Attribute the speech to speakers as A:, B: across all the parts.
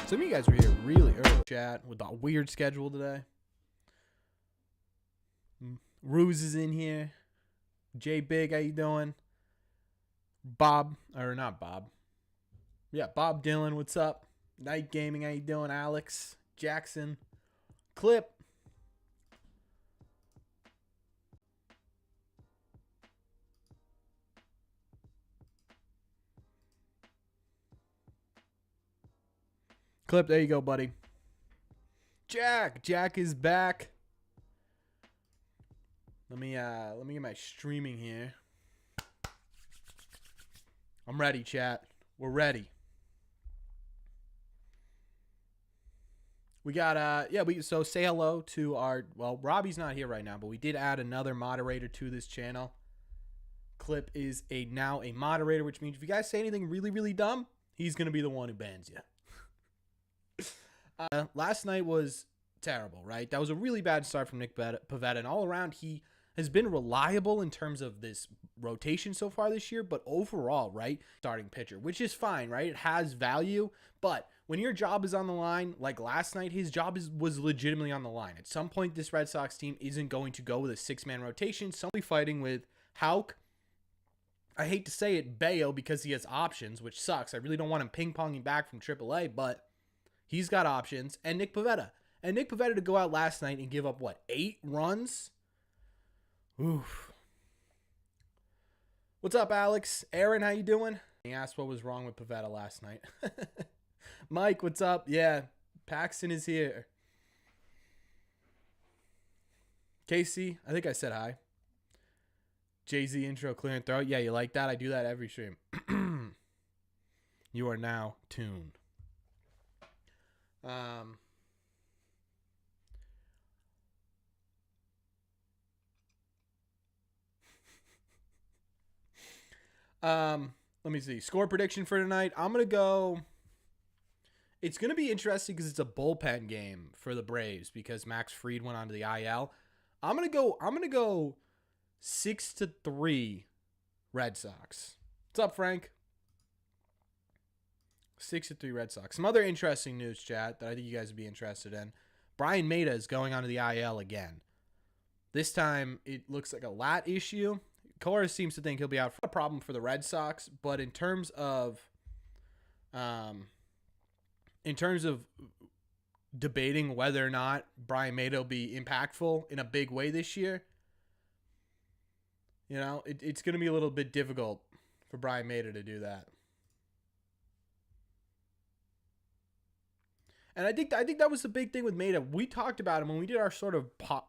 A: Some of you guys were here really early, chat, with a weird schedule today. Ruse is in here. J Big, how you doing? Bob, or not Bob. Yeah, Bob Dylan, what's up? Night Gaming, how you doing? Alex, Jackson, Clip. Clip, there you go, buddy. Jack is back. Let me get my streaming here. I'm ready, chat. We're ready. We got so say hello to our, well, Robbie's not here right now, but we did add another moderator to this channel. Clip is now a moderator, which means if you guys say anything really, really dumb, he's gonna be the one who bans you. Last night was terrible, right? That was a really bad start from Nick Pivetta, and all around he has been reliable in terms of this rotation so far this year, but overall, right, starting pitcher, which is fine, right? It has value, but when your job is on the line, like last night, his job was legitimately on the line. At some point, this Red Sox team isn't going to go with a six-man rotation. Somebody fighting with Houck. I hate to say it, Bayo, because he has options, which sucks. I really don't want him ping-ponging back from AAA, but he's got options. And Nick Pivetta. And Nick Pivetta to go out last night and give up, what, 8 runs? Oof. What's up, Alex? Aaron, how you doing? He asked what was wrong with Pivetta last night. Mike, what's up? Yeah, Paxton is here. Casey, I think I said hi. Jay-Z intro, clear and throat. Yeah, you like that? I do that every stream. You are now tuned. Let me see. Score prediction for tonight. I'm going to go. It's going to be interesting because it's a bullpen game for the Braves because Max Fried went onto the IL. I'm going to go 6-3 Red Sox. What's up, Frank? 6-3 Red Sox. Some other interesting news, chat, that I think you guys would be interested in. Brian Maeda is going onto the IL again. This time, it looks like a lat issue. Cora seems to think he'll be out. A problem for the Red Sox, but in terms of debating whether or not Brian Maeda will be impactful in a big way this year, you know, it's going to be a little bit difficult for Brian Maeda to do that. And I think that was the big thing with Maeda. We talked about him when we did our sort of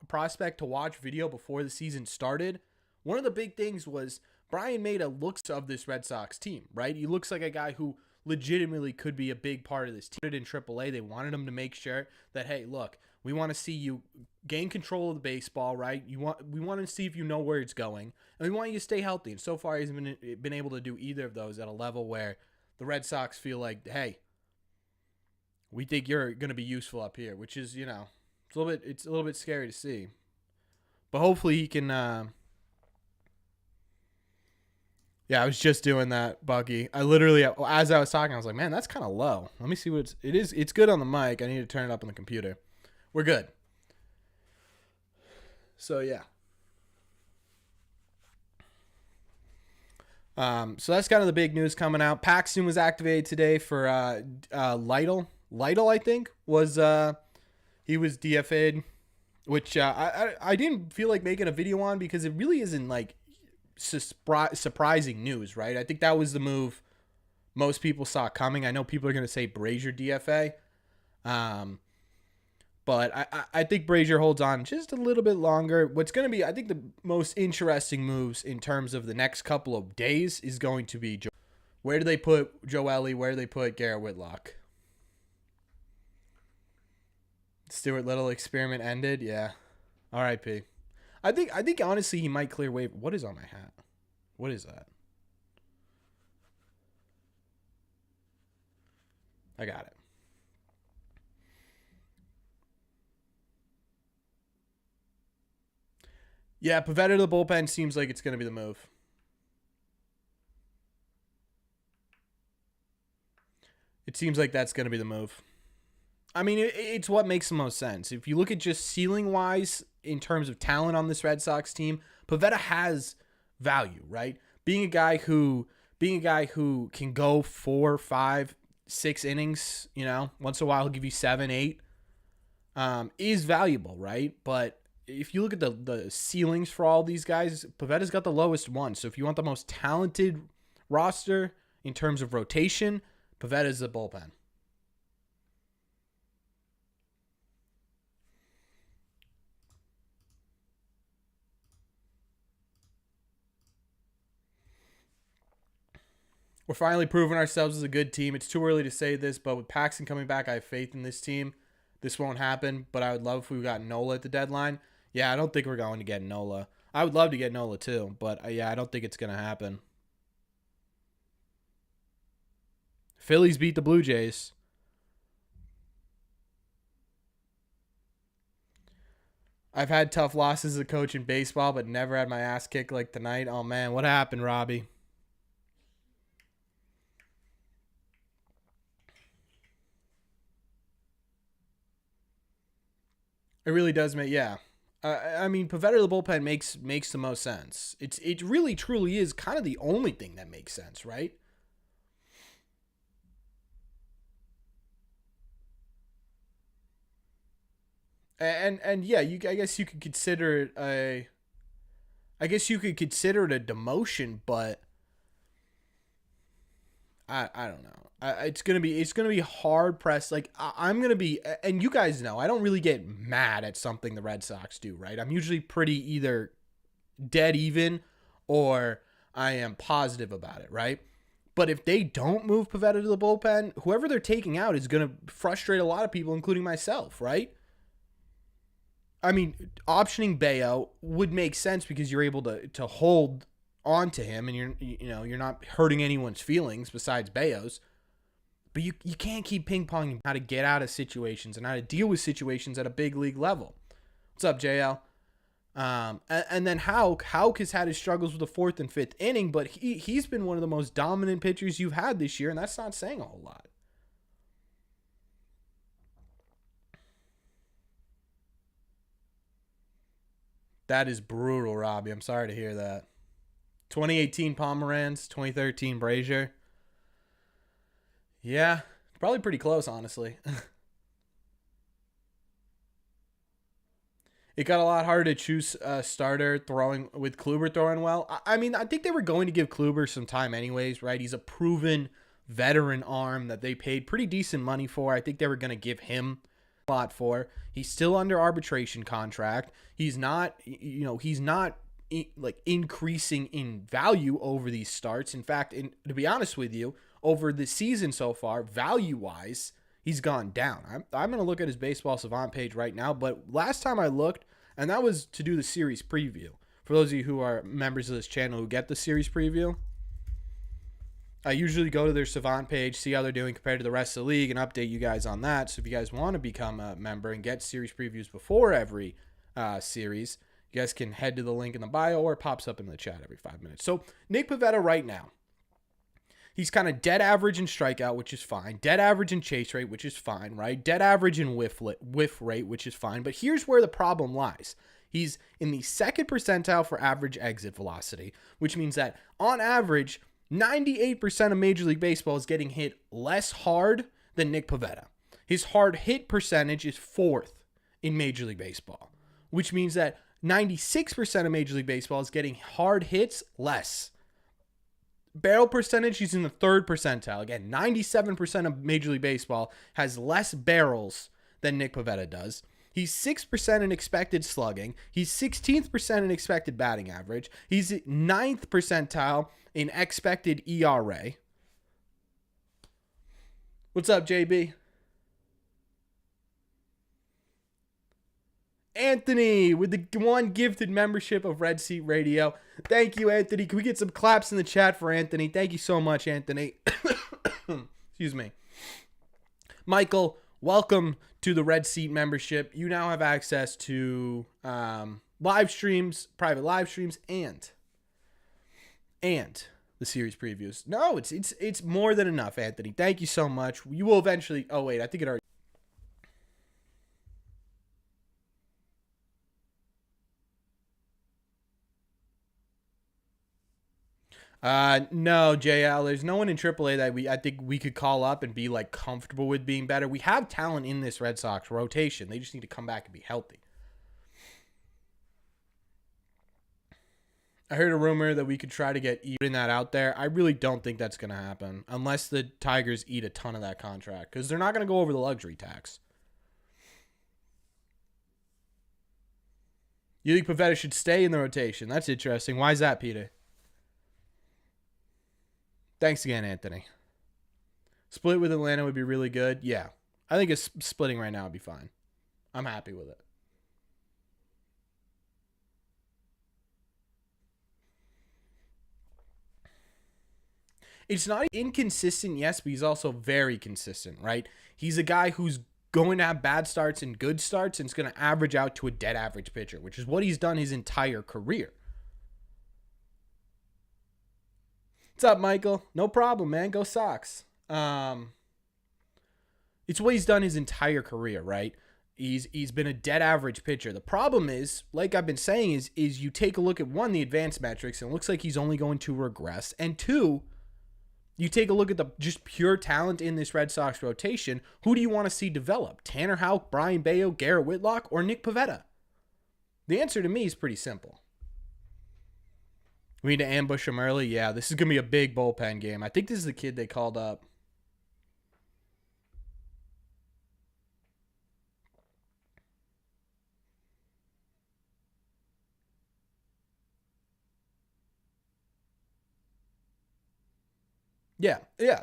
A: prospect to watch video before the season started. One of the big things was Brian Maeda looks of this Red Sox team, right? He looks like a guy who legitimately could be a big part of this team. In AAA, they wanted him to make sure that, hey, look, we want to see you gain control of the baseball, right? We want to see if you know where it's going, and we want you to stay healthy. And so far, he's been able to do either of those at a level where the Red Sox feel like, hey, we think you're going to be useful up here, which is, you know, it's a little bit scary to see. But hopefully he can. Yeah, I was just doing that, Bucky. I literally, as I was talking, I was like, man, that's kind of low. Let me see what it is. It's good on the mic. I need to turn it up on the computer. We're good. So, yeah. So that's kind of the big news coming out. Paxton was activated today for Lytle. Lytle, I think, was he was DFA'd, which I didn't feel like making a video on because it really isn't like surprising news, right? I think that was the move most people saw coming. I know people are going to say Brazier DFA, but I think Brazier holds on just a little bit longer. What's going to be, I think, the most interesting moves in terms of the next couple of days is going to be where do they put Joely? Where do they put Garrett Whitlock? Stuart Little experiment ended. Yeah, R.I.P. I think honestly he might clear waiver. What is on my hat? What is that? I got it. Yeah, Pivetta to the bullpen seems like it's going to be the move. It seems like that's going to be the move. I mean, it's what makes the most sense. If you look at just ceiling wise in terms of talent on this Red Sox team, Pivetta has value, right? Being a guy who can go 4, 5, 6 innings, once in a while he'll give you 7, 8, is valuable, right? But if you look at the ceilings for all these guys, Pivetta's got the lowest one. So if you want the most talented roster in terms of rotation, Pivetta's the bullpen. We're finally proving ourselves as a good team. It's too early to say this, but with Paxton coming back, I have faith in this team. This won't happen, but I would love if we got Nola at the deadline. Yeah, I don't think we're going to get Nola. I would love to get Nola too, but yeah, I don't think it's going to happen. Phillies beat the Blue Jays. I've had tough losses as a coach in baseball, but never had my ass kicked like tonight. Oh, man, what happened, Robbie? It really does make, yeah. I mean, Pivetta the bullpen makes the most sense. It really truly is kind of the only thing that makes sense, right? And yeah, I guess you could consider it I guess you could consider it a demotion, but I don't know. It's gonna be hard pressed. Like I'm gonna be, and you guys know, I don't really get mad at something the Red Sox do, right? I'm usually pretty either dead even or I am positive about it, right? But if they don't move Pivetta to the bullpen, whoever they're taking out is gonna frustrate a lot of people, including myself, right? I mean, optioning Bayo would make sense because you're able to hold on to him, and you're not hurting anyone's feelings besides Bayo's. But you can't keep ping-ponging how to get out of situations and how to deal with situations at a big league level. What's up, JL? And then Hauk has had his struggles with the 4th and 5th inning, but he's been one of the most dominant pitchers you've had this year, and that's not saying a whole lot. That is brutal, Robbie. I'm sorry to hear that. 2018 Pomeranz, 2013 Brazier. Yeah, probably pretty close, honestly. It got a lot harder to choose a starter throwing with Kluber throwing well. I mean, I think they were going to give Kluber some time anyways, right? He's a proven veteran arm that they paid pretty decent money for. I think they were going to give him a lot for. He's still under arbitration contract. He's not like increasing in value over these starts. In fact, to be honest with you, over the season so far, value-wise, he's gone down. I'm going to look at his Baseball Savant page right now, but last time I looked, and that was to do the series preview. For those of you who are members of this channel who get the series preview, I usually go to their Savant page, see how they're doing compared to the rest of the league, and update you guys on that. So if you guys want to become a member and get series previews before every series, you guys can head to the link in the bio, or it pops up in the chat every 5 minutes. So Nick Pivetta right now, he's kind of dead average in strikeout, which is fine. Dead average in chase rate, which is fine, right? Dead average in whiff rate, which is fine. But here's where the problem lies. He's in the 2nd percentile for average exit velocity, which means that on average, 98% of Major League Baseball is getting hit less hard than Nick Pivetta. His hard hit percentage is 4th in Major League Baseball, which means that 96% of Major League Baseball is getting hard hits less. Barrel percentage, he's in the 3rd percentile. Again, 97% of Major League Baseball has less barrels than Nick Pivetta does. He's 6% in expected slugging. He's 16th% in expected batting average. He's 9th percentile in expected ERA. What's up, JB? Anthony with the one gifted membership of Red Seat Radio. Thank you, Anthony. Can we get some claps in the chat for Anthony? Thank you so much, Anthony. Excuse me. Michael, welcome to the Red Seat membership. You now have access to live streams, private live streams, and the series previews. No, it's more than enough, Anthony. Thank you so much. You will eventually. Oh wait, I think it already. No, JL. There's no one in AAA that I think we could call up and be like comfortable with being better. We have talent in this Red Sox rotation. They just need to come back and be healthy. I heard a rumor that we could try to get even that out there. I really don't think that's going to happen unless the Tigers eat a ton of that contract because they're not going to go over the luxury tax. You think Pivetta should stay in the rotation? That's interesting. Why is that, Peter? Thanks again, Anthony. Split with Atlanta would be really good. Yeah. I think it's splitting right now would be fine. I'm happy with it. It's not inconsistent, yes, but he's also very consistent, right? He's a guy who's going to have bad starts and good starts, and it's going to average out to a dead average pitcher, which is what he's done his entire career. What's up, Michael? No problem, man. Go Sox. It's what he's done his entire career, right? He's been a dead average pitcher. The problem is, like I've been saying, is you take a look at one, the advanced metrics, and it looks like he's only going to regress, and two, you take a look at the just pure talent in this Red Sox rotation. Who do you want to see develop? Tanner Houck, Brian Bayo, Garrett Whitlock, or Nick Pivetta? The answer to me is pretty simple. We need to ambush him early. Yeah, this is going to be a big bullpen game. I think this is the kid they called up. Yeah.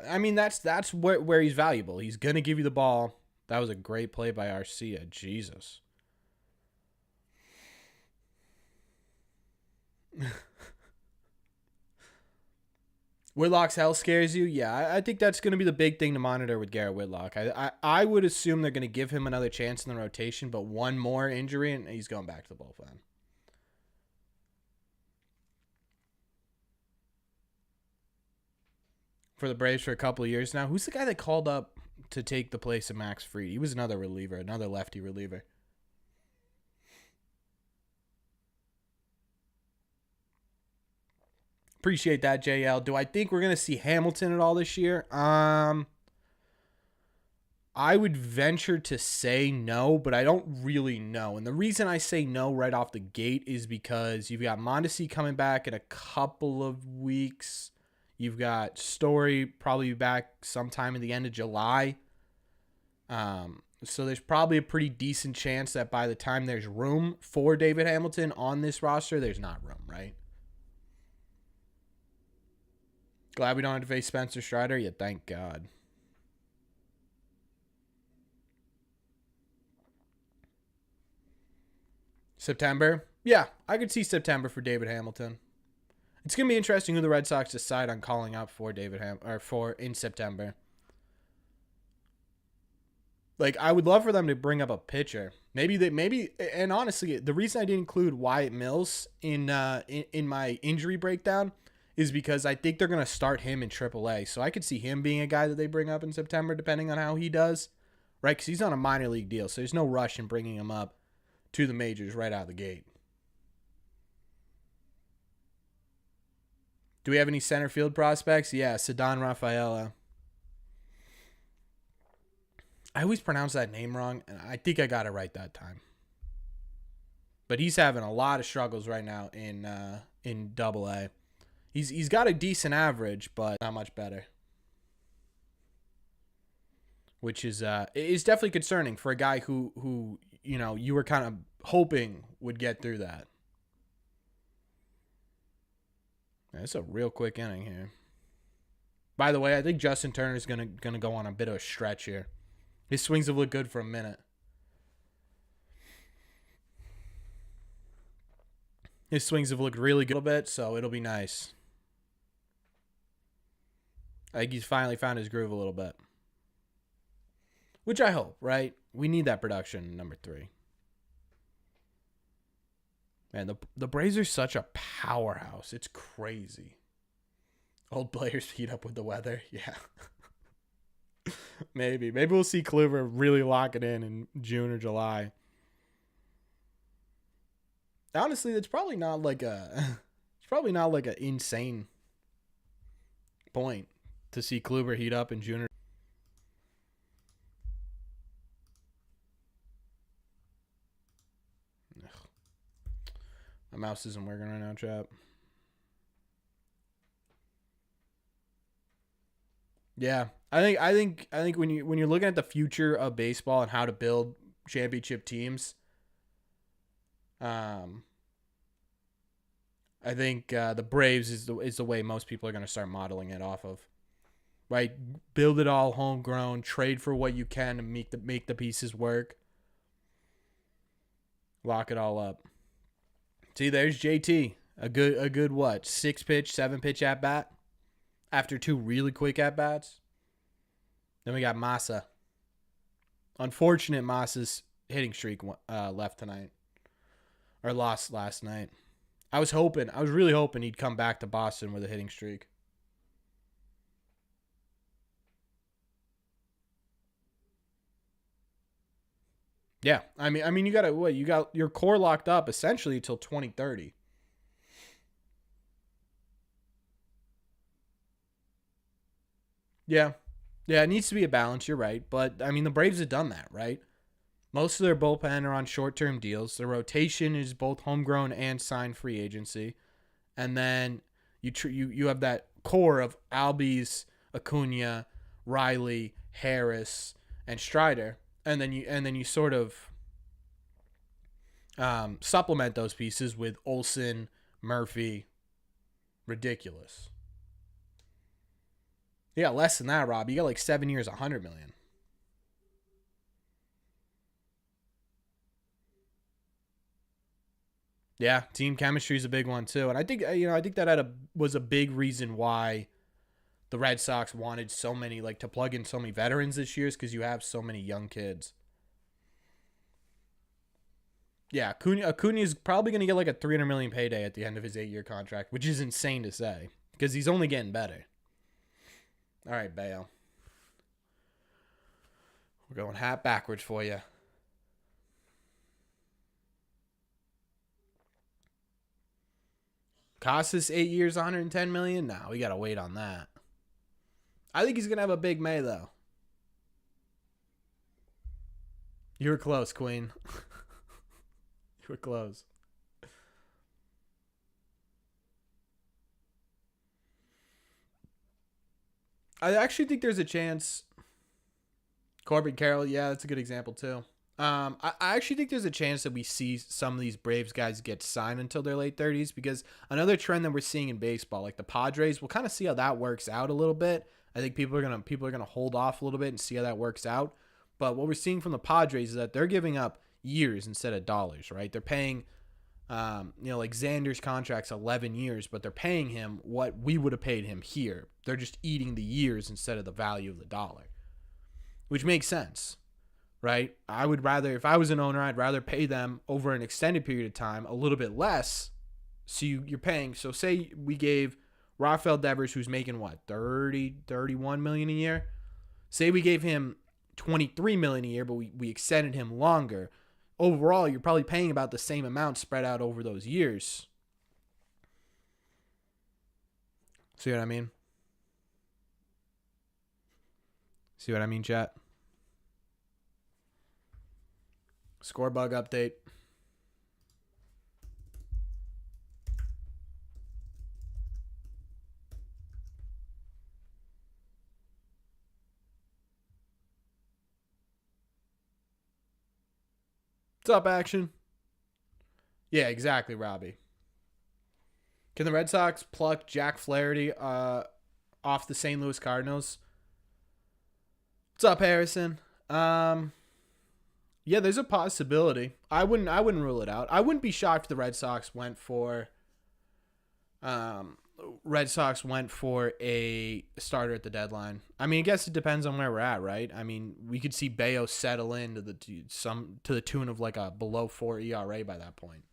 A: I mean, that's where he's valuable. He's going to give you the ball. That was a great play by Arcia. Jesus. Whitlock's hell scares you? Yeah, I think that's going to be the big thing to monitor with Garrett Whitlock. I would assume they're going to give him another chance in the rotation, but one more injury and he's going back to the bullpen. For the Braves for a couple of years now. Who's the guy that called up to take the place of Max Fried? He was another reliever, another lefty reliever. Appreciate that, JL. Do I think we're going to see Hamilton at all this year? I would venture to say no, but I don't really know. And the reason I say no right off the gate is because you've got Mondesi coming back in a couple of weeks. You've got Story probably back sometime in the end of July. So there's probably a pretty decent chance that by the time there's room for David Hamilton on this roster, there's not room, right? Glad we don't have to face Spencer Strider. Yeah, thank God. September? Yeah, I could see September for David Hamilton. It's going to be interesting who the Red Sox decide on calling up for in September. Like, I would love for them to bring up a pitcher. And honestly, the reason I didn't include Wyatt Mills in my injury breakdown is because I think they're going to start him in AAA. So I could see him being a guy that they bring up in September, depending on how he does, right? Because he's on a minor league deal, so there's no rush in bringing him up to the majors right out of the gate. Do we have any center field prospects? Yeah, Ceddanne Rafaela. I always pronounce that name wrong, and I think I got it right that time. But he's having a lot of struggles right now in Double-A. He's got a decent average, but not much better. Which is definitely concerning for a guy who you were kind of hoping would get through that. It's a real quick inning here. By the way, I think Justin Turner's gonna go on a bit of a stretch here. His swings have looked good for a minute. His swings have looked really good a bit, so it'll be nice. I think he's finally found his groove a little bit. Which I hope, right? We need that production, number 3. Man, the Braves are such a powerhouse. It's crazy. Old players feed up with the weather. Yeah. Maybe we'll see Kluber really lock it in June or July. Honestly, it's probably not like an insane point to see Kluber heat up in June. My mouse isn't working right now, chat. Yeah, I think when you're looking at the future of baseball and how to build championship teams, I think the Braves is the way most people are going to start modeling it off of. Right, build it all homegrown, trade for what you can to make the pieces work. Lock it all up. See, there's JT. A good what? 6-pitch, 7-pitch at bat after 2 really quick at bats. Then we got Massa. Unfortunate Massa's hitting streak left tonight. Or lost last night. I was really hoping he'd come back to Boston with a hitting streak. Yeah, I mean, you got your core locked up essentially till 2030. Yeah, it needs to be a balance. You're right, but I mean, the Braves have done that, right? Most of their bullpen are on short-term deals. The rotation is both homegrown and signed free agency, and then you have that core of Albies, Acuna, Riley, Harris, and Strider. And then you sort of supplement those pieces with Olsen, Murphy. Ridiculous. Yeah, less than that, Rob. You got like 7 years, $100 million. Yeah, team chemistry is a big one too, and I think that was a big reason why the Red Sox wanted so many, like, to plug in so many veterans this year, is because you have so many young kids. Yeah, Acuna is probably going to get like a $300 million payday at the end of his 8-year contract, which is insane to say because he's only getting better. All right, Bayo. We're going hat backwards for you. Casas 8 years, $110 million. Nah, we gotta wait on that. I think he's gonna have a big May though. You were close, Queen. You were close. I actually think there's a chance. Corbin Carroll, yeah, that's a good example too. I actually think there's a chance that we see some of these Braves guys get signed until their late 30s, because another trend that we're seeing in baseball, like the Padres, we'll kind of see how that works out a little bit. I think people are gonna hold off a little bit and see how that works out. But what we're seeing from the Padres is that they're giving up years instead of dollars, right? They're paying, like Xander's contract's 11 years, but they're paying him what we would have paid him here. They're just eating the years instead of the value of the dollar, which makes sense, right? I would rather, if I was an owner, I'd rather pay them over an extended period of time a little bit less. So you're paying. So say we gave Rafael Devers, who's making what, 31 million a year. Say we gave him 23 million a year, but we extended him longer. Overall, you're probably paying about the same amount spread out over those years. See what I mean? See what I mean, chat? Score bug update. What's up, action? Yeah, exactly, Robbie. Can the Red Sox pluck Jack Flaherty off the St. Louis Cardinals? What's up, Harrison? Yeah, there's a possibility. I wouldn't rule it out. I wouldn't be shocked if the Red Sox went for a starter at the deadline. I mean, I guess it depends on where we're at, right? I mean, we could see Bayo settle in to the tune of like a below 4 ERA by that point.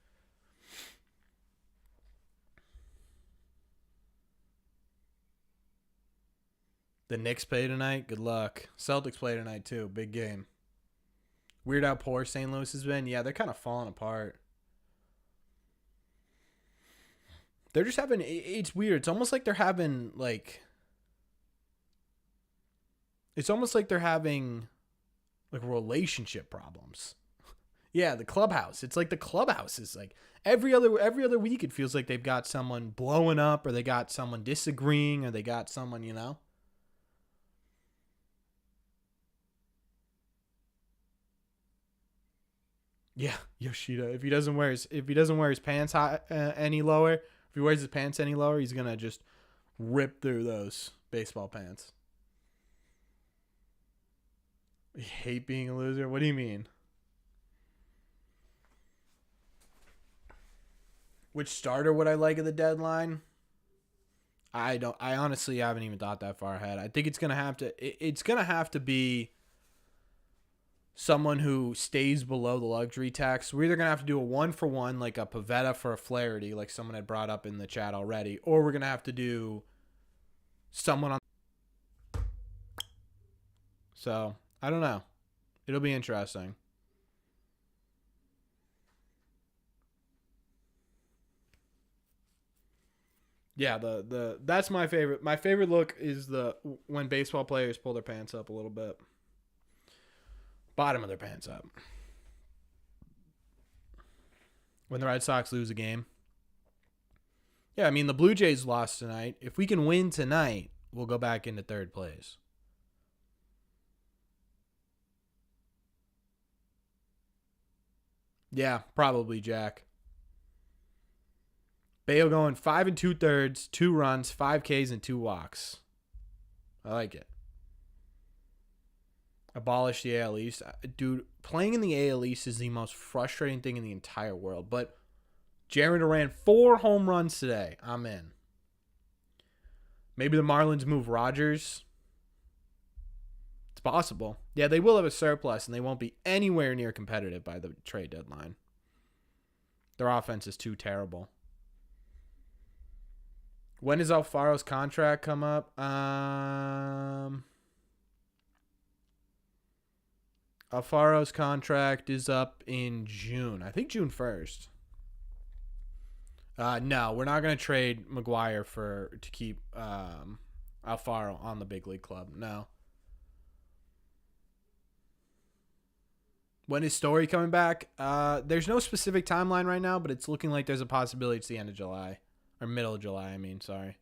A: The Knicks play tonight. Good luck. Celtics play tonight too. Big game. Weird how poor St. Louis has been. Yeah, they're kind of falling apart. They're just having, it's weird. It's almost like they're having like It's almost like they're having like relationship problems. Yeah, the clubhouse. It's like the clubhouse is like every other week it feels like they've got someone blowing up or they got someone disagreeing or they got someone, you know. Yeah, Yoshida. If he doesn't wear his pants high, any lower, if he wears his pants any lower, he's gonna just rip through those baseball pants. You hate being a loser? What do you mean? Which starter would I like at the deadline? I don't. I honestly haven't even thought that far ahead. I think it's gonna have to. It's gonna have to be someone who stays below the luxury tax. We're either gonna have to do a 1-for-1, like a Pivetta for a Flaherty, like someone had brought up in the chat already, or we're gonna have to do someone on. So I don't know. It'll be interesting. Yeah, the that's my favorite. My favorite look is the when baseball players pull their pants up a little bit. Bottom of their pants up. When the Red Sox lose a game. Yeah, I mean the Blue Jays lost tonight. If we can win tonight, we'll go back into third place. Yeah, probably Jack. Bayo going 5 2/3, 2 runs, 5 Ks, and 2 walks. I like it. Abolish the AL East. Dude, playing in the AL East is the most frustrating thing in the entire world. But Jared ran 4 home runs today. I'm in. Maybe the Marlins move Rogers. It's possible. Yeah, they will have a surplus, and they won't be anywhere near competitive by the trade deadline. Their offense is too terrible. When does Alfaro's contract come up? Alfaro's contract is up in June. I think June 1st. No, we're not going to trade McGuire to keep Alfaro on the big league club. No. When is Story coming back? There's no specific timeline right now, but it's looking like there's a possibility it's the end of July. Or middle of July, I mean, sorry.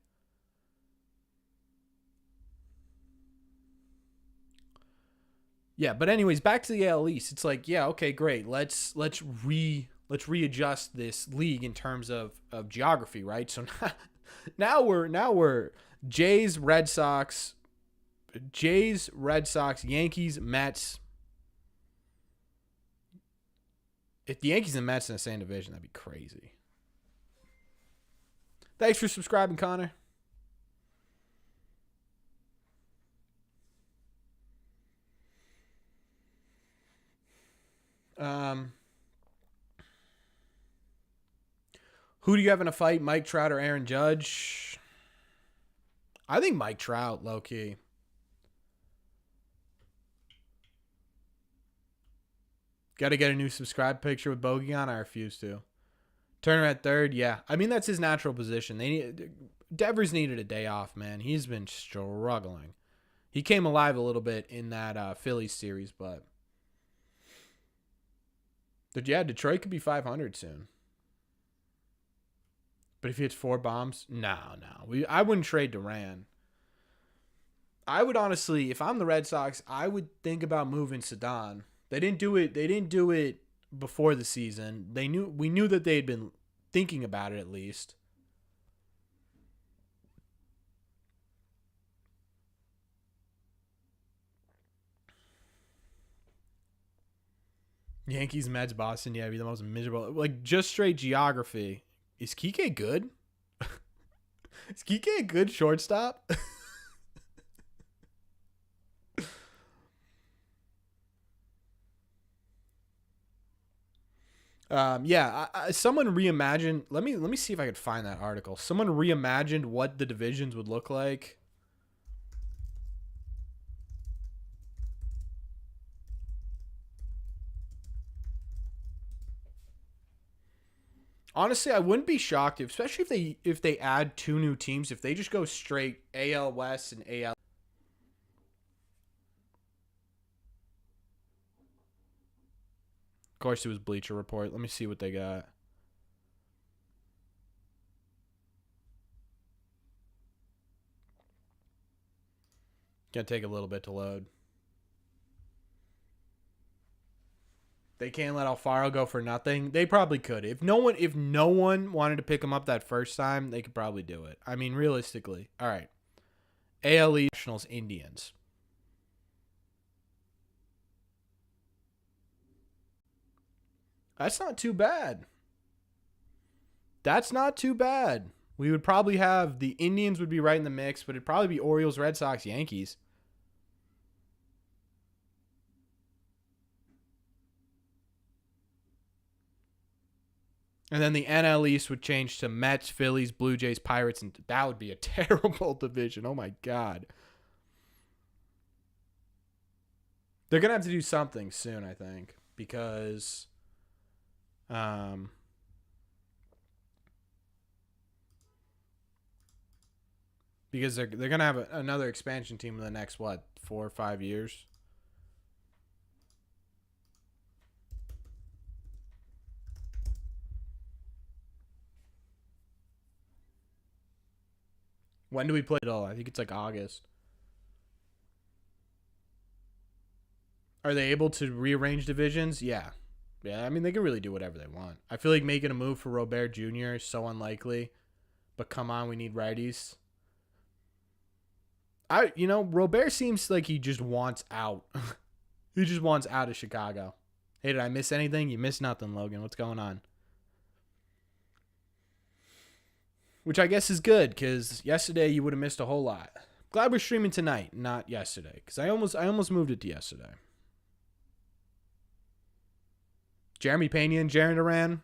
A: Yeah, but anyways, back to the AL East. It's like, yeah, okay, great. Let's readjust this league in terms of geography, right? So now we're Jays, Red Sox, Yankees, Mets. If the Yankees and Mets in the same division, that'd be crazy. Thanks for subscribing, Connor. Who do you have in a fight, Mike Trout or Aaron Judge? I think Mike Trout, low-key. Got to get a new subscribe picture with Bogey on. I refuse to. Turner at third, yeah. I mean, that's his natural position. Devers needed a day off, man. He's been struggling. He came alive a little bit in that Phillies series, but yeah, Detroit could be 500 soon. But if he hits 4 bombs, no. I wouldn't trade Duran. I would honestly, if I'm the Red Sox, I would think about moving Cedon. They didn't do it before the season. We knew that they had been thinking about it at least. Yankees, Mets, Boston, yeah, be the most miserable. Like, just straight geography. Is Kike good? Is Kike a good shortstop? Someone reimagined. Let me see if I could find that article. Someone reimagined what the divisions would look like. Honestly, I wouldn't be shocked, especially if they add 2 new teams. If they just go straight AL West and AL. Of course, it was Bleacher Report. Let me see what they got. Gonna take a little bit to load. They can't let Alfaro go for nothing. They probably could. If no one wanted to pick him up that first time, they could probably do it. I mean, realistically. All right. AL East Nationals Indians. That's not too bad. That's not too bad. We would probably have the Indians would be right in the mix, but it'd probably be Orioles, Red Sox, Yankees. And then the NL East would change to Mets, Phillies, Blue Jays, Pirates, and that would be a terrible division. Oh, my God. They're going to have to do something soon, I think, because they're going to have another expansion team in the next, 4 or 5 years? When do we play it all? I think it's like August. Are they able to rearrange divisions? Yeah. Yeah, I mean, they can really do whatever they want. I feel like making a move for Robert Jr. is so unlikely. But come on, we need righties. Robert seems like he just wants out. He just wants out of Chicago. Hey, did I miss anything? You missed nothing, Logan. What's going on? Which I guess is good, because yesterday you would have missed a whole lot. Glad we're streaming tonight, not yesterday, because I almost moved it to yesterday. Jeremy Pena and Jarren Duran.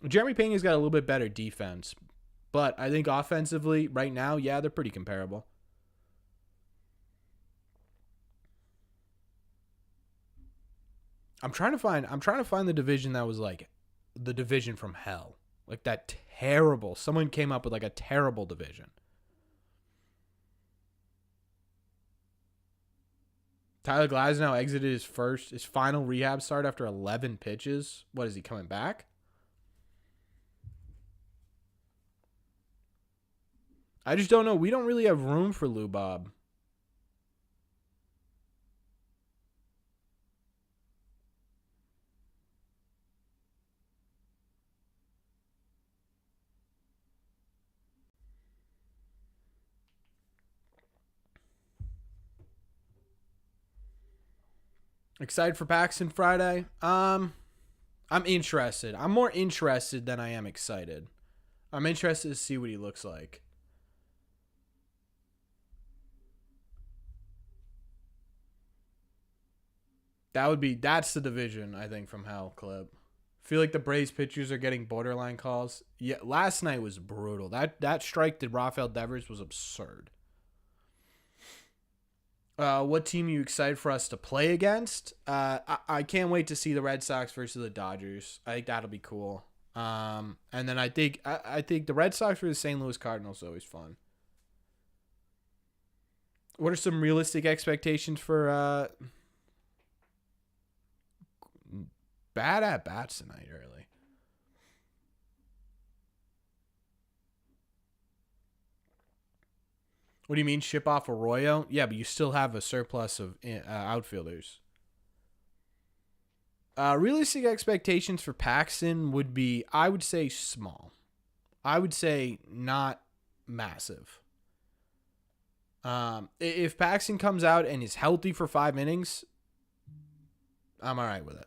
A: Jeremy Pena's got a little bit better defense, but I think offensively, right now, yeah, they're pretty comparable. I'm trying to find the division that was like the division from hell. Like that terrible. Someone came up with like a terrible division. Tyler Glasnow exited his final rehab start after 11 pitches. What, is he coming back? I just don't know. We don't really have room for Lou Bob. Excited for Paxton Friday? I'm interested. I'm more interested than I am excited. I'm interested to see what he looks like. That's the division, I think, from hell, Clip. I feel like the Braves pitchers are getting borderline calls. Yeah, last night was brutal. That strike to Rafael Devers was absurd. What team are you excited for us to play against? I can't wait to see the Red Sox versus the Dodgers. I think that'll be cool. And then I think the Red Sox versus the St. Louis Cardinals is always fun. What are some realistic expectations for bad at bats tonight early? What do you mean, ship off Arroyo? Yeah, but you still have a surplus of outfielders. Realistic expectations for Paxton would be, I would say, small. I would say not massive. If Paxton comes out and is healthy for 5 innings, I'm all right with it.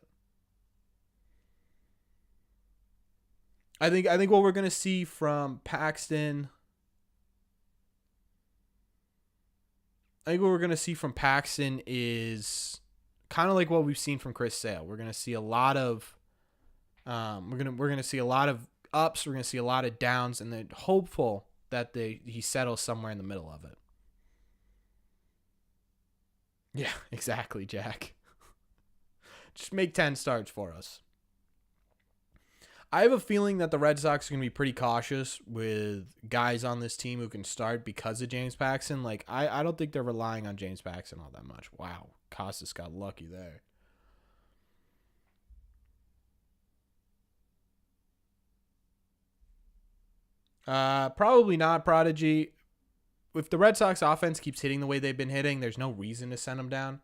A: I think what we're going to see from Paxton... I think what we're going to see from Paxton is kind of like what we've seen from Chris Sale. We're going to see a lot of we're going to see a lot of ups, we're going to see a lot of downs, and then hopeful that he settles somewhere in the middle of it. Yeah, exactly, Jack. Just make 10 starts for us. I have a feeling that the Red Sox are going to be pretty cautious with guys on this team who can start because of James Paxton. Like, I don't think they're relying on James Paxton all that much. Wow, Casas got lucky there. Probably not, Prodigy. If the Red Sox offense keeps hitting the way they've been hitting, there's no reason to send them down.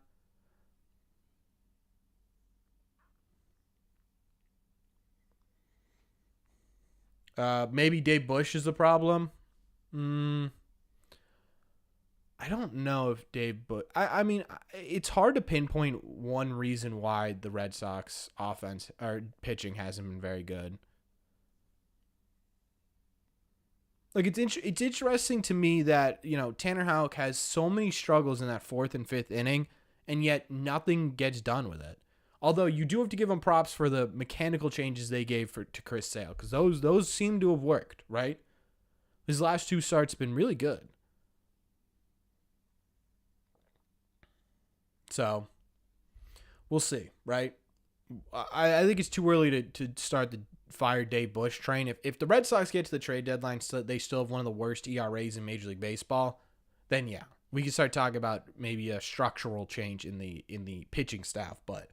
A: Maybe Dave Bush is the problem. I don't know if Dave Bush... I mean, it's hard to pinpoint one reason why the Red Sox offense or pitching hasn't been very good. Like, it's interesting to me that, Tanner Houck has so many struggles in that fourth and fifth inning, and yet nothing gets done with it. Although you do have to give him props for the mechanical changes they gave to Chris Sale, because those seem to have worked, right? His last two starts have been really good. So, we'll see, right? I think it's too early to start the fire Dave Bush train. If the Red Sox get to the trade deadline, so they still have one of the worst ERAs in Major League Baseball, then yeah, we can start talking about maybe a structural change in the pitching staff. But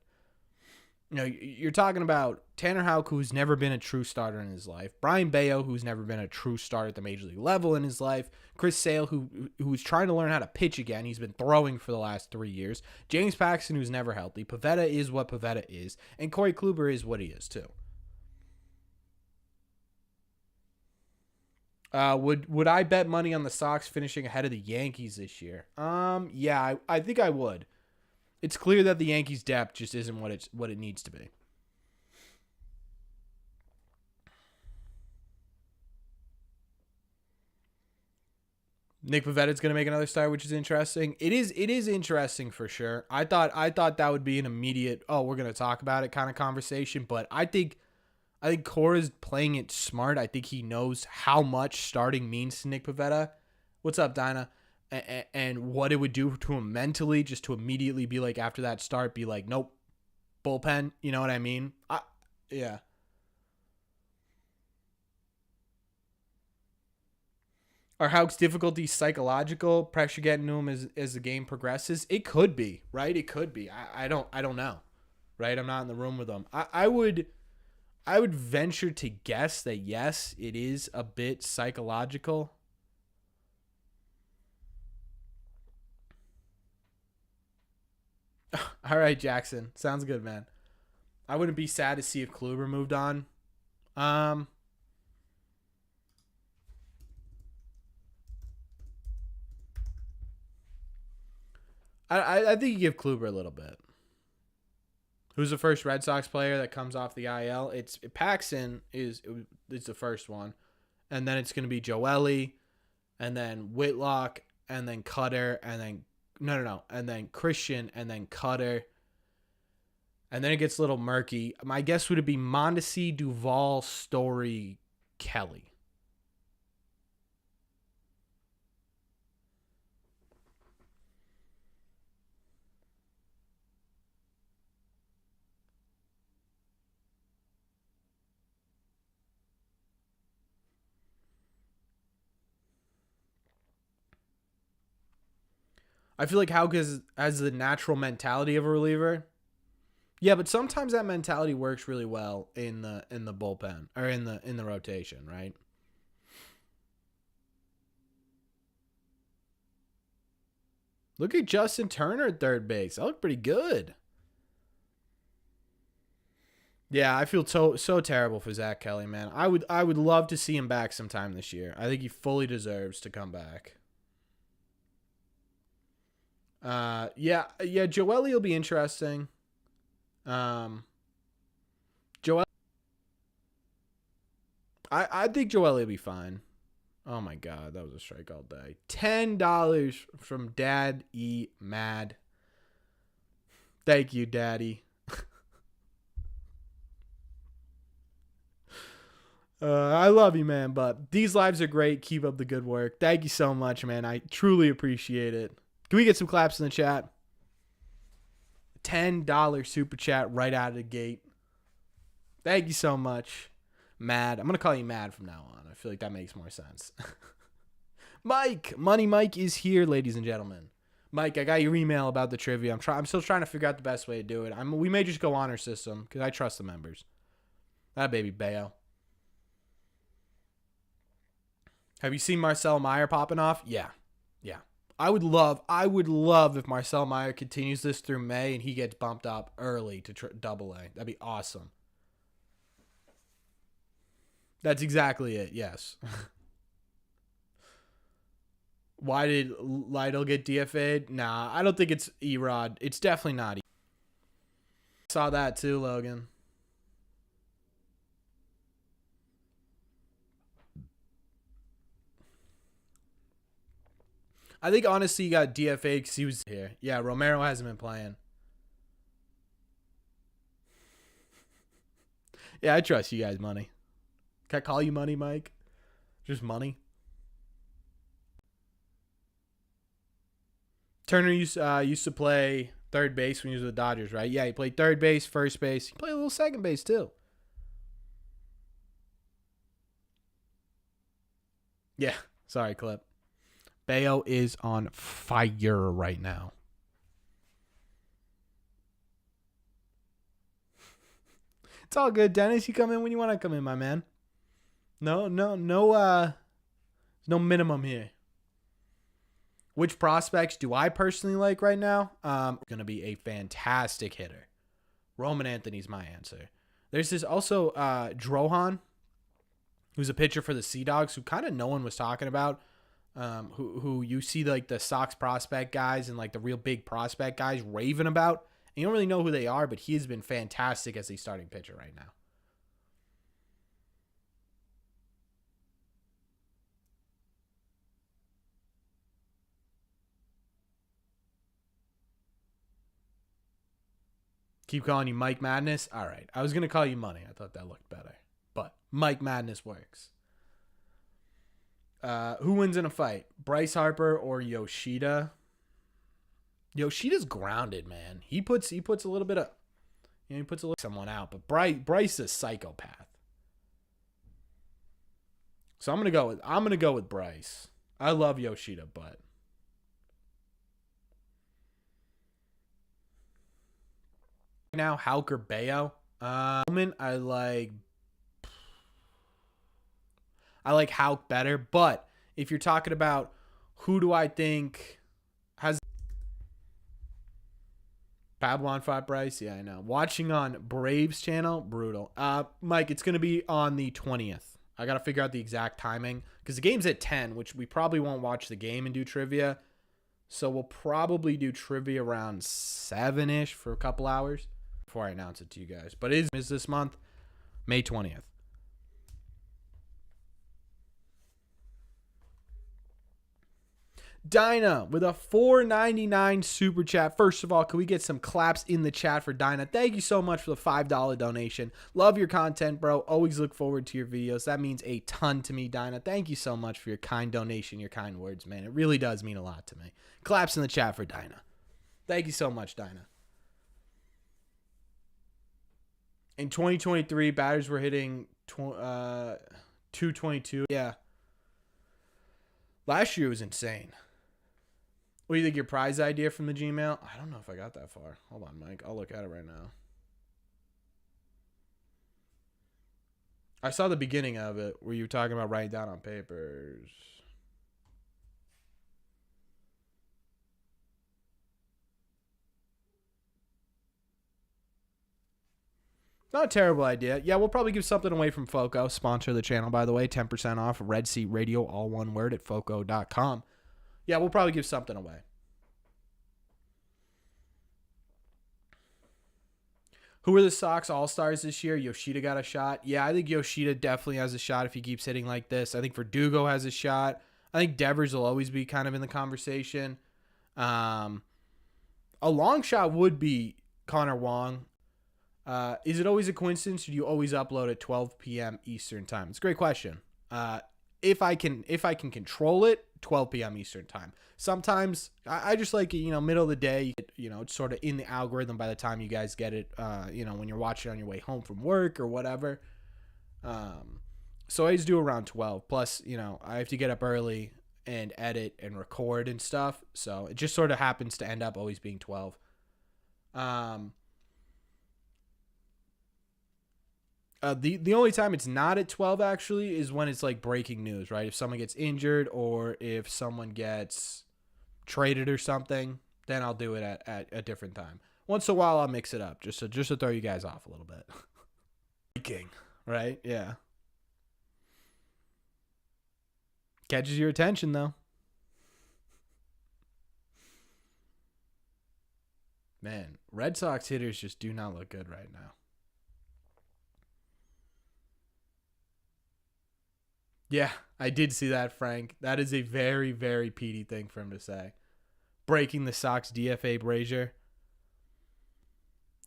A: you're talking about Tanner Houck, who's never been a true starter in his life, Brian Bayo, who's never been a true starter at the Major League level in his life, Chris Sale, who's trying to learn how to pitch again. He's been throwing for the last 3 years. James Paxton, who's never healthy. Pivetta is what Pivetta is, and Corey Kluber is what he is too. Would I bet money on the Sox finishing ahead of the Yankees this year? Yeah, I think I would. It's clear that the Yankees' depth just isn't what it needs to be. Nick Pavetta's going to make another start, which is interesting. It is interesting for sure. I thought that would be an immediate, we're going to talk about it kind of conversation, but I think Cora's playing it smart. I think he knows how much starting means to Nick Pivetta. What's up, Dinah? And what it would do to him mentally, just to immediately be like, after that start, be like, nope, bullpen. You know what I mean? Yeah. Are Houck's difficulties psychological? Pressure getting to him as the game progresses? It could be, right? It could be. I don't know, right? I'm not in the room with him. I would venture to guess that yes, it is a bit psychological. All right, Jackson. Sounds good, man. I wouldn't be sad to see if Kluber moved on. I think you give Kluber a little bit. Who's the first Red Sox player that comes off the IL? It's Paxton is the first one, and then it's going to be Joely, and then Whitlock, and then Cutter, and then and then Christian, and then Cutter, and then it gets a little murky. My guess would it be Mondesi, Duvall, Story, Kelly. I feel like Houck has the natural mentality of a reliever. Yeah, but sometimes that mentality works really well in the bullpen or in the rotation, right? Look at Justin Turner at third base. That looked pretty good. Yeah, I feel so terrible for Zach Kelly, man. I would love to see him back sometime this year. I think he fully deserves to come back. Yeah, Joely will be interesting. Joely, I think Joely will be fine. Oh my God, that was a strike all day. $10 from Dad E Mad. Thank you, Daddy. I love you, man, but these lives are great. Keep up the good work. Thank you so much, man. I truly appreciate it. Can we get some claps in the chat? $10 super chat right out of the gate. Thank you so much. Mad. I'm going to call you Mad from now on. I feel like that makes more sense. Mike. Money Mike is here, ladies and gentlemen. Mike, I got your email about the trivia. I'm still trying to figure out the best way to do it. We may just go honor system because I trust the members. That baby Bayo. Have you seen Marcel Meyer popping off? Yeah. Yeah. I would love if Marcel Meyer continues this through May and he gets bumped up early to Double A. That'd be awesome. That's exactly it. Yes. Why did Lytle get DFA'd? Nah, I don't think it's Erod. It's definitely not. Saw that too, Logan. I think honestly he got DFA'd because he was here. Yeah, Romero hasn't been playing. Yeah, I trust you guys, Money. Can I call you Money, Mike? Just Money. Turner used to play third base when he was with the Dodgers, right? Yeah, he played third base, first base. He played a little second base too. Yeah, sorry, Clip. Bayo is on fire right now. It's all good, Dennis. You come in when you want to come in, my man. No minimum here. Which prospects do I personally like right now? Going to be a fantastic hitter. Roman Anthony's my answer. There's this also Drohan, who's a pitcher for the Sea Dogs, who kind of no one was talking about. Who you see like the Sox prospect guys and like the real big prospect guys raving about. And you don't really know who they are, but he has been fantastic as a starting pitcher right now. Keep calling you Mike Madness? All right. I was going to call you Money. I thought that looked better. But Mike Madness works. Who wins in a fight? Bryce Harper or Yoshida? Yoshida's grounded, man. He puts a little bit of, he puts a little someone out, but Bryce is a psychopath. So I'm gonna go with Bryce. I love Yoshida, but now Houck or Bayo. I like Houck better, but if you're talking about who do I think has Babylon fought Bryce? Yeah, I know. Watching on Braves channel, brutal. Mike, it's going to be on the 20th. I got to figure out the exact timing because the game's at 10, which we probably won't watch the game and do trivia. So we'll probably do trivia around 7-ish for a couple hours before I announce it to you guys. But it is this month, May 20th. Dinah with a $4.99 super chat. First of all, can we get some claps in the chat for Dinah? Thank you so much for the $5 donation. Love your content, bro. Always look forward to your videos. That means a ton to me, Dinah. Thank you so much for your kind donation, your kind words, man. It really does mean a lot to me. Claps in the chat for Dinah. Thank you so much, Dinah. In 2023, batters were hitting 222. Yeah. Last year was insane. What do you think your prize idea from the Gmail? I don't know if I got that far. Hold on, Mike. I'll look at it right now. I saw the beginning of it where you were talking about writing down on papers. Not a terrible idea. Yeah, we'll probably give something away from Foco. Sponsor of the channel, by the way. 10% off Red Seat Radio, all one word, at Foco.com. Yeah, we'll probably give something away. Who are the Sox All-Stars this year? Yoshida got a shot. Yeah, I think Yoshida definitely has a shot if he keeps hitting like this. I think Verdugo has a shot. I think Devers will always be kind of in the conversation. A long shot would be Connor Wong. Is it always a coincidence, or do you always upload at 12 p.m. Eastern time? It's a great question. If I can control it, 12 p.m. Eastern time. Sometimes I just like, middle of the day, it's sort of in the algorithm by the time you guys get it, when you're watching on your way home from work or whatever. So I just do around 12. Plus, I have to get up early and edit and record and stuff. So it just sort of happens to end up always being 12. The only time it's not at 12 actually is when it's like breaking news, right? If someone gets injured or if someone gets traded or something, then I'll do it at a different time. Once in a while, I'll mix it up just to throw you guys off a little bit. Breaking, right? Yeah. Catches your attention though. Man, Red Sox hitters just do not look good right now. Yeah, I did see that, Frank. That is a very, very Petey thing for him to say. Breaking the Sox DFA brazier.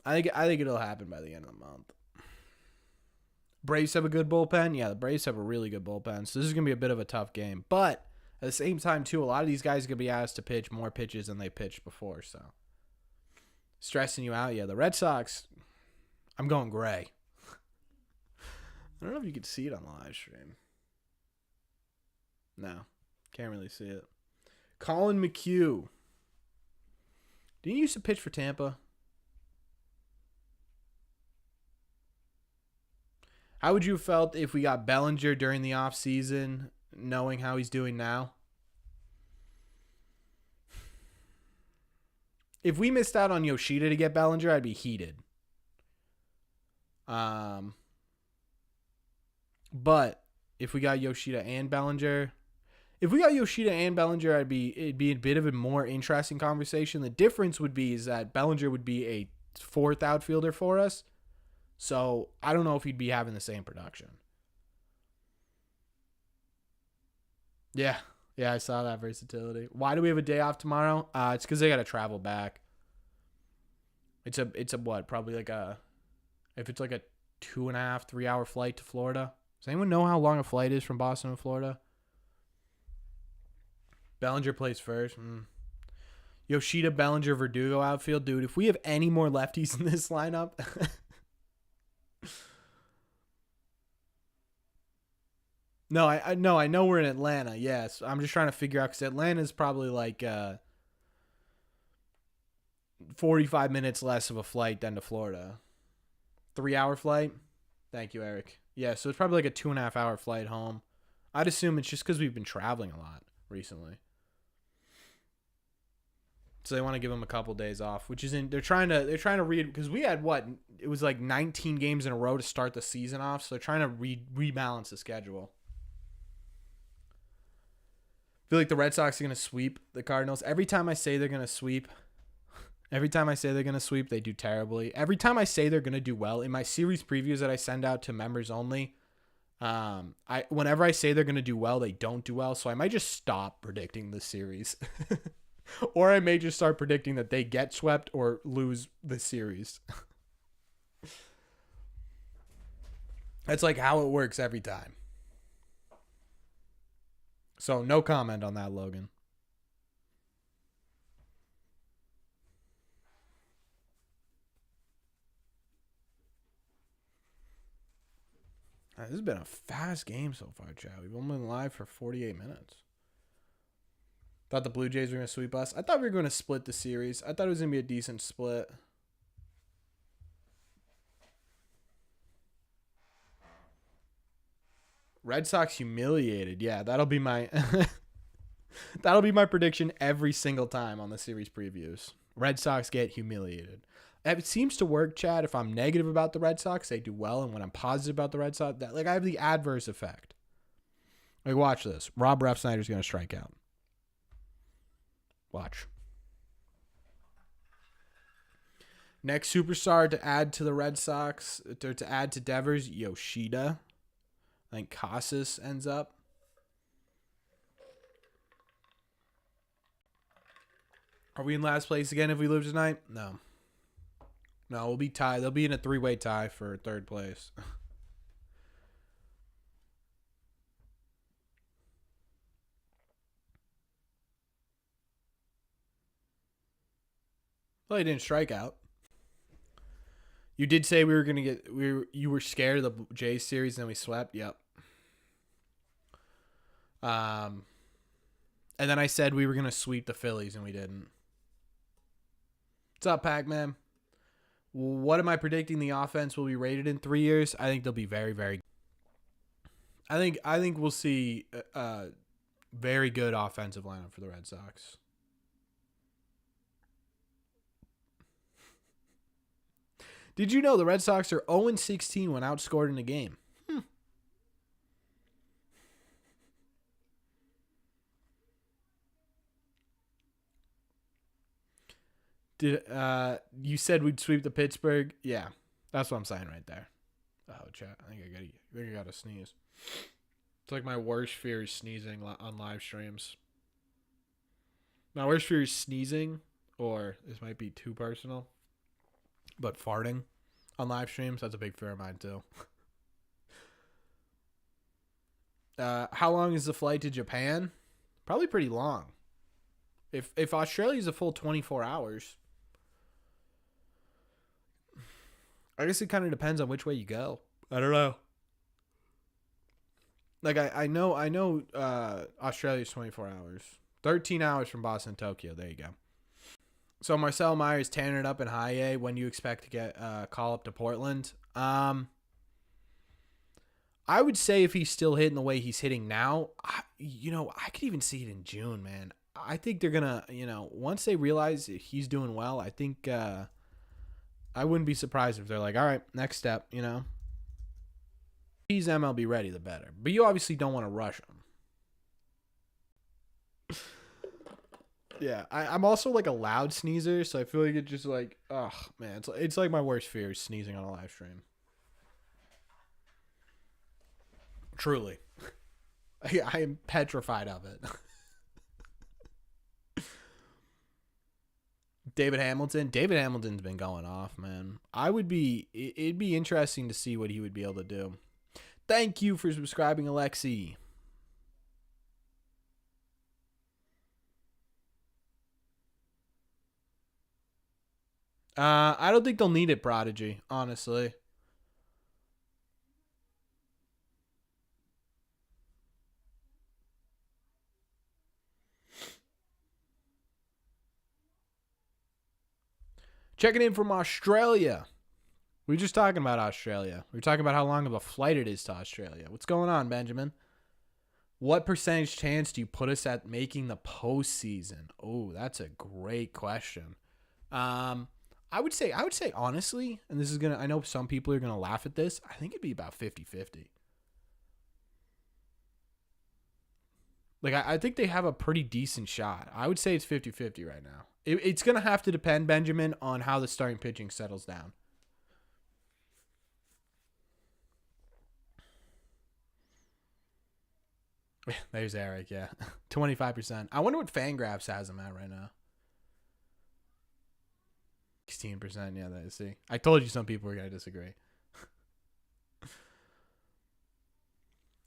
A: I think it'll happen by the end of the month. Braves have a good bullpen. Yeah, the Braves have a really good bullpen. So this is going to be a bit of a tough game. But at the same time, too, a lot of these guys are going to be asked to pitch more pitches than they pitched before. So stressing you out. Yeah, the Red Sox, I'm going gray. I don't know if you could see it on the live stream. No, can't really see it. Colin McHugh. Didn't you used to pitch for Tampa? How would you have felt if we got Bellinger during the offseason, knowing how he's doing now? If we missed out on Yoshida to get Bellinger, I'd be heated. But if we got Yoshida and Bellinger, it'd be a bit of a more interesting conversation. The difference would be is that Bellinger would be a fourth outfielder for us. So I don't know if he'd be having the same production. Yeah, I saw that versatility. Why do we have a day off tomorrow? It's because they got to travel back. It's a what? Probably if it's like a 2.5, 3 hour flight to Florida. Does anyone know how long a flight is from Boston to Florida? Bellinger plays first. Yoshida, Bellinger, Verdugo outfield. Dude, if we have any more lefties in this lineup. No, I know we're in Atlanta. Yes, I'm just trying to figure out because Atlanta's probably like 45 minutes less of a flight than to Florida. 3 hour flight. Thank you, Eric. Yeah, so it's probably like a 2.5 hour flight home. I'd assume it's just because we've been traveling a lot recently. So they want to give them a couple days off, which isn't. They're trying to read because we had it was like 19 games in a row to start the season off. So they're trying to rebalance the schedule. I feel like the Red Sox are going to sweep the Cardinals. Every time I say they're going to sweep, they do terribly. Every time I say they're going to do well, in my series previews that I send out to members only, whenever I say they're going to do well, they don't do well. So I might just stop predicting the series. Or I may just start predicting that they get swept or lose the series. That's like how it works every time. So no comment on that, Logan. This has been a fast game so far, Chad. We've only been live for 48 minutes. Thought the Blue Jays were going to sweep us. I thought we were going to split the series. I thought it was going to be a decent split. Red Sox humiliated. Yeah, that'll be my prediction every single time on the series previews. Red Sox get humiliated. It seems to work, Chad. If I'm negative about the Red Sox, they do well, and when I'm positive about the Red Sox, I have the adverse effect. Like, watch this. Rob Refsnyder's going to strike out. Watch. Next superstar to add to the Red Sox, to add to Devers, Yoshida. I think Casas ends up. Are we in last place again if we lose tonight? No. No, we'll be tied. They'll be in a 3-way tie for third place. Well, he didn't strike out. You did say you were scared of the Jays series and then we swept. Yep. And then I said we were going to sweep the Phillies and we didn't. What's up, Pac-Man? What am I predicting the offense will be rated in 3 years? I think they'll be very, very. I think we'll see a very good offensive lineup for the Red Sox. Did you know the Red Sox are 0-16 when outscored in a game? Did you said we'd sweep the Pittsburgh? Yeah, that's what I'm saying right there. Oh, chat. I think I got to sneeze. It's like my worst fear is sneezing on live streams. My worst fear is sneezing, or this might be too personal, but farting on live streams, that's a big fear of mine too. How long is the flight to Japan? Probably pretty long. If Australia's a full 24 hours, I guess it kind of depends on which way you go. I don't know. Like I know Australia's 24 hours. 13 hours from Boston to Tokyo. There you go. So Marcel Myers tearing it up in high A. When do you expect to get call up to Portland? I would say if he's still hitting the way he's hitting now, I could even see it in June, man. I think they're going to, once they realize he's doing well, I think I wouldn't be surprised if they're like, all right, next step, He's MLB ready, the better. But you obviously don't want to rush him. Yeah, I'm also like a loud sneezer, so I feel like it's just like, oh, man. It's like my worst fear is sneezing on a live stream. Truly. I am petrified of it. David Hamilton's been going off, man. It'd be interesting to see what he would be able to do. Thank you for subscribing, Alexi. I don't think they'll need it, Prodigy, honestly. Checking in from Australia. We were just talking about Australia. We were talking about how long of a flight it is to Australia. What's going on, Benjamin? What percentage chance do you put us at making the postseason? Oh, that's a great question. I would say honestly, and this is I know some people are gonna laugh at this. I think it'd be about 50-50. Like I think they have a pretty decent shot. I would say it's 50-50 right now. It's gonna have to depend, Benjamin, on how the starting pitching settles down. There's Eric, yeah. 25%. I wonder what Fangraphs has him at right now. 16%, yeah, see. I told you some people were going to disagree.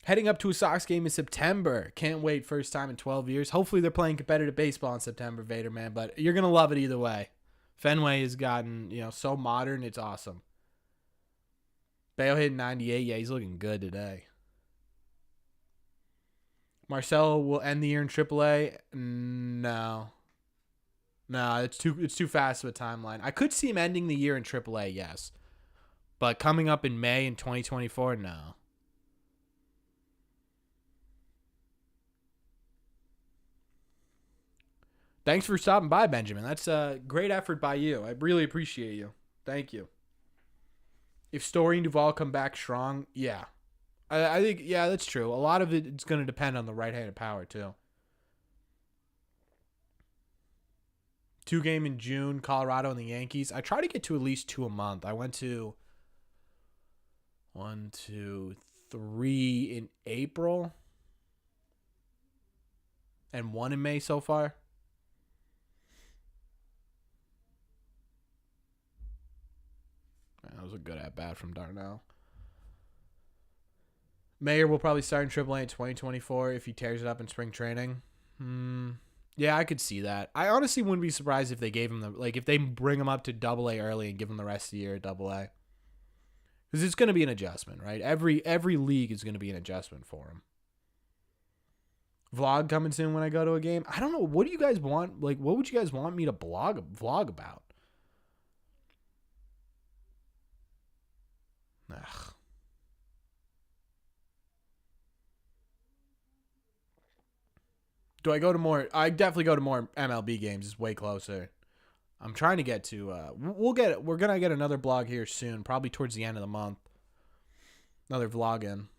A: Heading up to a Sox game in September. Can't wait, first time in 12 years. Hopefully they're playing competitive baseball in September, Vader, man, but you're going to love it either way. Fenway has gotten, so modern, it's awesome. Bale hit 98, yeah, he's looking good today. Marcelo will end the year in AAA. No, it's too fast of a timeline. I could see him ending the year in AAA, yes, but coming up in May in 2024, no. Thanks for stopping by, Benjamin. That's a great effort by you. I really appreciate you. Thank you. If Story and Duvall come back strong, yeah. I think, yeah, that's true. A lot of it's going to depend on the right-handed power, too. 2 game in June, Colorado and the Yankees. I try to get to at least 2 a month. I went to 1, 2, 3 in April and 1 in May so far. That was a good at-bat from Darnell. Mayer will probably start in AAA in 2024 if he tears it up in spring training. Yeah, I could see that. I honestly wouldn't be surprised if they gave him if they bring him up to AA early and give him the rest of the year at AA. Because it's going to be an adjustment, right? Every league is going to be an adjustment for him. Vlog coming soon when I go to a game. I don't know. What do you guys want? What would you guys want me to vlog about? Ugh. Do I go to more? I definitely go to more MLB games. It's way closer. I'm trying to get to. We're gonna get another blog here soon, probably towards the end of the month. Another vlog in.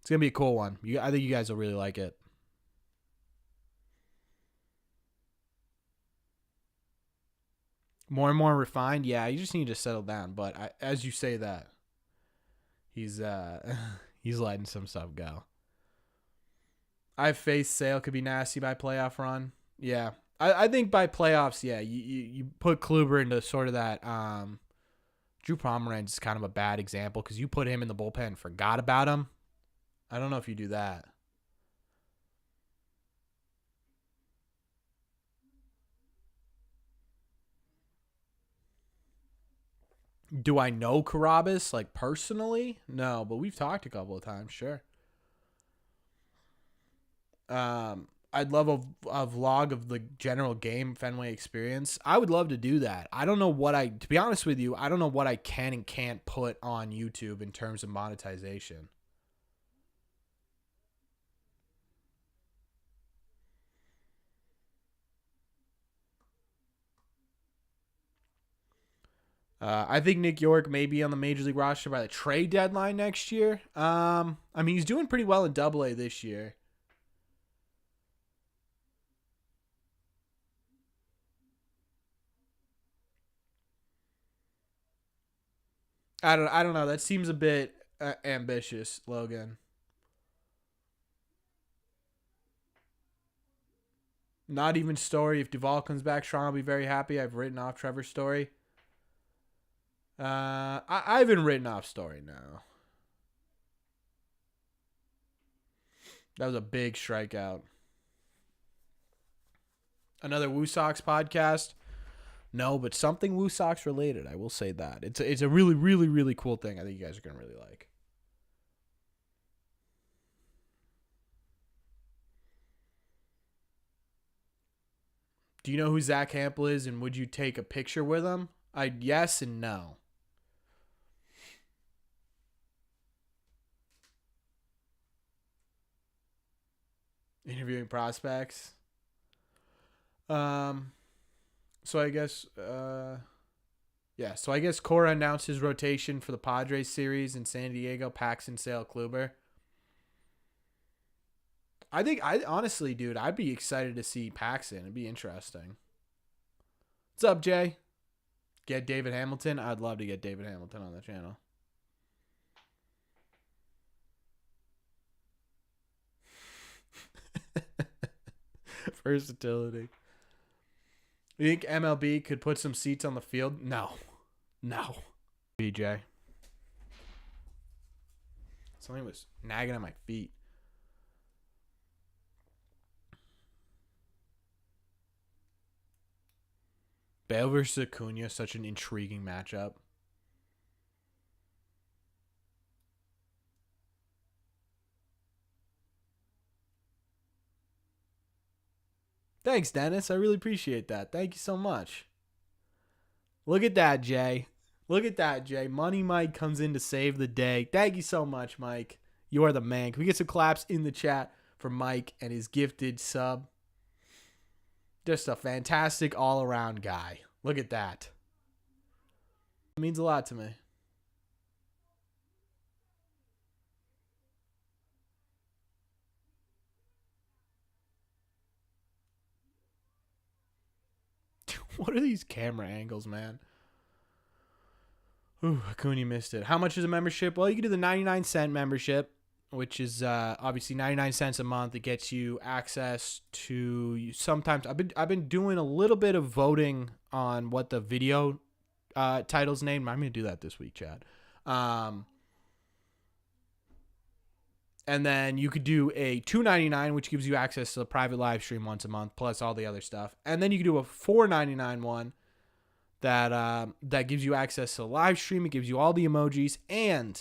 A: It's gonna be a cool one. I think you guys will really like it. More and more refined. Yeah, you just need to settle down. But as you say that, he's he's letting some stuff go. I've faced Sale could be nasty by playoff run. Yeah. I think by playoffs, yeah, you put Kluber into sort of that. Drew Pomeranz is kind of a bad example because you put him in the bullpen and forgot about him. I don't know if you do that. Do I know Carabas, like, personally? No, but we've talked a couple of times, sure. I'd love a vlog of the general game Fenway experience. I would love to do that. I don't know to be honest with you, I don't know what I can and can't put on YouTube in terms of monetization. I think Nick York may be on the Major League roster by the trade deadline next year. I mean, he's doing pretty well in Double-A this year. I don't know. That seems a bit ambitious, Logan. Not even Story. If Duvall comes back strong, I'll be very happy. I've written off Trevor Story. I haven't written off Story now. That was a big strikeout. Another Woo Sox podcast? No, but something Woo Sox related. I will say that. It's a really, really, really cool thing I think you guys are going to really like. Do you know who Zach Hampel is, and would you take a picture with him? Yes and no. Interviewing prospects. So I guess yeah, so I guess Cora announced his rotation for the Padres series in San Diego, Paxton, Sale, Kluber. I honestly, dude, I'd be excited to see Paxton. It'd be interesting. What's up, Jay? Get David Hamilton? I'd love to get David Hamilton on the channel. Versatility. You think MLB could put some seats on the field? No. No. BJ. Something was nagging at my feet. Bale versus Acuna, such an intriguing matchup. Thanks, Dennis. I really appreciate that. Thank you so much. Look at that, Jay. Look at that, Jay. Money Mike comes in to save the day. Thank you so much, Mike. You are the man. Can we get some claps in the chat for Mike and his gifted sub? Just a fantastic all-around guy. Look at that. It means a lot to me. What are these camera angles, man? Ooh, Acuna missed it. How much is a membership? Well, you can do the 99-cent membership, which is obviously 99 cents a month. It gets you access to sometimes. I've been doing a little bit of voting on what the video title's named. I'm gonna do that this week, Chad. And then you could do a $2.99, which gives you access to the private live stream once a month, plus all the other stuff. And then you could do a $4.99 one that gives you access to the live stream. It gives you all the emojis, and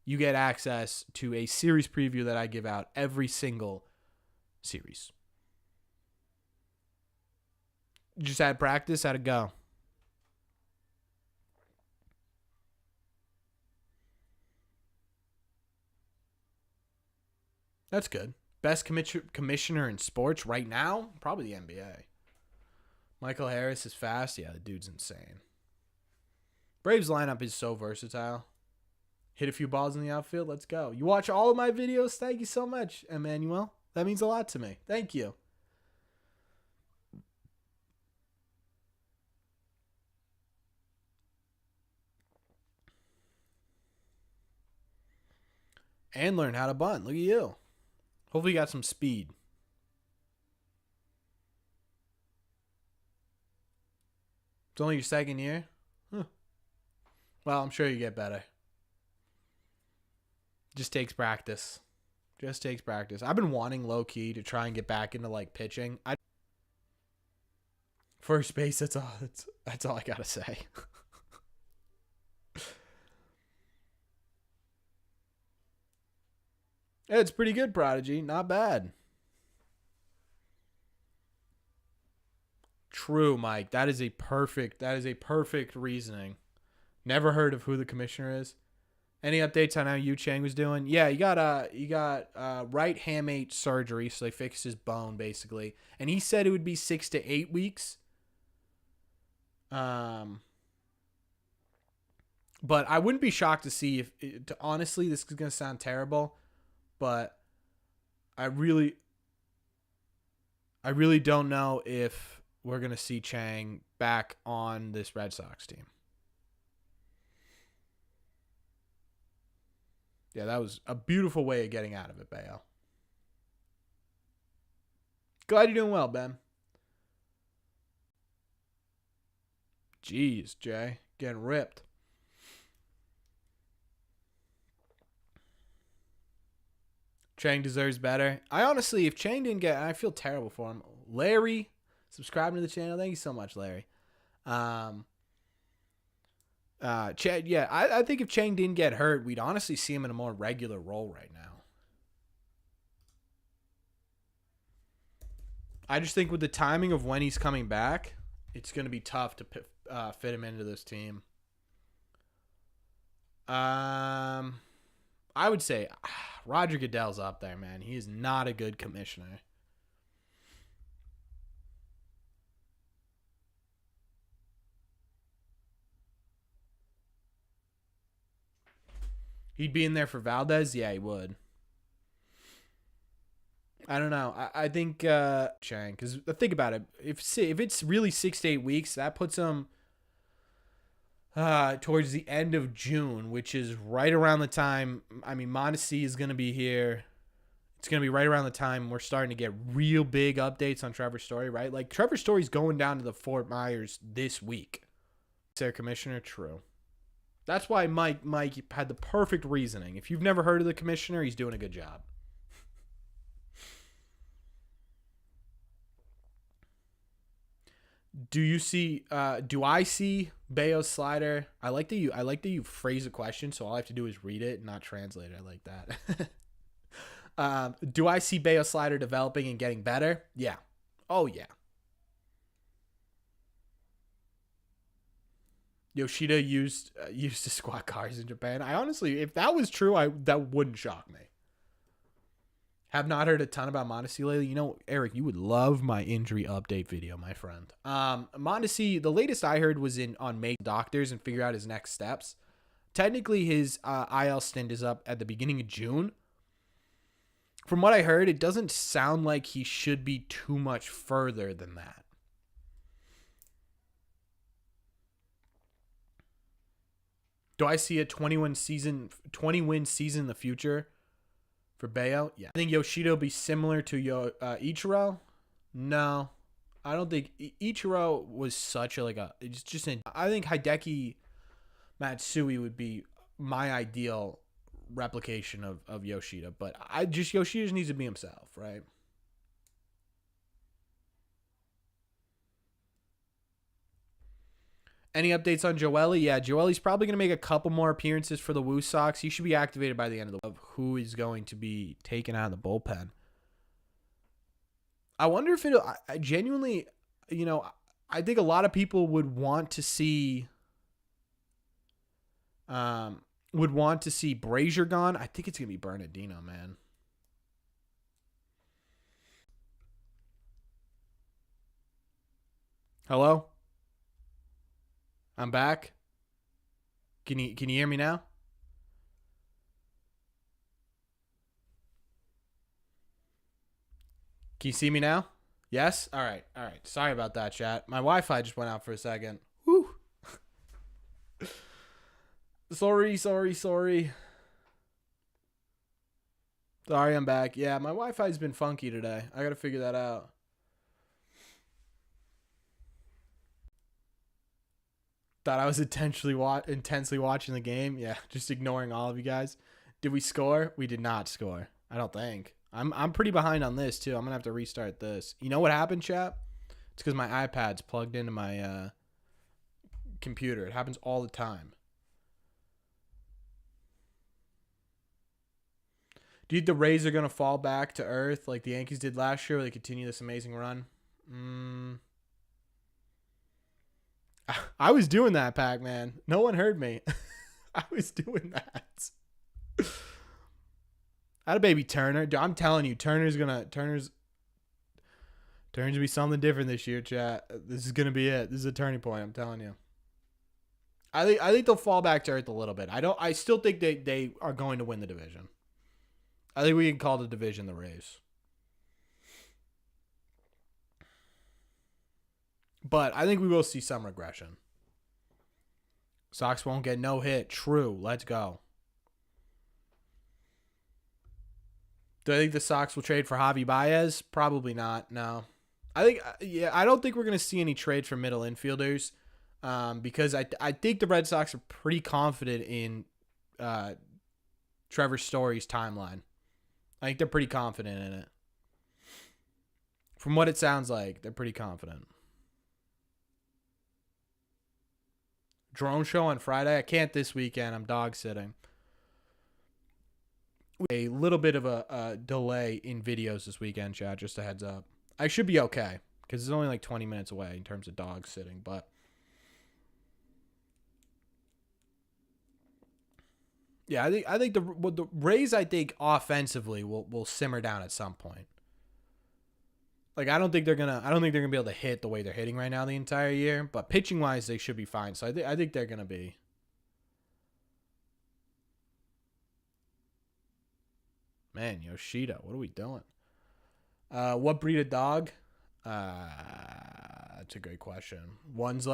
A: you get access to a series preview that I give out every single series. You just had practice. How'd it go? That's good. Best commissioner in sports right now? Probably the NBA. Michael Harris is fast. Yeah, the dude's insane. Braves lineup is so versatile. Hit a few balls in the outfield. Let's go. You watch all of my videos? Thank you so much, Emmanuel. That means a lot to me. Thank you. And learn how to bunt. Look at you. Hopefully you got some speed. It's only your second year? Huh. Well, I'm sure you get better. Just takes practice. Just takes practice. I've been wanting low-key to try and get back into, like, pitching. First base, that's all I got to say. Yeah, it's pretty good, Prodigy. Not bad. True, Mike. That is a perfect reasoning. Never heard of who the commissioner is. Any updates on how Yu Chang was doing? Yeah, you got right hamate surgery, so they fixed his bone basically, and he said it would be 6 to 8 weeks. But I wouldn't be shocked to see honestly, this is gonna sound terrible, but I really don't know if we're gonna see Chang back on this Red Sox team. Yeah, that was a beautiful way of getting out of it, Bayo. Glad you're doing well, Ben. Jeez, Jay. Getting ripped. Chang deserves better. I honestly, if Chang didn't get, I feel terrible for him. Larry, subscribing to the channel. Thank you so much, Larry. Chad, yeah, I think if Chang didn't get hurt, we'd honestly see him in a more regular role right now. I just think with the timing of when he's coming back, it's going to be tough to fit him into this team. I would say Roger Goodell's up there, man. He is not a good commissioner. He'd be in there for Valdez? Yeah, he would. I don't know. I think Chang, because think about it. If it's really 6 to 8 weeks, that puts him towards the end of June, which is right around the time. I mean, Mondesi is going to be here. It's going to be right around the time we're starting to get real big updates on Trevor Story, right? Like, Trevor Story's going down to the Fort Myers this week. Is their commissioner? True. That's why Mike had the perfect reasoning. If you've never heard of the commissioner, he's doing a good job. Do I see Bayo's slider? I like that you phrase a question, so all I have to do is read it and not translate it. I like that. Do I see Bayo's slider developing and getting better? Yeah. Oh yeah. Yoshida used to squat cars in Japan. I honestly, if that was true, that wouldn't shock me. Have not heard a ton about Mondesi lately. You know, Eric, you would love my injury update video, my friend. Mondesi, the latest I heard was on May doctors and figure out his next steps. Technically, his IL stint is up at the beginning of June. From what I heard, it doesn't sound like he should be too much further than that. Do I see a 20-win season in the future for Bayo? Yeah. I think Yoshida will be similar to Ichiro. No, I don't think Ichiro was such I think Hideki Matsui would be my ideal replication of Yoshida, but Yoshida just needs to be himself, right? Any updates on Joely? Yeah, Joely's probably going to make a couple more appearances for the Woo Sox. He should be activated by the end of who is going to be taken out of the bullpen. I wonder if I genuinely, I think a lot of people would want to see Brazier gone. I think it's going to be Bernardino, man. Hello? I'm back. Can you hear me now? Can you see me now? Yes? All right. All right. Sorry about that, chat. My Wi-Fi just went out for a second. Whew. Sorry. Sorry, I'm back. Yeah, my Wi-Fi's been funky today. I got to figure that out. Thought I was intensely watching the game. Yeah, just ignoring all of you guys. Did we score? We did not score. I don't think. I'm pretty behind on this too. I'm gonna have to restart this. You know what happened, chap? It's because my iPad's plugged into my computer. It happens all the time. Do you think the Rays are gonna fall back to earth like the Yankees did last year, where they continue this amazing run? I was doing that, Pac-Man. No one heard me. I was doing that. I had a baby Turner. Dude, I'm telling you, Turner's gonna be something different this year, chat. This is gonna be it. This is a turning point. I'm telling you. I think they'll fall back to earth a little bit. I still think they are going to win the division. I think we can call the division the Rays. But I think we will see some regression. Sox won't get no hit. True. Let's go. Do I think the Sox will trade for Javi Baez? Probably not. No. I don't think we're going to see any trades for middle infielders because I think the Red Sox are pretty confident in Trevor Story's timeline. I think they're pretty confident in it. From what it sounds like, they're pretty confident. Drone show on Friday. I can't this weekend. I'm dog sitting. A little bit of a delay in videos this weekend, chat. Just a heads up. I should be okay because it's only like 20 minutes away in terms of dog sitting. But yeah, I think the Rays, I think offensively will simmer down at some point. Like I don't think they're gonna be able to hit the way they're hitting right now the entire year. But pitching wise, they should be fine. So I think they're gonna be. Man, Yoshida, what are we doing? What breed of dog? That's a great question. One's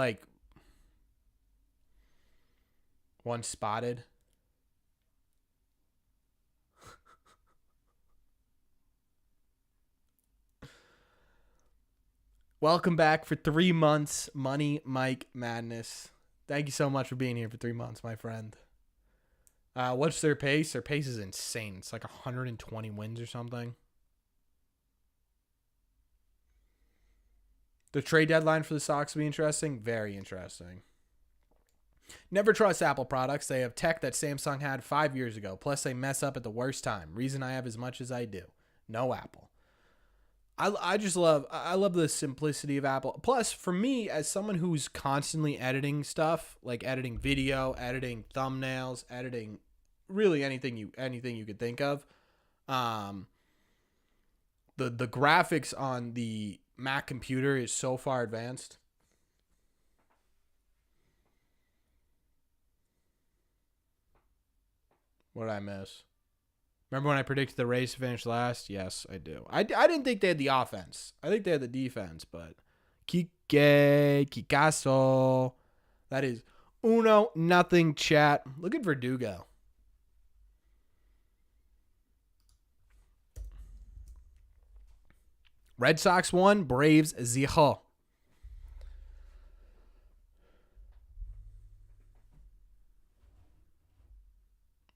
A: spotted. Welcome back for 3 months, Money Mike Madness. Thank you so much for being here for 3 months, my friend. What's their pace? Their pace is insane. It's like 120 wins or something. The trade deadline for the Sox will be interesting. Very interesting. Never trust Apple products. They have tech that Samsung had 5 years ago. Plus, they mess up at the worst time. Reason I have as much as I do. No Apple. I love the simplicity of Apple. Plus, for me, as someone who's constantly editing stuff, like editing video, editing thumbnails, editing really anything you could think of, the graphics on the Mac computer is so far advanced. What did I miss? Remember when I predicted the Rays to finish last? Yes, I do. I didn't think they had the offense. I think they had the defense, but Kikazo. That is 1-0 chat. Look at Verdugo. Red Sox 1, Braves 0.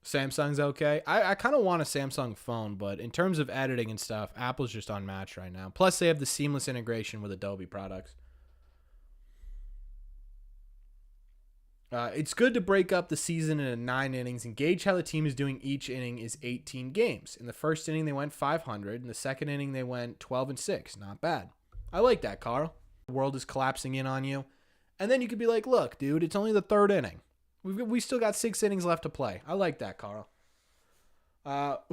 A: Samsung's okay. I kind of want a Samsung phone, but in terms of editing and stuff, Apple's just unmatched right now. Plus, they have the seamless integration with Adobe products. It's good to break up the season into 9 innings and gauge how the team is doing. Each inning is 18 games. In the first inning, they went 500. In the second inning, they went 12-6. Not bad. I like that, Carl. The world is collapsing in on you. And then you could be like, look, dude, it's only the third inning. We still got 6 innings left to play. I like that, Carl.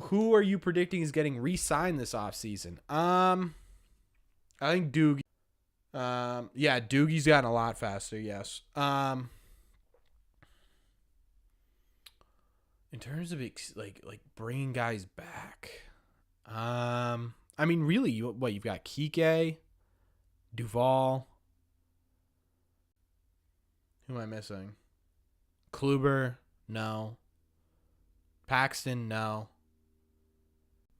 A: Who are you predicting is getting re-signed this offseason? I think Doogie. Yeah, Doogie's gotten a lot faster. Yes. In terms of like bringing guys back, I mean, really, you've got Kike, Duvall. Who am I missing? Kluber, no. Paxton, no.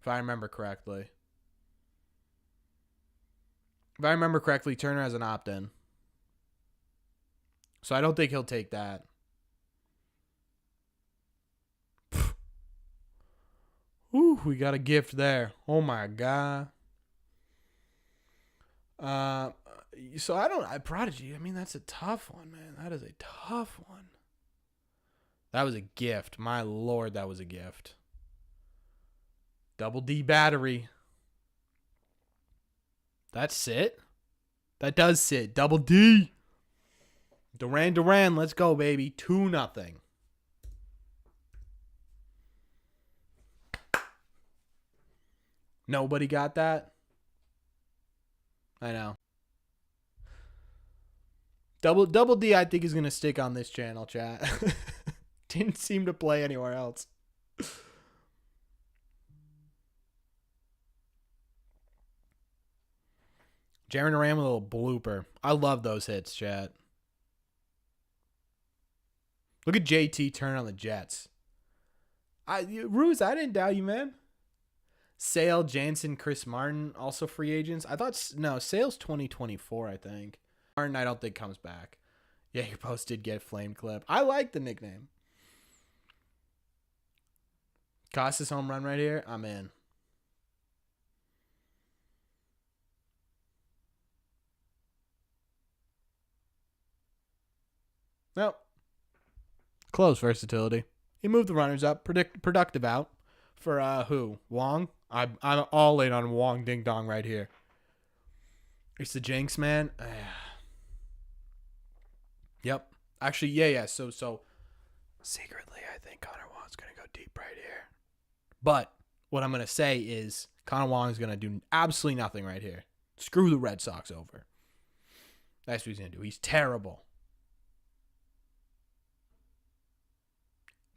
A: If I remember correctly. Turner has an opt-in. So I don't think he'll take that. Ooh, we got a gift there. Oh my god. Prodigy, I mean, that's a tough one, man. That is a tough one. That was a gift. My lord, that was a gift. Double D battery. That's sit. That does sit. Double D. Duran, let's go, baby. 2-0. Nobody got that? I know. Double D, I think, is going to stick on this channel, chat. Didn't seem to play anywhere else. Jaron Duran with a little blooper. I love those hits, chat. Look at JT turn on the Jets. Ruse, I didn't doubt you, man. Sale, Jansen, Chris Martin, also free agents. I thought, no, Sale's 2024, I think. Martin, I don't think comes back. Yeah, your post did get flame clip. I like the nickname. Casas home run right here. I'm in. Nope. Close versatility. He moved the runners up. Productive out. For who? Wong? I'm all in on Wong Ding Dong right here. It's the Jinx, man. Yep. Actually, yeah. So secretly, I think Connor Wong's gonna go deep right here. But what I'm gonna say is Connor Wong's gonna do absolutely nothing right here. Screw the Red Sox over. That's what he's gonna do. He's terrible.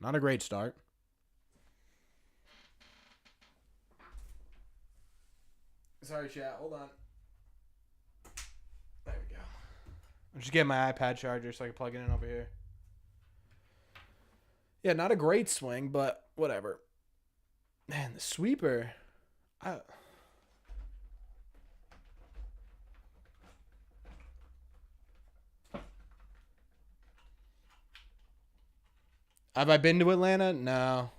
A: Not a great start. Sorry, chat. Hold on. There we go. I'm just getting my iPad charger so I can plug it in over here. Yeah, not a great swing, but whatever. Man, the sweeper. Have I been to Atlanta? No.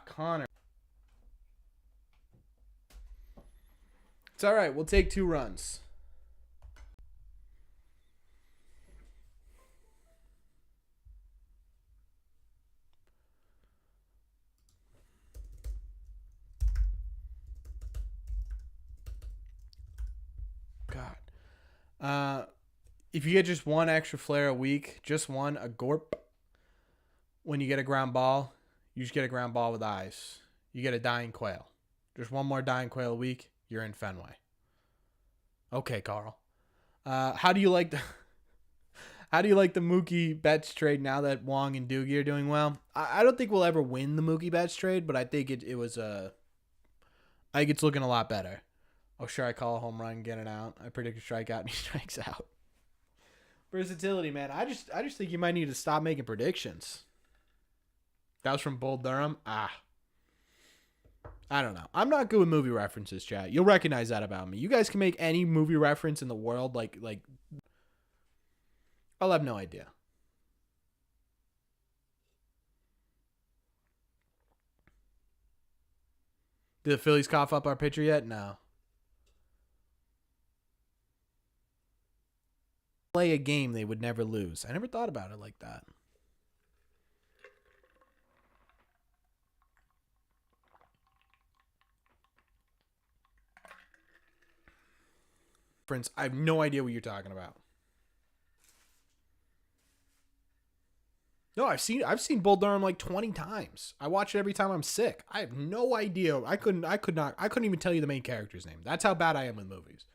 A: Connor. It's all right. We'll take 2 runs. God. If you get just 1 extra flare a week, just 1, a gorp, when you get a ground ball, you just get a ground ball with eyes. You get a dying quail. Just 1 more dying quail a week, you're in Fenway. Okay, Carl. How do you like the Mookie Betts trade now that Wong and Doogie are doing well? I don't think we'll ever win the Mookie Betts trade, but I think it was I think it's looking a lot better. Oh, sure, I call a home run, get it out. I predict a strikeout, and he strikes out. Versatility, man. I just think you might need to stop making predictions. That was from Bull Durham. I don't know. I'm not good with movie references, chat. You'll recognize that about me. You guys can make any movie reference in the world, like I'll have no idea. Did the Phillies cough up our pitcher yet? No. Play a game they would never lose. I never thought about it like that. Friends, I have no idea what you're talking about. No, I've seen Bull Durham like 20 times. I watch it every time I'm sick. I have no idea. I couldn't even tell you the main character's name. That's how bad I am with movies.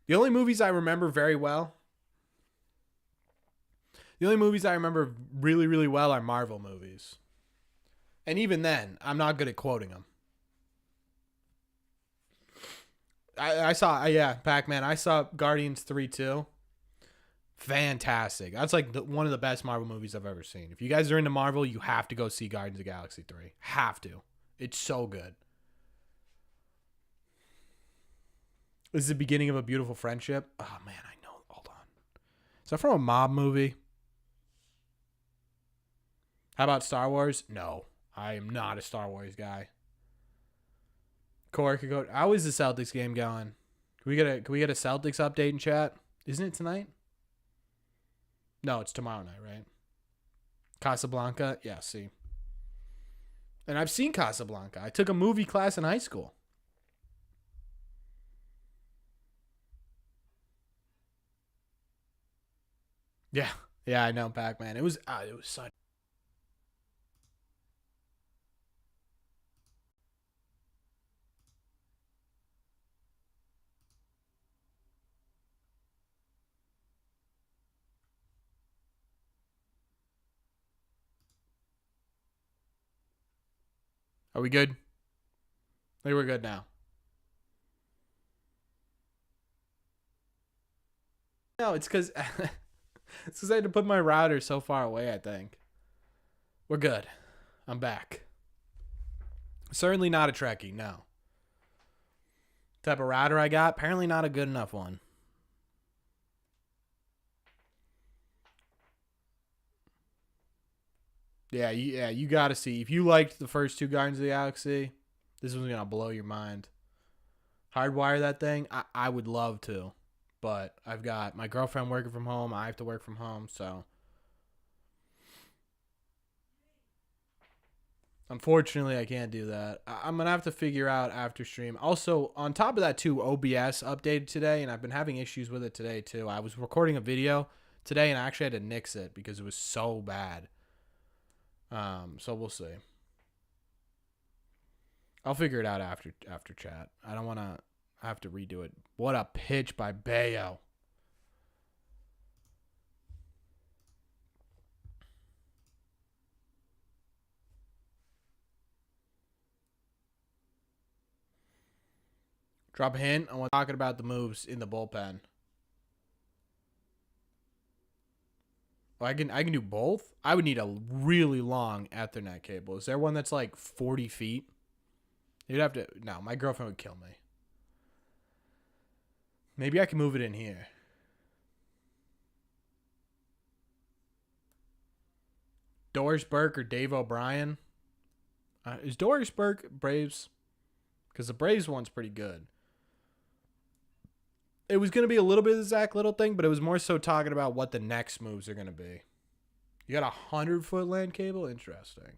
A: The only movies I remember very well. The only movies I remember really, really well are Marvel movies. And even then, I'm not good at quoting them. I saw, yeah, Pac-Man. I saw Guardians 3 too. Fantastic. That's like one of the best Marvel movies I've ever seen. If you guys are into Marvel, you have to go see Guardians of the Galaxy 3. Have to. It's so good. This is the beginning of a beautiful friendship. Oh, man, I know. Hold on. Is that from a mob movie? How about Star Wars? No. I am not a Star Wars guy. Corey could go. How is the Celtics game going? Can we get a Celtics update in chat? Isn't it tonight? No, it's tomorrow night, right? Casablanca? Yeah, see. And I've seen Casablanca. I took a movie class in high school. Yeah. Yeah, I know, Pac-Man. It was such. Are we good? I think we're good now. No, it's because I had to put my router so far away, I think. We're good. I'm back. Certainly not a Trekkie, no. Type of router I got, apparently not a good enough one. Yeah, you got to see. If you liked the first two Guardians of the Galaxy, this one's going to blow your mind. Hardwire that thing? I would love to. But I've got my girlfriend working from home. I have to work from home, so. Unfortunately, I can't do that. I'm going to have to figure out after stream. Also, on top of that, too, OBS updated today, and I've been having issues with it today, too. I was recording a video today, and I actually had to nix it because it was so bad. So we'll see. I'll figure it out after chat. I don't want to have to redo it. What a pitch by Bayo. Drop a hint. I want to talk about the moves in the bullpen. Oh, I can do both. I would need a really long Ethernet cable. Is there one that's like 40 feet? You'd have to. No, my girlfriend would kill me. Maybe I can move it in here. Doris Burke or Dave O'Brien? Is Doris Burke Braves? Because the Braves one's pretty good. It was going to be a little bit of the Zach Little thing, but it was more so talking about what the next moves are going to be. You got a 100-foot LAN cable? Interesting.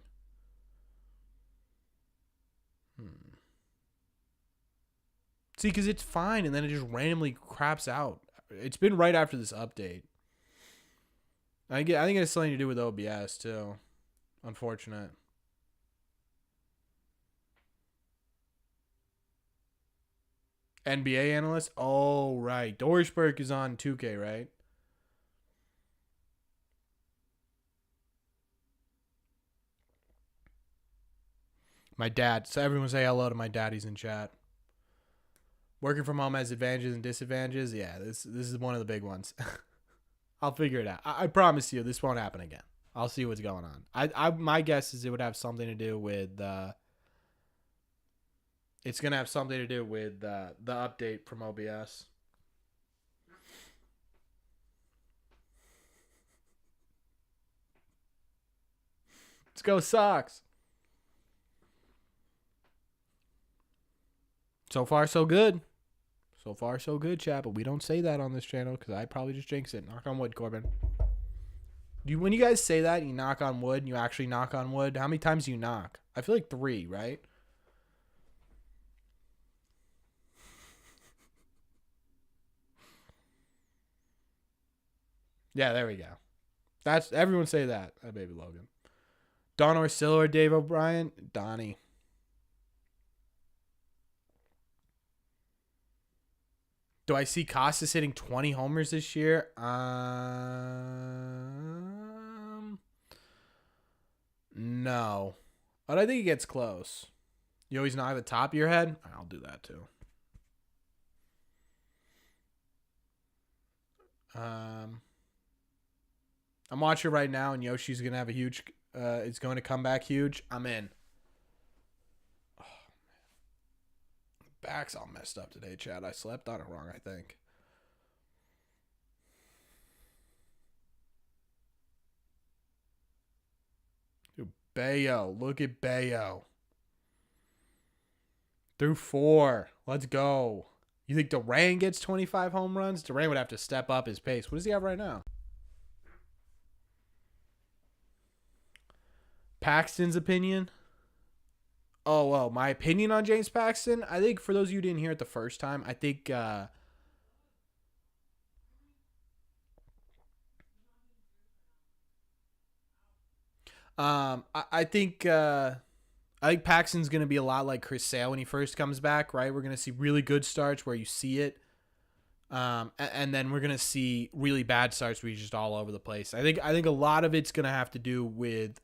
A: See, because it's fine, and then it just randomly craps out. It's been right after this update. I think it has something to do with OBS, too. Unfortunate. NBA analyst? Oh, right. Doris Burke is on 2K, right? My dad. So everyone say hello to my dad. He's in chat. Working from home has advantages and disadvantages. Yeah, this is one of the big ones. I'll figure it out. I promise you this won't happen again. I'll see what's going on. My guess is it would have something to do with it's going to have something to do with the update from OBS. Let's go Sox. So far, so good. So far, so good, chat. But we don't say that on this channel because I probably just jinx it. Knock on wood, Corbin. When you guys say that, you knock on wood, and you actually knock on wood, how many times do you knock? I feel like 3, right? Yeah, there we go. That's everyone say that. Baby Logan. Don Orsillo or Dave O'Brien? Donnie. Do I see Casas hitting 20 homers this year? No. But I think he gets close. You always not at the top of your head? I'll do that too. I'm watching right now, and Yoshi's going to have a huge... it's going to come back huge. I'm in. Oh, man. Back's all messed up today, Chad. I slept on it wrong, I think. Dude, Bayo. Look at Bayo. Through 4. Let's go. You think Duran gets 25 home runs? Duran would have to step up his pace. What does he have right now? Paxton's opinion? Oh, well, my opinion on James Paxton? I think for those of you who didn't hear it the first time, I think I think Paxton's going to be a lot like Chris Sale when he first comes back, right? We're going to see really good starts where you see it. And then we're going to see really bad starts where he's just all over the place. I think a lot of it's going to have to do with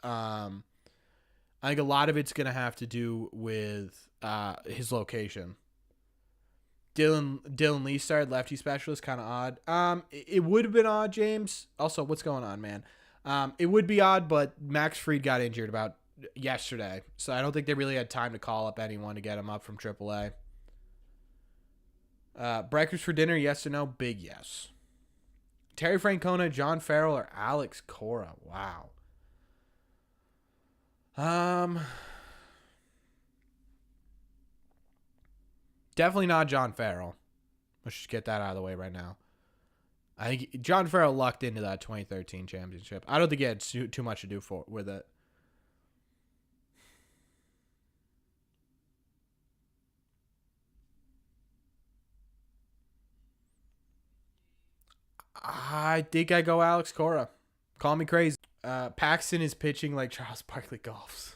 A: his location. Dylan Lee started lefty specialist, kind of odd. It would have been odd, James. Also, what's going on, man? It would be odd, but Max Fried got injured about yesterday, so I don't think they really had time to call up anyone to get him up from AAA. Breakfast for dinner, yes or no? Big yes. Terry Francona, John Farrell, or Alex Cora? Wow. Definitely not John Farrell. Let's just get that out of the way right now. I think John Farrell lucked into that 2013 championship. I don't think he had too much to do with it. I think I go Alex Cora. Call me crazy. Paxton is pitching like Charles Barkley golfs.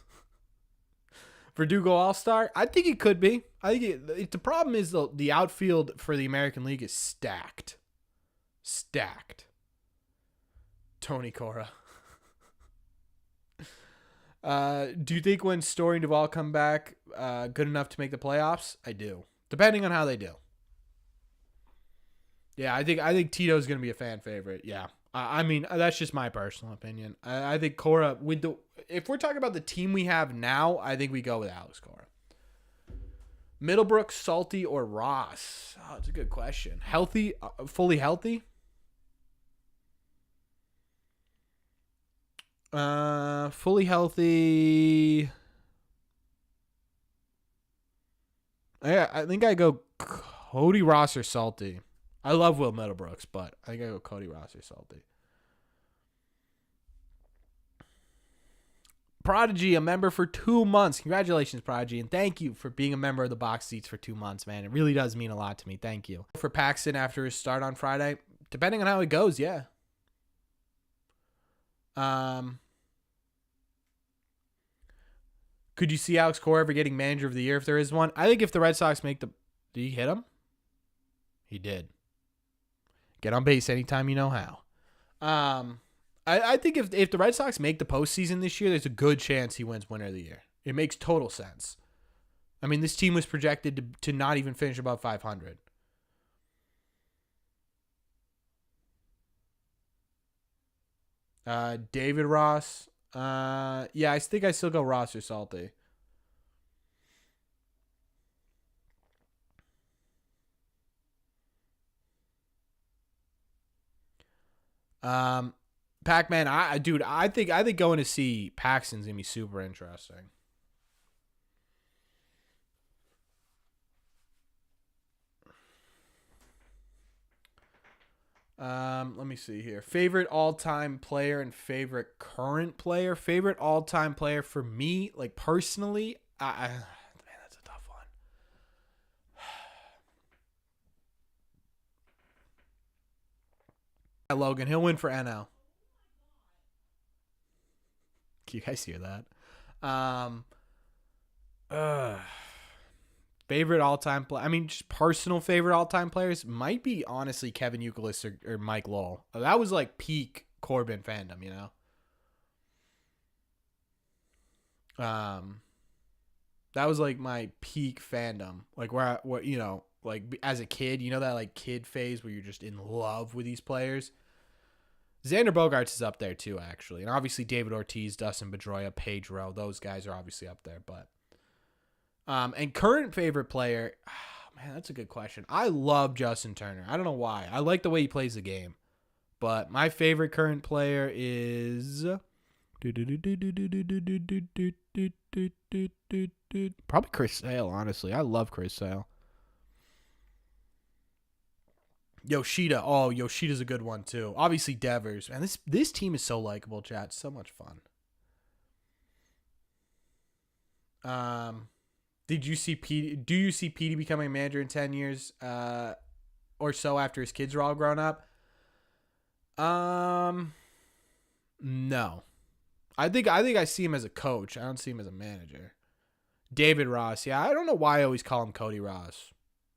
A: Verdugo All-Star? I think it could be. I think the problem is the outfield for the American League is stacked. Stacked. Tony Cora. Do you think when Story and Duvall come back, good enough to make the playoffs? I do. Depending on how they do. Yeah, I think Tito's going to be a fan favorite. Yeah. I mean, that's just my personal opinion. I think Cora, if we're talking about the team we have now, I think we go with Alex Cora. Middlebrook, Salty, or Ross? Oh, it's a good question. Healthy, fully healthy? Fully healthy. Yeah, I think I go Cody, Ross, or Salty. I love Will Middlebrooks, but I think I go Cody, Ross, or Salty. Prodigy, a member for 2 months. Congratulations, Prodigy, and thank you for being a member of the Box Seats for 2 months, man. It really does mean a lot to me. Thank you. For Paxton after his start on Friday, depending on how it goes, yeah. Could you see Alex Cora ever getting manager of the year if there is one? I think if the Red Sox make the... Did he hit him? He did. Get on base anytime you know how. I think if the Red Sox make the postseason this year, there's a good chance he wins winner of the year. It makes total sense. I mean, this team was projected to not even finish above 500. David Ross. Yeah, I think I still go Ross or Salty. Pac-Man, I think going to see Paxton's gonna be super interesting. Let me see here. Favorite all-time player and favorite current player. Favorite all-time player for me, like personally, man, that's a tough one. Logan, he'll win for NL. you guys hear that? Uh, Favorite all-time play. I mean, just personal favorite all-time players might be honestly Kevin Youkilis or Mike Lowell. That was like peak Corbin fandom, you know. That was like my peak fandom. Like where you know, like as a kid, you know that like kid phase where you're just in love with these players. Xander Bogaerts is up there too, actually, and obviously David Ortiz, Dustin Pedroia, Pedro. Those guys are obviously up there, but. And current favorite player, man, that's a good question. I love Justin Turner. I don't know why. I like the way he plays the game. But my favorite current player is probably Chris Sale, honestly. I love Chris Sale. Yoshida. Oh, Yoshida's a good one too. Obviously Devers. And this team is so likable, chat. So much fun. Do you see Petey becoming a manager in 10 years or so after his kids are all grown up? No. I think I see him as a coach. I don't see him as a manager. David Ross. Yeah, I don't know why I always call him Cody Ross.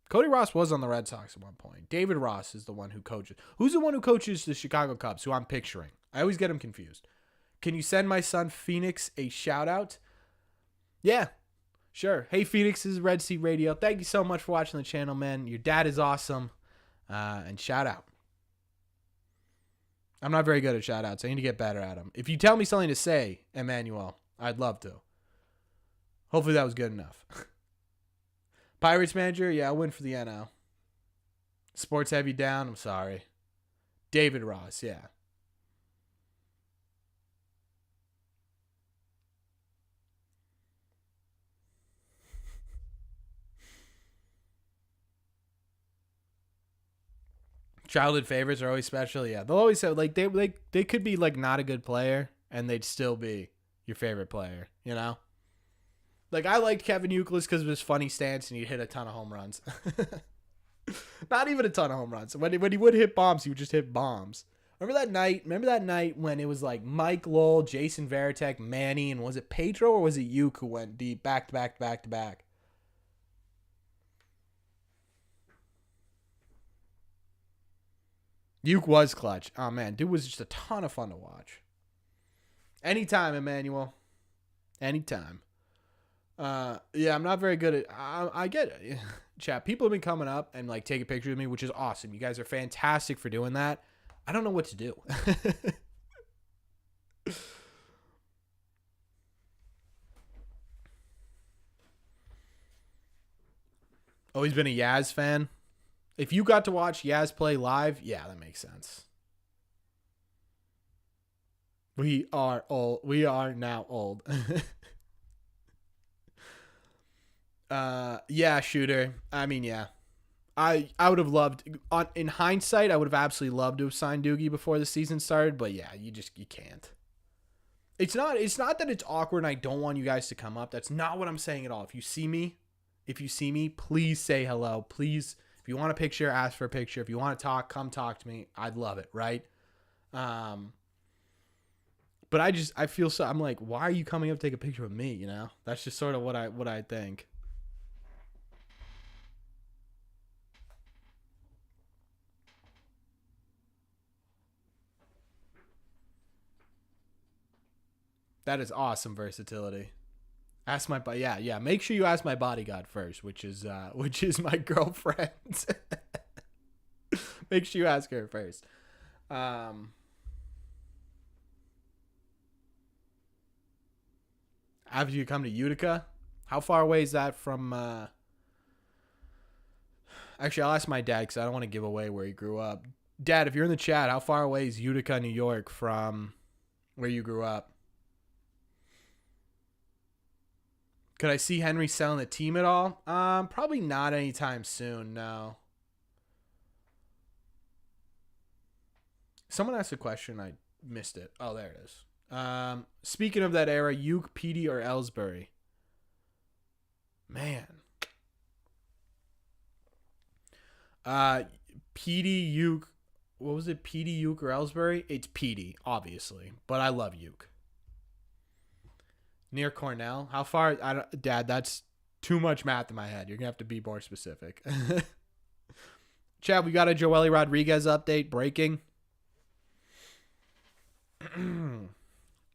A: Cody Ross was on the Red Sox at one point. David Ross is the one who coaches. Who's the one who coaches the Chicago Cubs, who I'm picturing? I always get him confused. Can you send my son Phoenix a shout out? Yeah. Sure. Hey, Phoenix, this is Red Sea Radio. Thank you so much for watching the channel, man. Your dad is awesome. And shout out. I'm not very good at shout outs. I need to get better at them. If you tell me something to say, Emmanuel, I'd love to. Hopefully that was good enough. Pirates manager, yeah, I'll win for the NL. Sports heavy down, I'm sorry. David Ross, yeah. Childhood favorites are always special. Yeah, they'll always have like they could be like not a good player and they'd still be your favorite player. You know, like I liked Kevin Youkilis because of his funny stance and he'd hit a ton of home runs. Not even a ton of home runs. When he would hit bombs, he would just hit bombs. Remember that night when it was like Mike Lowell, Jason Varitek, Manny, and was it Pedro or was it Uke who went deep back to back to back to back? Uke was clutch. Oh, man. Dude was just a ton of fun to watch. Anytime, Emmanuel. Anytime. Yeah, I'm not very good at... I get it. Chat, people have been coming up and, like, taking pictures of me, which is awesome. You guys are fantastic for doing that. I don't know what to do. Oh, he's been a Yaz fan? If you got to watch Yaz play live, yeah, that makes sense. We are old. We are now old. Yeah, shooter. I mean, yeah. I would have loved in hindsight, I would have absolutely loved to have signed Doogie before the season started, but yeah, you can't. It's not that it's awkward and I don't want you guys to come up. That's not what I'm saying at all. If you see me, please say hello. Please. If you want a picture, ask for a picture. If you want to talk, come talk to me. I'd love it, right? But I feel so. I'm like, why are you coming up to take a picture with me? You know, that's just sort of what I think. That is awesome versatility. Ask my yeah. Make sure you ask my bodyguard first, which is my girlfriend. Make sure you ask her first. After you come to Utica, how far away is that from? Actually, I'll ask my dad because I don't want to give away where he grew up. Dad, if you're in the chat, how far away is Utica, New York, from where you grew up? Could I see Henry selling the team at all? Probably not anytime soon, no. Someone asked a question, I missed it. Oh, there it is. Speaking of that era, Uke, Petey, or Ellsbury? Man. Petey, Uke. What was it? Petey, Uke, or Ellsbury? It's Petey, obviously. But I love Uke. Near Cornell. How far? Dad, that's too much math in my head. You're going to have to be more specific. Chad, we got a Joely Rodriguez update breaking.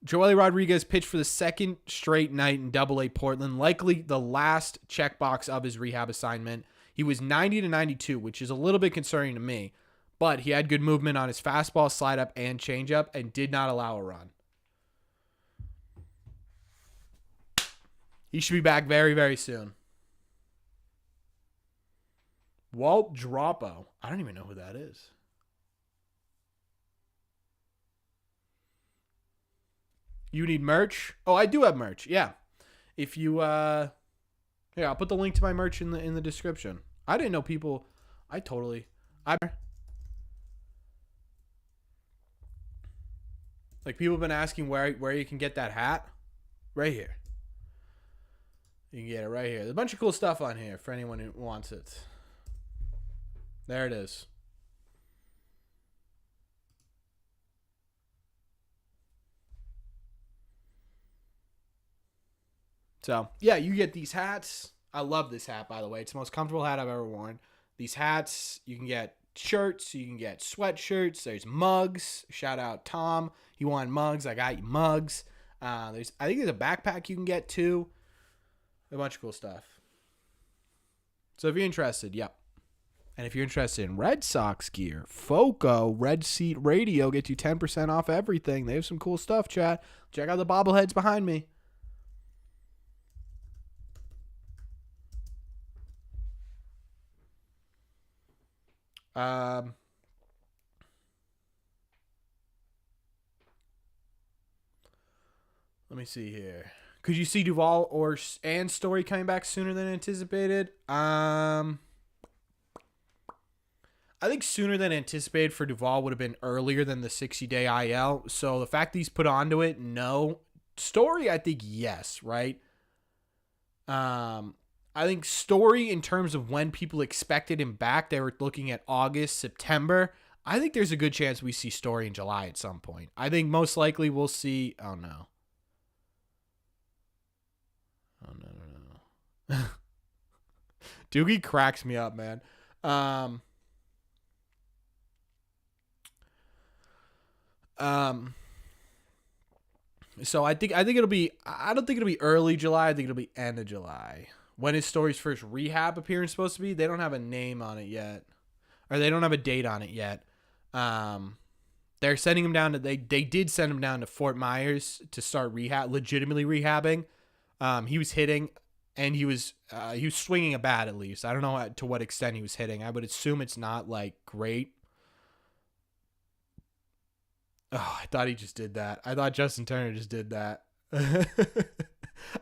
A: Joely Rodriguez pitched for the second straight night in Double-A Portland, likely the last checkbox of his rehab assignment. He was 90 to 92, which is a little bit concerning to me, but he had good movement on his fastball, slide up, and changeup, and did not allow a run. He should be back very, very soon. Walt Droppo. I don't even know who that is. You need merch? Oh, I do have merch. Yeah. If you yeah, I'll put the link to my merch in the description. I didn't know people. Like people have been asking where you can get that hat. Right here. You can get it right here. There's a bunch of cool stuff on here for anyone who wants it. There it is. So, yeah, you get these hats. I love this hat, by the way. It's the most comfortable hat I've ever worn. These hats, you can get shirts, you can get sweatshirts. There's mugs. Shout out Tom. You want mugs? I got you mugs. I think there's a backpack you can get too. A bunch of cool stuff. So if you're interested, yep. And if you're interested in Red Sox gear, FOCO Red Seat Radio gets you 10% off everything. They have some cool stuff, chat. Check out the bobbleheads behind me. Let me see here. Could you see Duvall and Story coming back sooner than anticipated? I think sooner than anticipated for Duvall would have been earlier than the 60-day IL. So the fact that he's put onto it, no. Story, I think yes, right? I think Story, in terms of when people expected him back, they were looking at August, September. I think there's a good chance we see Story in July at some point. I think most likely we'll see. Oh no. Oh no. Doogie cracks me up, man. So I think it'll be. I don't think it'll be early July. I think it'll be end of July. When is Story's first rehab appearance supposed to be? They don't have a name on it yet, or they don't have a date on it yet. They're sending him down to. They did send him down to Fort Myers to start rehab, legitimately rehabbing. He was hitting, and he was swinging a bat at least. I don't know to what extent he was hitting. I would assume it's not like great. Oh, I thought he just did that. I thought Justin Turner just did that.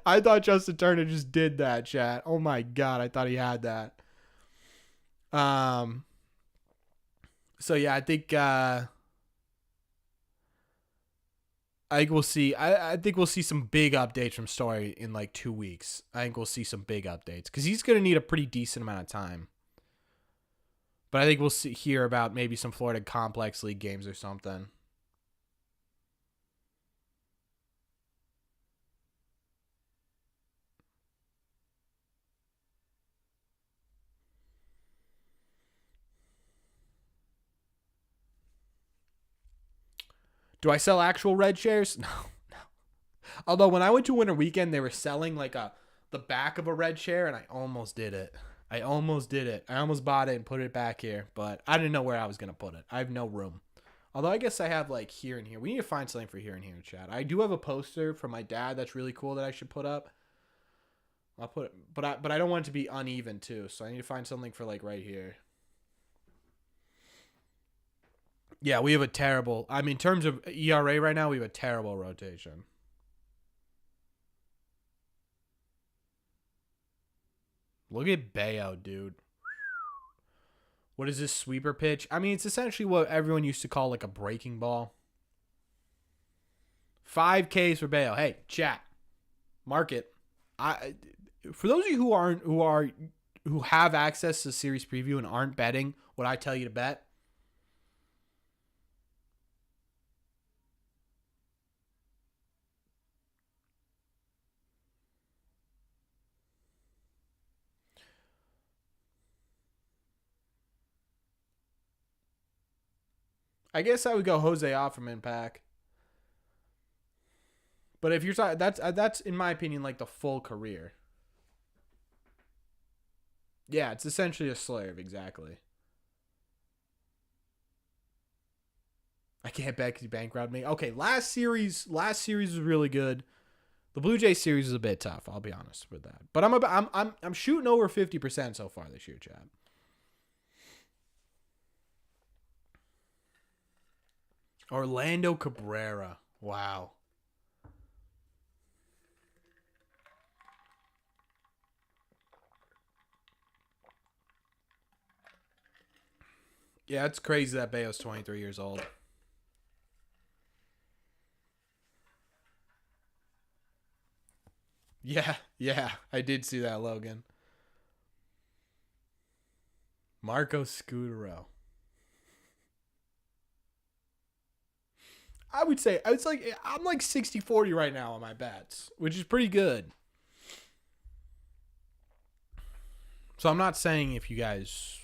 A: I thought Justin Turner just did that, chat. Oh my God, I thought he had that. So yeah, I think we'll see. I think we'll see some big updates from Story in like 2 weeks. I think we'll see some big updates because he's gonna need a pretty decent amount of time. But I think we'll hear about maybe some Florida Complex League games or something. Do I sell actual Red shares? No. Although when I went to Winter Weekend, they were selling like the back of a Red share, and I almost did it. I almost bought it and put it back here, but I didn't know where I was gonna put it. I have no room. Although I guess I have like here and here. We need to find something for here and here, chat. I do have a poster from my dad that's really cool that I should put up. I'll put it, but I don't want it to be uneven too, so I need to find something for like right here. Yeah, we have a terrible. I mean, in terms of ERA right now, we have a terrible rotation. Look at Bayo, dude. What is this sweeper pitch? I mean, it's essentially what everyone used to call like a breaking ball. 5 Ks for Bayo. Hey, chat. Mark it. For those of you who have access to series preview and aren't betting, what I tell you to bet. I guess I would go Jose Offerman pack. But if you're talking, that's in my opinion like the full career. Yeah, it's essentially a slurve, exactly. I can't bet because he bankrupted me. Okay, last series was really good. The Blue Jays series is a bit tough. I'll be honest with that. But I'm shooting over 50% so far this year, Chad. Orlando Cabrera. Wow. Yeah, it's crazy that Bayo's 23 years old. Yeah, I did see that, Logan. Marco Scudero. I would say I'm like 60-40 right now on my bets, which is pretty good. So I'm not saying if you guys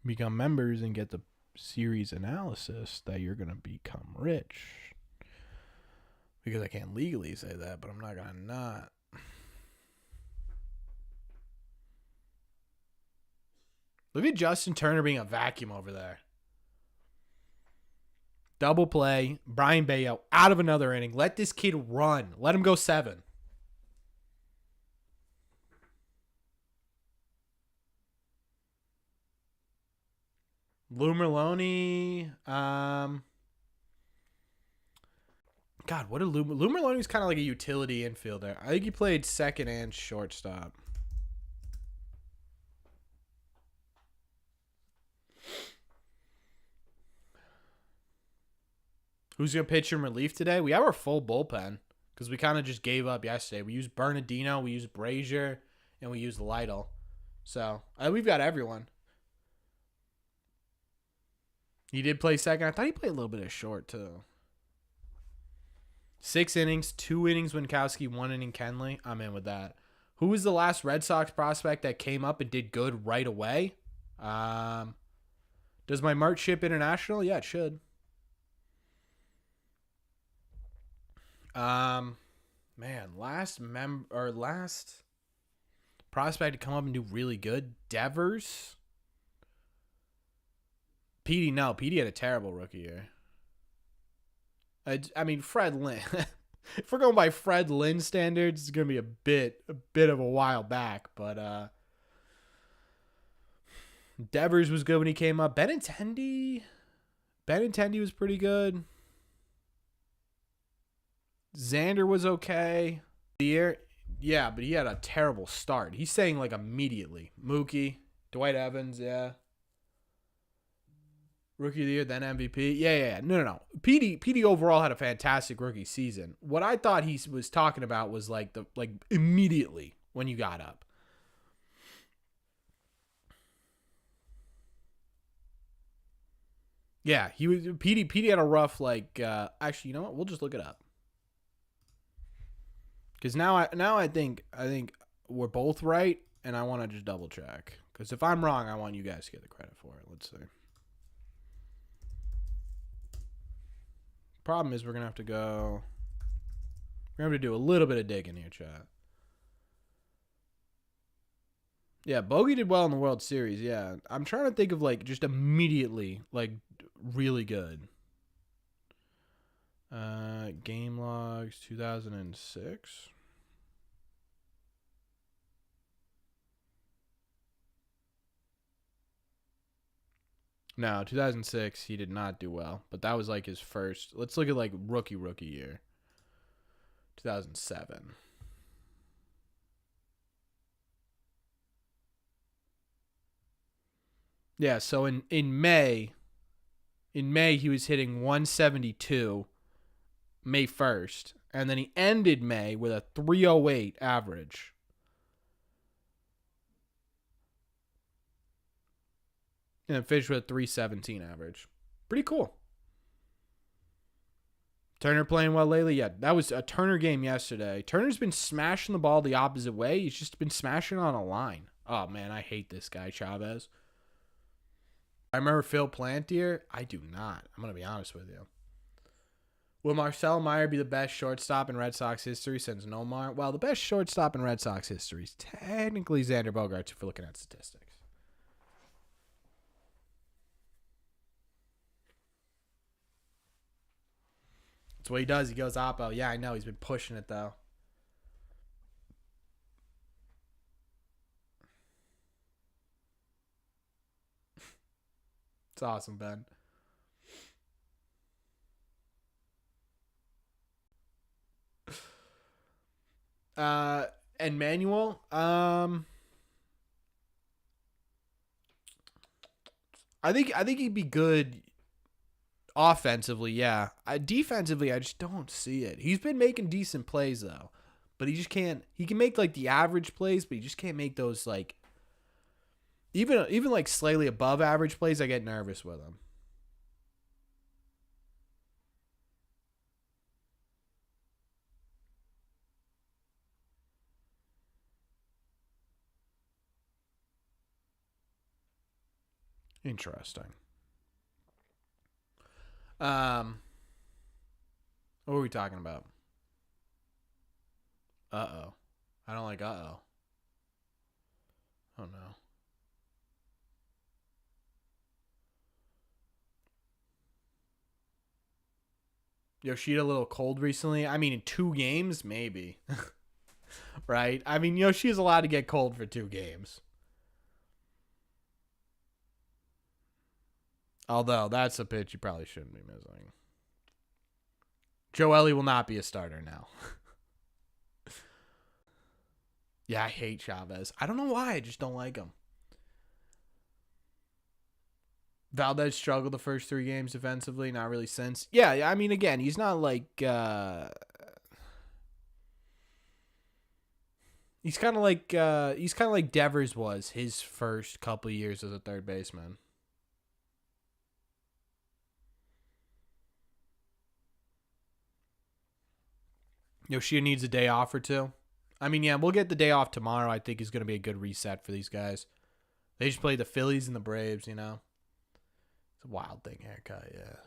A: become members and get the series analysis that you're going to become rich. Because I can't legally say that, but I'm not going to not. Look at Justin Turner being a vacuum over there. Double play. Brian Bayo out of another inning. Let this kid run. Let him go 7. Lou Merloni. God, what did Lou Merloni's kind of like a utility infielder. I think he played second and shortstop. Who's going to pitch in relief today? We have our full bullpen because we kind of just gave up yesterday. We used Bernardino, we used Brazier, and we used Lytle. So we've got everyone. He did play second. I thought he played a little bit of short too. 6 innings, 2 innings Winkowski, 1 inning Kenley. I'm in with that. Who was the last Red Sox prospect that came up and did good right away? Does my March ship international? Yeah, it should. Man, last prospect to come up and do really good. Devers. Petey, no. Petey had a terrible rookie year. I mean, Fred Lynn. If we're going by Fred Lynn standards, it's gonna be a bit of a while back. But Devers was good when he came up. Benintendi was pretty good. Xander was okay. The year, yeah, but he had a terrible start. He's saying like immediately. Mookie, Dwight Evans, yeah. Rookie of the year, then MVP. Yeah. No. PD overall had a fantastic rookie season. What I thought he was talking about was like immediately when you got up. Yeah, he was PD had a rough actually, you know what? We'll just look it up. Cuz now I think we're both right and I want to just double check. Cuz if I'm wrong, I want you guys to get the credit for it. Let's see. Problem is we're going to have to do a little bit of digging here, chat. Yeah, Bogey did well in the World Series, yeah. I'm trying to think of just immediately really good. Game logs 2006. No, 2006, he did not do well. But that was his first. Let's look at rookie year. 2007. Yeah, so in May he was hitting 172 May 1st. And then he ended May with a 308 average. And then finished with a 317 average. Pretty cool. Turner playing well lately? Yeah, that was a Turner game yesterday. Turner's been smashing the ball the opposite way. He's just been smashing on a line. Oh, man, I hate this guy, Chavez. I remember Phil Plantier. I do not. I'm going to be honest with you. Will Marcel Meyer be the best shortstop in Red Sox history since Nomar? Well, the best shortstop in Red Sox history is technically Xander Bogaerts if we're looking at statistics. That's what he does. He goes oppo. Yeah, I know. He's been pushing it, though. It's awesome, Ben. And Manuel, I think he'd be good offensively, yeah. Defensively, I just don't see it. He's been making decent plays though, but he just can't. He can make like the average plays, but he just can't make those like even like slightly above average plays. I get nervous with him. Interesting. What were we talking about? Uh-oh. I don't like uh-oh. Oh, no. Yoshida a little cold recently? I mean, in 2 games, maybe. Right? I mean, Yoshida's allowed to get cold for 2 games. Although, that's a pitch you probably shouldn't be missing. Joe Ellie will not be a starter now. Yeah, I hate Chavez. I don't know why. I just don't like him. Valdez struggled the first 3 games defensively. Not really since. Yeah, I mean, again, he's not like... he's kind of like Devers was his first couple years as a third baseman. Yoshida needs a day off or 2. I mean, yeah, we'll get the day off tomorrow. I think is going to be a good reset for these guys. They just played the Phillies and the Braves, you know. It's a wild thing haircut, yeah.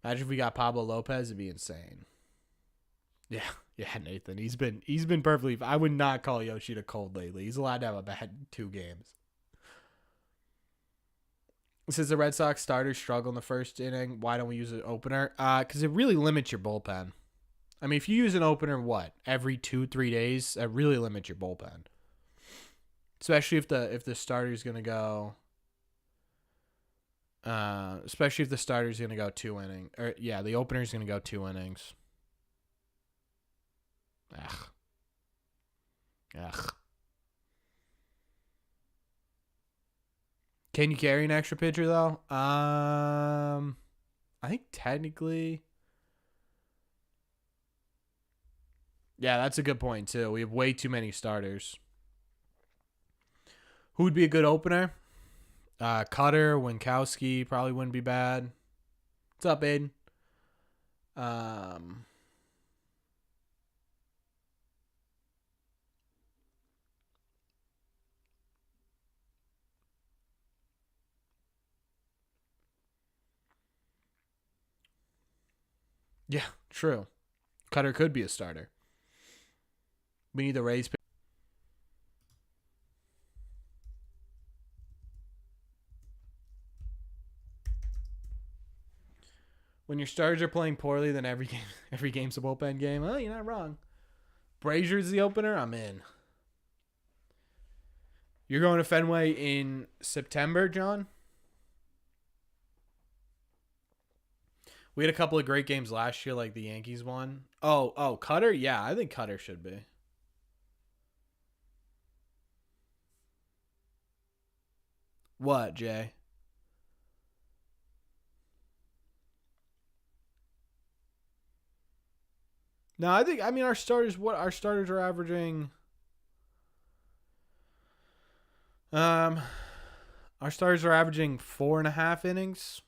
A: Imagine if we got Pablo Lopez, it'd be insane. Yeah, Nathan. He's been perfectly. I would not call Yoshida cold lately. He's allowed to have a bad 2 games. Since the Red Sox starters struggle in the first inning, why don't we use an opener? Because it really limits your bullpen. I mean, if you use an opener, every 2-3 days, that really limits your bullpen. Especially if the starter's gonna go. Especially if the starter's gonna go 2 innings. Or yeah, the opener's gonna go 2 innings. Ugh. Can you carry an extra pitcher though? I think technically. Yeah, that's a good point too. We have way too many starters. Who would be a good opener? Cutter, Winkowski probably wouldn't be bad. What's up, Aiden? Yeah, true. Cutter could be a starter. We need the Rays. When your starters are playing poorly, then every game's a bullpen game. Well, you're not wrong. Brazier's the opener. I'm in. You're going to Fenway in September, John? We had a couple of great games last year, like the Yankees one. Oh, Cutter? Yeah, I think Cutter should be. What, Jay? No, I mean our starters are averaging our starters are averaging 4.5 innings.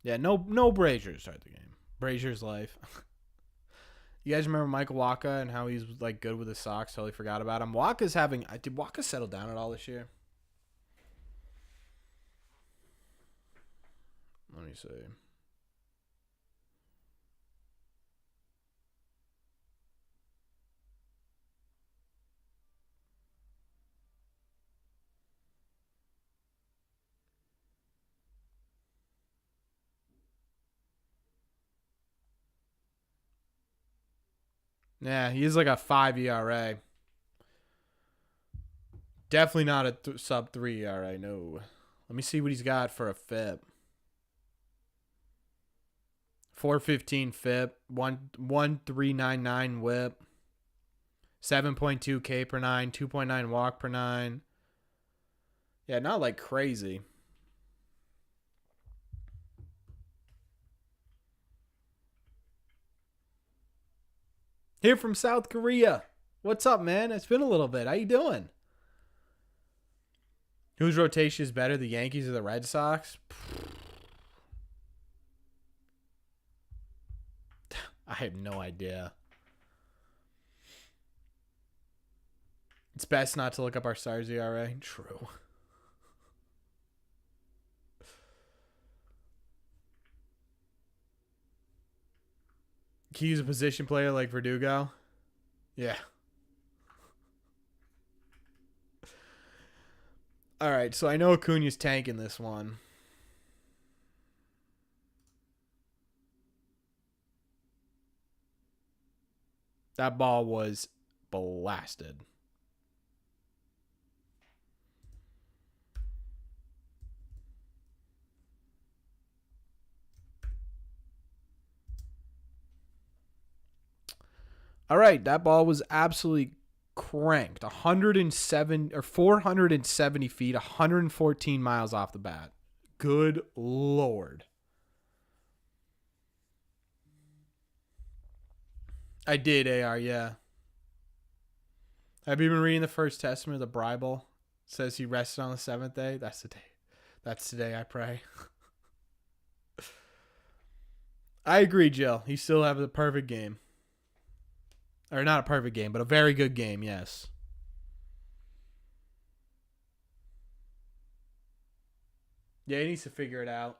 A: Yeah, no Brazier to start the game. Brazier's life. You guys remember Michael Wacha and how he's like good with the Sox? Totally forgot about him. Waka's having. Did Waka settle down at all this year? Let me see. Yeah, he's like a 5 ERA. Definitely not a sub 3 ERA. No. Let me see what he's got for a FIP. 4.15 FIP, 1.399 WHIP, 7.2 K per 9, 2.9 walk per 9. Yeah, not like crazy. Here from South Korea. What's up, man? It's been a little bit. How you doing? Whose rotation is better, the Yankees or the Red Sox? I have no idea. It's best not to look up our Stars ERA. True. Can you use a position player like Verdugo? Yeah. All right, so I know Acuna's tanking this one. That ball was blasted. All right, that ball was absolutely cranked. 107 or 470 feet, 114 miles off the bat. Good Lord. I did, AR, yeah. Have you been reading the First Testament of the Bible? It says he rested on the seventh day. That's the day. That's today, I pray. I agree, Jill. He still has a perfect game. Or not a perfect game, but a very good game, yes. Yeah, he needs to figure it out.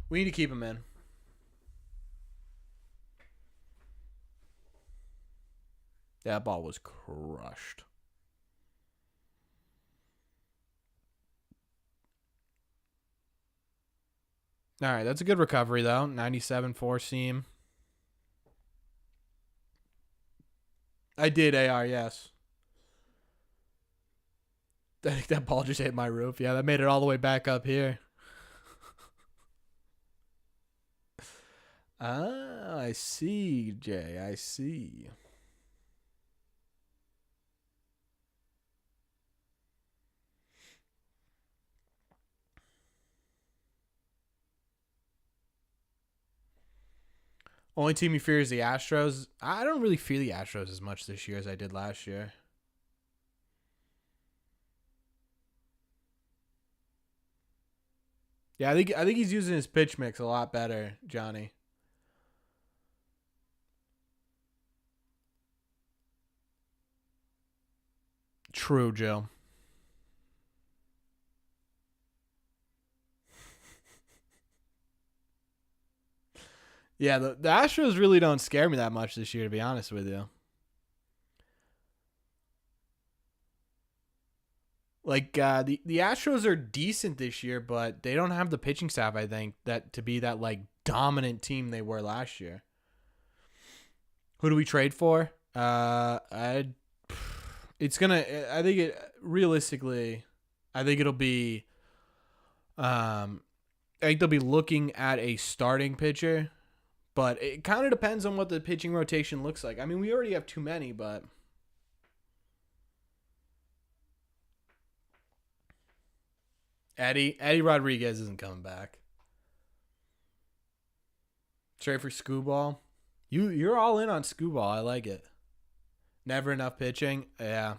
A: We need to keep him in. That ball was crushed. All right, that's a good recovery, though. 97 four-seam. I did, AR, yes. I think that ball just hit my roof. Yeah, that made it all the way back up here. Ah, I see, Jay. I see. Only team you fear is the Astros. I don't really fear the Astros as much this year as I did last year. Yeah, I think he's using his pitch mix a lot better, Johnny. True, Joe. Yeah, the Astros really don't scare me that much this year, to be honest with you. Like the Astros are decent this year, but they don't have the pitching staff, I think, that to be that like dominant team they were last year. Who do we trade for? It's gonna. I think it realistically. I think it'll be. I think they'll be looking at a starting pitcher, but it kind of depends on what the pitching rotation looks like. I mean, we already have too many, but. Eddie Rodriguez isn't coming back. Trade for Scooball. You're all in on Scooball. I like it. Never enough pitching. Yeah.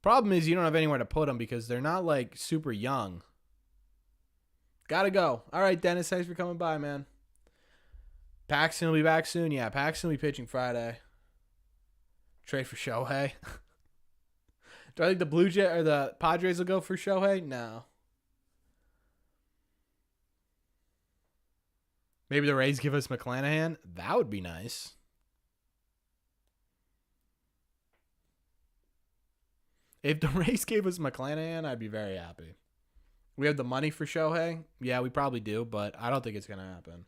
A: Problem is you don't have anywhere to put them because they're not like super young. Gotta go. All right, Dennis. Thanks for coming by, man. Paxton will be back soon. Yeah, Paxton will be pitching Friday. Trade for Shohei. Do I think the Blue Jay or the Padres will go for Shohei? No. Maybe the Rays give us McClanahan. That would be nice. If the Rays gave us McClanahan, I'd be very happy. We have the money for Shohei. Yeah, we probably do, but I don't think it's going to happen.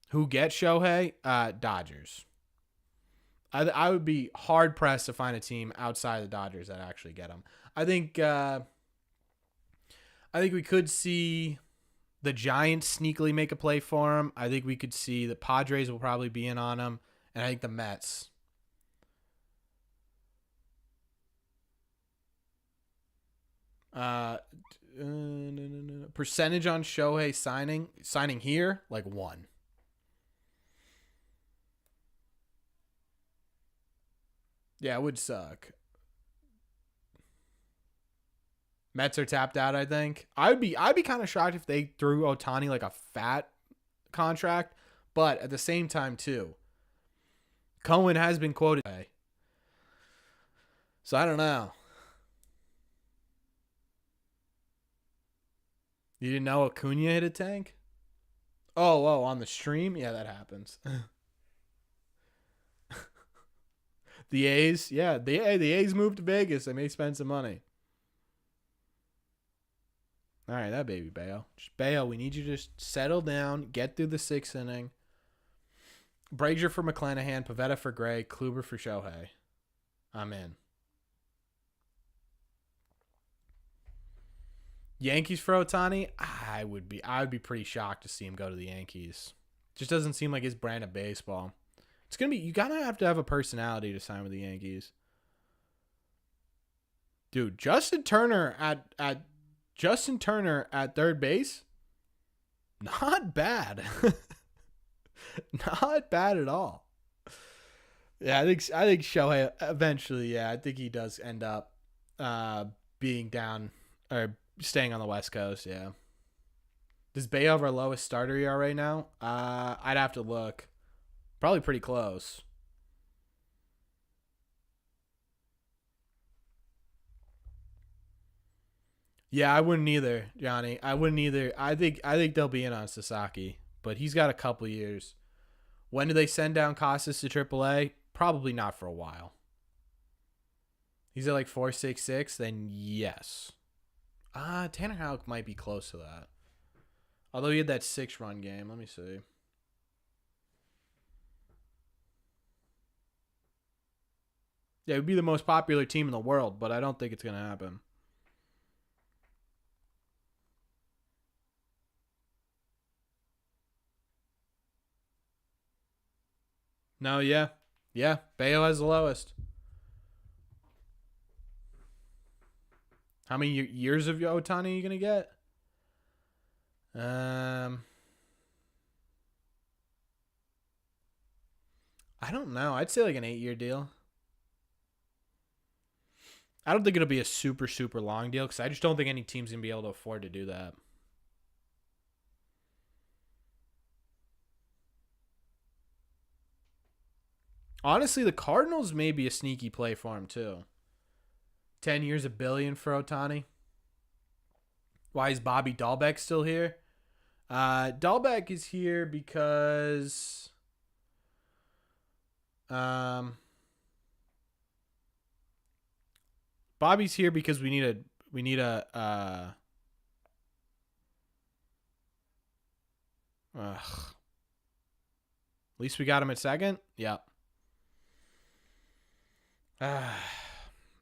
A: Who gets Shohei? Dodgers. I would be hard pressed to find a team outside the Dodgers that actually get him. I think we could see the Giants sneakily make a play for him. I think we could see the Padres will probably be in on him, and I think the Mets. Percentage on Shohei signing here, like 1. Yeah, it would suck. Mets are tapped out, I think. I'd be kind of shocked if they threw Ohtani like a fat contract, but at the same time too, Cohen has been quoted. So I don't know. You didn't know Acuna hit a tank? Oh, on the stream? Yeah, that happens. The A's? Yeah, the A's moved to Vegas. They may spend some money. All right, that baby, Bayo. Just Bayo, we need you to just settle down, get through the 6th inning. Brazier for McClanahan, Pivetta for Gray, Kluber for Shohei. I'm in. Yankees for Ohtani? I would be pretty shocked to see him go to the Yankees. Just doesn't seem like his brand of baseball. It's gonna be, you gotta have to have a personality to sign with the Yankees. Dude, Justin Turner at third base? Not bad. Not bad at all. Yeah, I think Shohei eventually, yeah, I think he does end up being down or staying on the West Coast, yeah. Does Bayo have our lowest starter ERA now? I'd have to look. Probably pretty close. Yeah, I wouldn't either, Johnny. I wouldn't either. I think they'll be in on Sasaki, but he's got a couple years. When do they send down Casas to AAA? Probably not for a while. He's at like 4.66, then yes. Tanner Houck might be close to that. Although he had that 6-run game. Let me see. Yeah, it would be the most popular team in the world, but I don't think it's going to happen. No, yeah. Yeah, Bayo has the lowest. How many years of Ohtani are you going to get? I don't know. I'd say like an 8-year deal. I don't think it'll be a super, super long deal because I just don't think any team's going to be able to afford to do that. Honestly, the Cardinals may be a sneaky play for him too. 10 years, $1 billion for Ohtani. Why is Bobby Dahlbeck still here? Dahlbeck is here because Bobby's here because we need a at least we got him at second. Yep.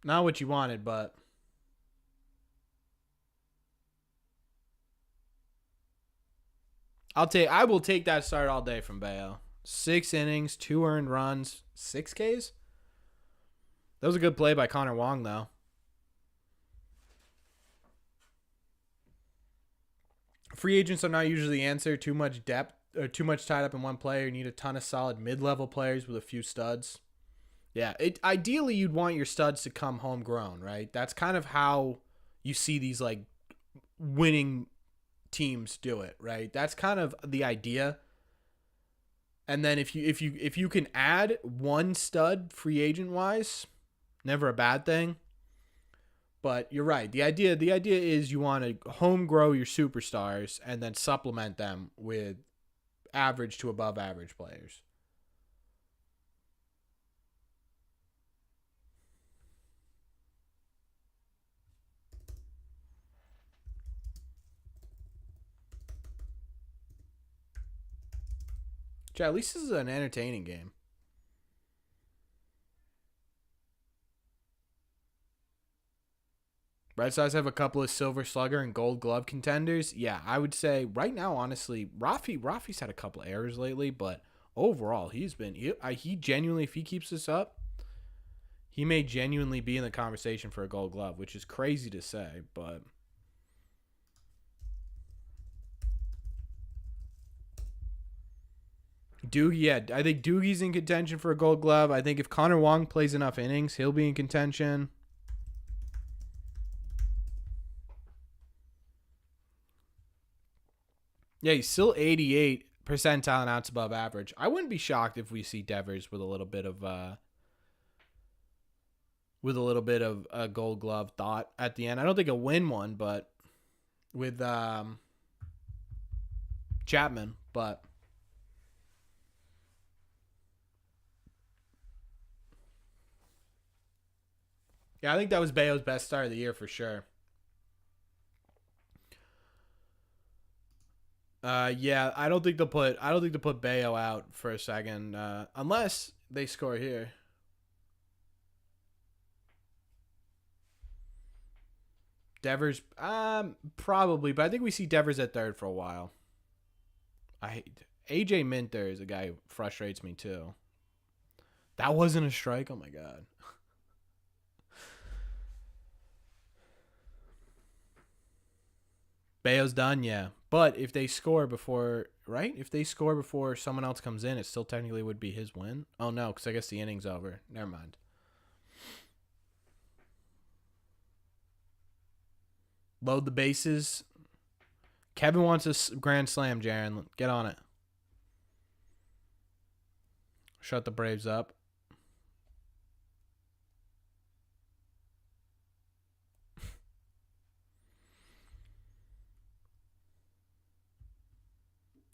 A: Not what you wanted, but I will take that start all day from Bayo. 6 innings, 2 earned runs, 6 Ks. That was a good play by Connor Wong, though. Free agents are not usually the answer. Too much depth or too much tied up in one player. You need a ton of solid mid-level players with a few studs. Yeah, ideally you'd want your studs to come homegrown, right? That's kind of how you see these like winning teams do it, right? That's kind of the idea. And then if you can add one stud free agent wise, never a bad thing. But you're right. The idea is you want to home grow your superstars and then supplement them with average to above average players. Chad, at least this is an entertaining game. Red Sox have a couple of Silver Slugger and Gold Glove contenders. Yeah, I would say right now, honestly, Rafi's had a couple of errors lately, but overall, he genuinely, if he keeps this up, he may genuinely be in the conversation for a Gold Glove, which is crazy to say, but Doogie, yeah, I think Doogie's in contention for a Gold Glove. I think if Connor Wong plays enough innings, he'll be in contention. Yeah, he's still 88 percentile and outs above average. I wouldn't be shocked if we see Devers with a little bit of a Gold Glove thought at the end. I don't think he'll win one, but with Chapman, but yeah, I think that was Bayo's best start of the year for sure. Yeah, I don't think they'll put Bayo out for a second, unless they score here. Devers, probably, but I think we see Devers at third for a while. AJ Minter is a guy who frustrates me too. That wasn't a strike. Oh my god. Bayo's done, yeah. But if they score before, right? If they score before someone else comes in, it still technically would be his win. Oh, no, because I guess the inning's over. Never mind. Load the bases. Kevin wants a grand slam, Jaron. Get on it. Shut the Braves up.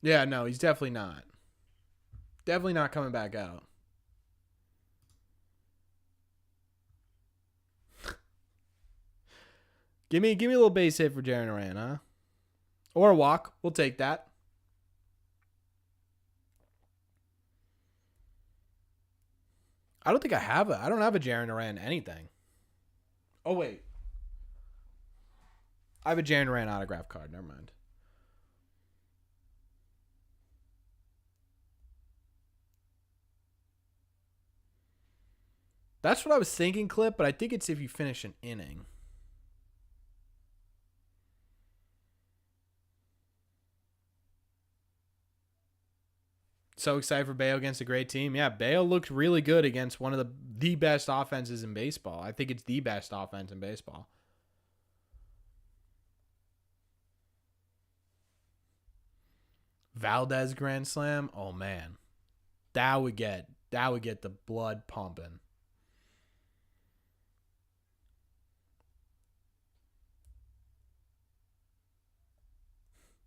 A: Yeah, no, he's definitely not. Definitely not coming back out. Give me a little base hit for Jaron Moran, huh? Or a walk. We'll take that. I don't think I have I don't have a Jaron Moran anything. Oh, wait. I have a Jaron Moran autograph card. Never mind. That's what I was thinking, Clip, but I think it's if you finish an inning. So excited for Bayo against a great team. Yeah, Bayo looked really good against one of the best offenses in baseball. I think it's the best offense in baseball. Valdez grand slam. Oh man. That would get the blood pumping.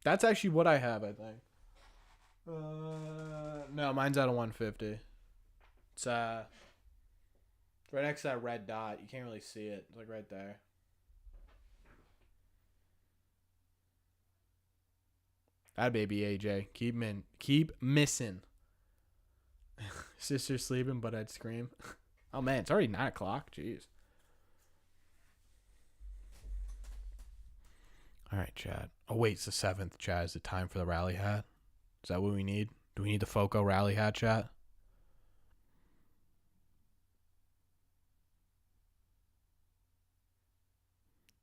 A: That's actually what I have, I think. No, mine's out of 150. It's right next to that red dot. You can't really see it. It's like right there. That baby AJ. Keep missing. Sister sleeping, but I'd scream. Oh man, it's already 9 o'clock. Jeez. All right, Chad. Oh wait, it's the 7th, Chad. Is it time for the rally hat? Is that what we need? Do we need the Foco rally hat, chat?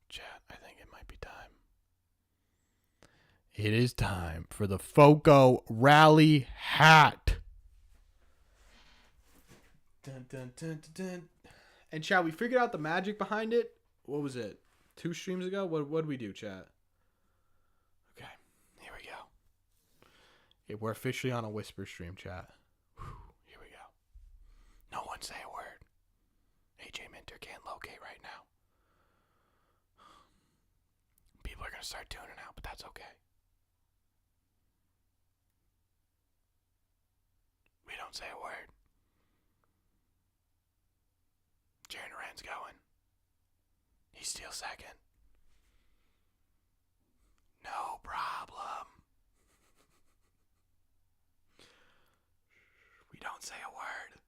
A: Chat, I think it might be time. It is time for the Foco rally hat. Dun, dun, dun, dun, dun. And chat, we figured out the magic behind it. What was it? 2 streams ago? What did we do, chat? Okay, we're officially on a whisper stream, chat. Whew, here we go. No one say a word. AJ Minter can't locate right now. People are going to start tuning out, but that's okay. We don't say a word. Jaron Rand's going. He's still second. No problem. We don't say a word.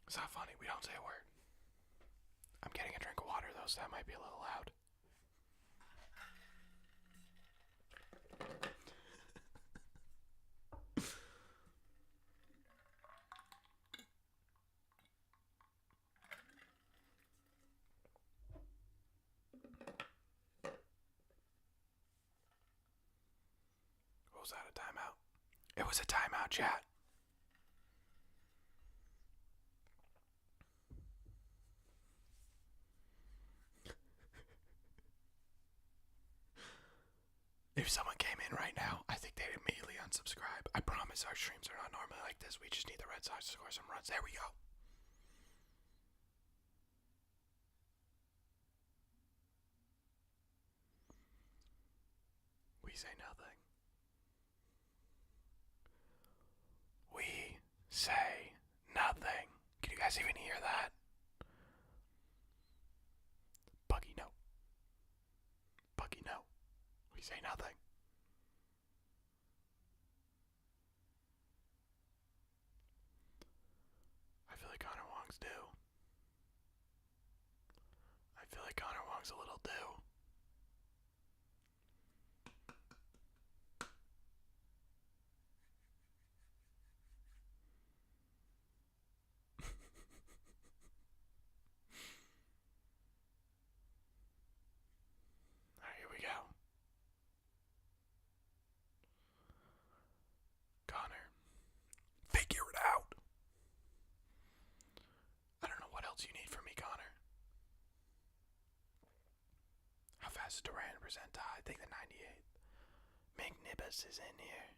A: It's not funny. We don't say a word. I'm getting a drink of water, though, so that might be a little loud. Was that a timeout? It was a timeout, chat. If someone came in right now, I think they'd immediately unsubscribe. I promise our streams are not normally like this. We just need the Red Sox to score some runs. There we go. We say nothing. We say nothing. Can you guys even hear that? Buggy, no. Buggy, no. We say nothing. I feel like Connor Wong's due. I feel like Connor Wong's a little due. Alright, here we go. Connor, figure it out. I don't know what else you need from me, Connor. How fast is Duran to present tie? I think the 98th. McNibbus is in here.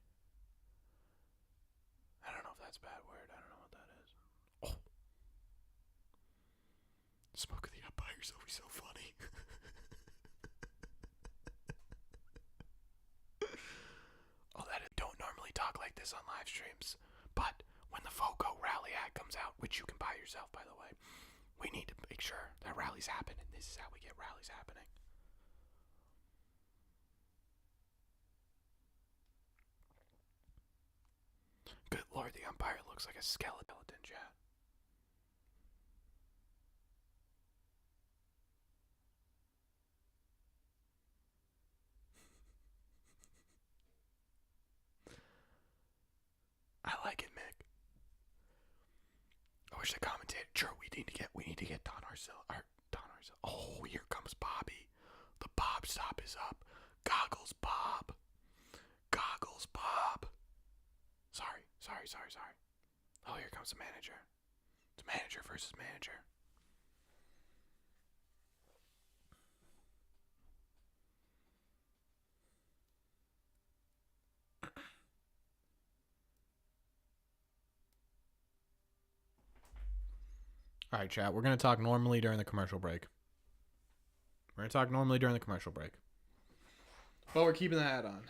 A: I don't know if that's a bad word. I don't know what that is. Oh. Smoke of the umpire's always so funny. Oh, that is, don't normally talk like this on live streams. But when the FOCO rally ad comes out, which you can buy yourself, by the way, we need to make sure that rallies happen, and this is how we get rallies happening. Good Lord, the umpire looks like a skeleton, chat. I like it, Mick. I wish the commentator. Sure, we need to get Don Arcel. Oh, here comes Bobby. The Bob stop is up. Goggles Bob. Goggles Bob. Sorry. Oh, here comes the manager. It's manager versus manager. All right, chat. We're going to talk normally during the commercial break. But we're keeping the hat on.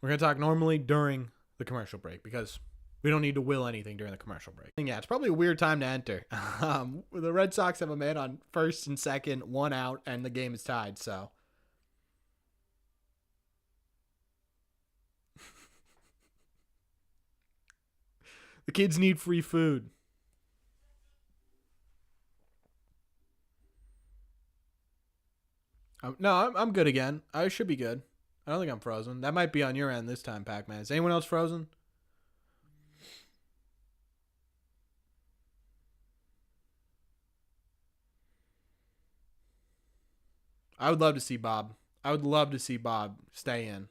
A: We're going to talk normally during the commercial break because we don't need to will anything during the commercial break. Yeah, it's probably a weird time to enter. The Red Sox have a man on first and second, one out, and the game is tied, so. The kids need free food. No, I'm good again. I should be good. I don't think I'm frozen. That might be on your end this time, Pac-Man. Is anyone else frozen? I would love to see Bob. Stay in.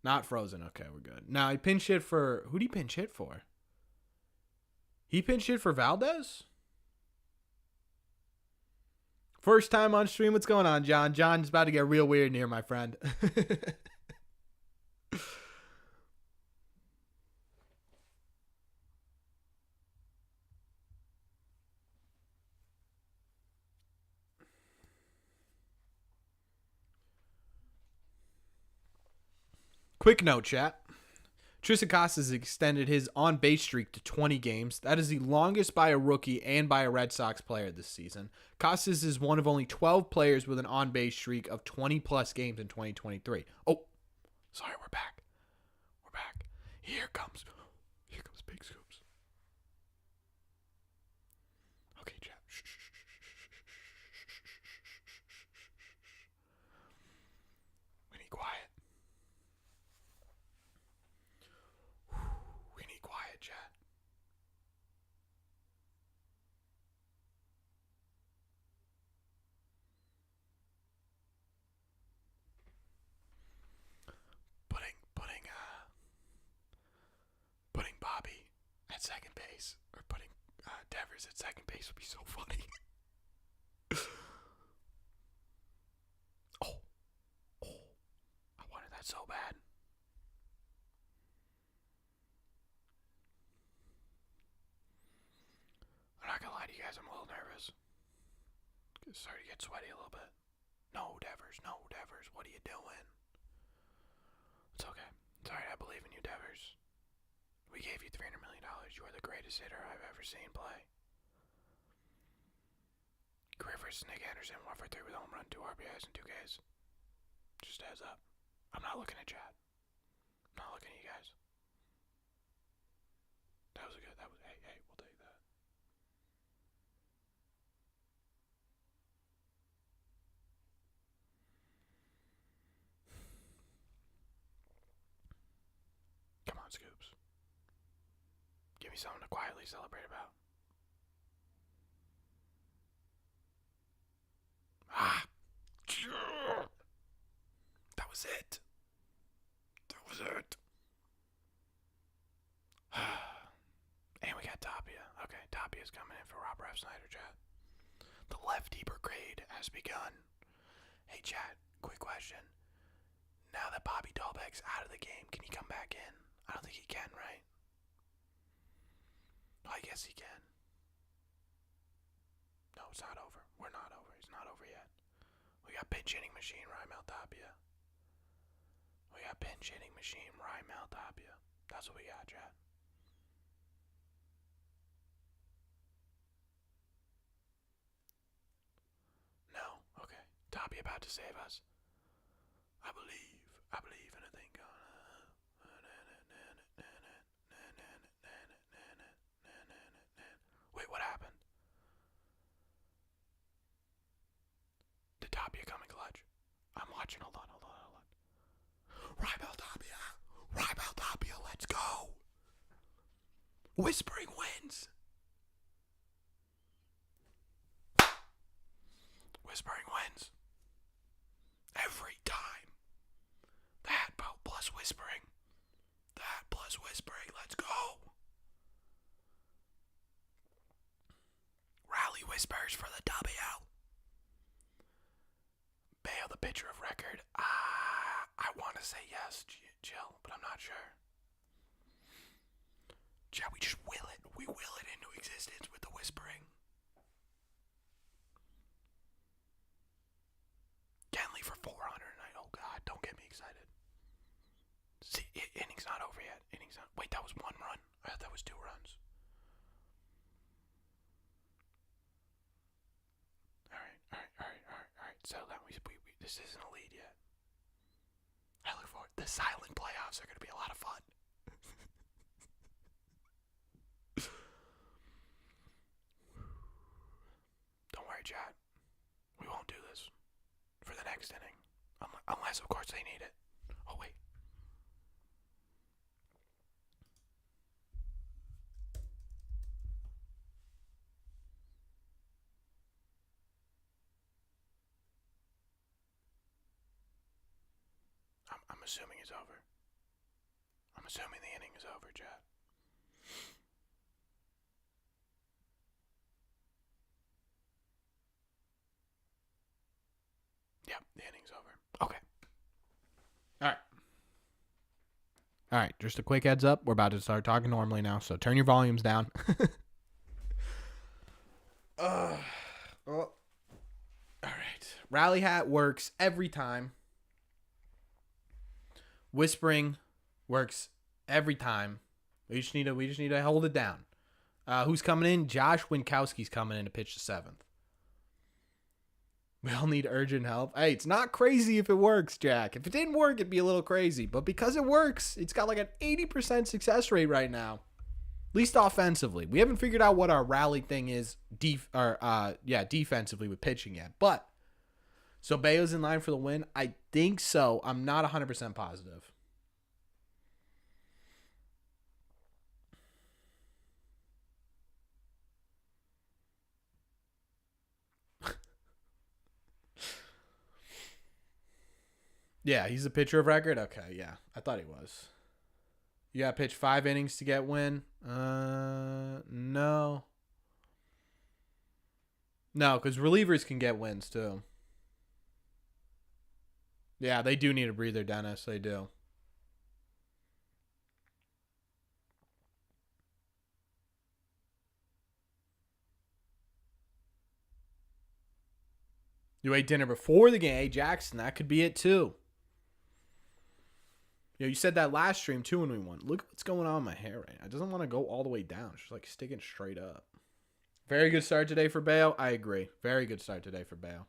A: Not frozen. Okay, we're good. Now, he pinch hit for... Who did he pinch hit for? He pinch hit for Valdez? First time on stream. What's going on, John? John's about to get real weird in here, my friend. Quick note, chat. Tristan Casas has extended his on-base streak to 20 games. That is the longest by a rookie and by a Red Sox player this season. Casas is one of only 12 players with an on-base streak of 20-plus games in 2023. Oh, sorry, we're back. We're back. Here comes Big Scoops. Okay, chat. We need quiet. We need quiet, chat. Putting Bobby at second base, or putting Devers at second base would be so funny. oh, I wanted that so bad. I'm not gonna lie to you guys, I'm a little nervous. It's starting to get sweaty a little bit. No, Devers, what are you doing? It's okay. It's alright, I believe in you, Devers. We gave you $300 million. You are the greatest hitter I've ever seen play. Career versus Nick Anderson, 1 for 3 with a home run, 2 RBIs, and 2 Ks. Just heads up. I'm not looking at chat. I'm not looking at you guys. That was a good, hey, we'll take that. Come on, Scoops. Give me something to quietly celebrate about. That was it. And we got Tapia. Okay, Tapia's coming in for Rob Ref Snyder, chat. The lefty brigade has begun. Hey, chat, quick question. Now that Bobby Dahlbeck's out of the game, can he come back in? I don't think he can, right? I guess he can. No, it's not over. We're not over. It's not over yet. We got pinch hitting machine Raimel Tapia. That's what we got, chat. No? Okay. Tapia about to save us. I believe in a thing called... Wait, what happened? Did Tapia come in clutch? I'm watching. Hold on. Raimel Tapia, let's go. Whispering wins. Every time. That plus whispering. Let's go. Rally whispers for the W. Bale, the pitcher of record. I want to say yes, Jill, but I'm not sure. Chat, we just will it. We will it into existence with the whispering. Kenley for 400 tonight. Oh, God, don't get me excited. See, inning's not over yet. Wait, that was 1 run. I thought that was 2 runs. All right. So that we this isn't a lead yet. I look forward. The silent playoffs are going to be a lot of fun. Don't worry, chat. We won't do this for the next inning. Unless, of course, they need it. Oh, wait. I'm assuming it's over. I'm assuming the inning is over, chat. Yep, the inning's over. Okay. All right. All right, just a quick heads up. We're about to start talking normally now, so turn your volumes down. All right. Rally hat works every time. Whispering works every time. We just need to hold it down. Who's coming in? Josh Winkowski's coming in to pitch the 7th. We all need urgent help. Hey, it's not crazy if it works, Jack. If it didn't work, it'd be a little crazy. But because it works, it's got like an 80% success rate right now. At least offensively. We haven't figured out what our rally thing is defensively with pitching yet. But, so Bayo's in line for the win? I think so. I'm not 100% positive. Yeah, he's a pitcher of record? Okay, yeah. I thought he was. You got to pitch 5 innings to get win? No. No, because relievers can get wins too. Yeah, they do need a breather, Dennis. They do. You ate dinner before the game. Hey, Jackson, that could be it too. You said that last stream too when we won. Look what's going on in my hair right now. It doesn't want to go all the way down. It's just like sticking straight up. Very good start today for Bayo. I agree. Very good start today for Bayo.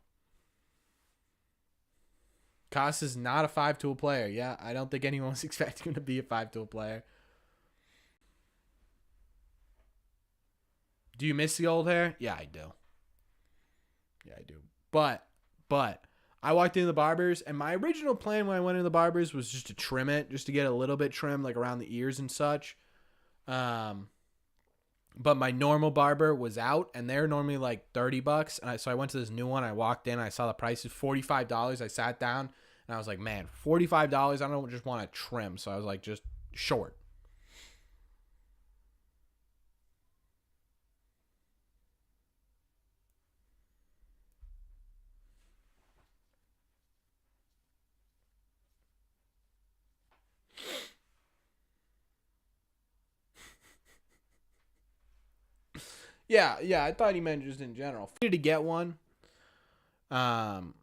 A: Casas is not a 5-tool player. Yeah, I don't think anyone was expecting him to be a 5-tool player. Do you miss the old hair? Yeah, I do. Yeah, I do. But I walked into the barbers, and my original plan when I went into the barbers was just to trim it, just to get a little bit trimmed, like around the ears and such. But my normal barber was out, and they're normally like $30. And so I went to this new one. I walked in, I saw the price is $45. I sat down, and I was like, man, $45. I don't just want to trim. So I was like, just short. Yeah, I thought he meant just in general. I needed to get one. And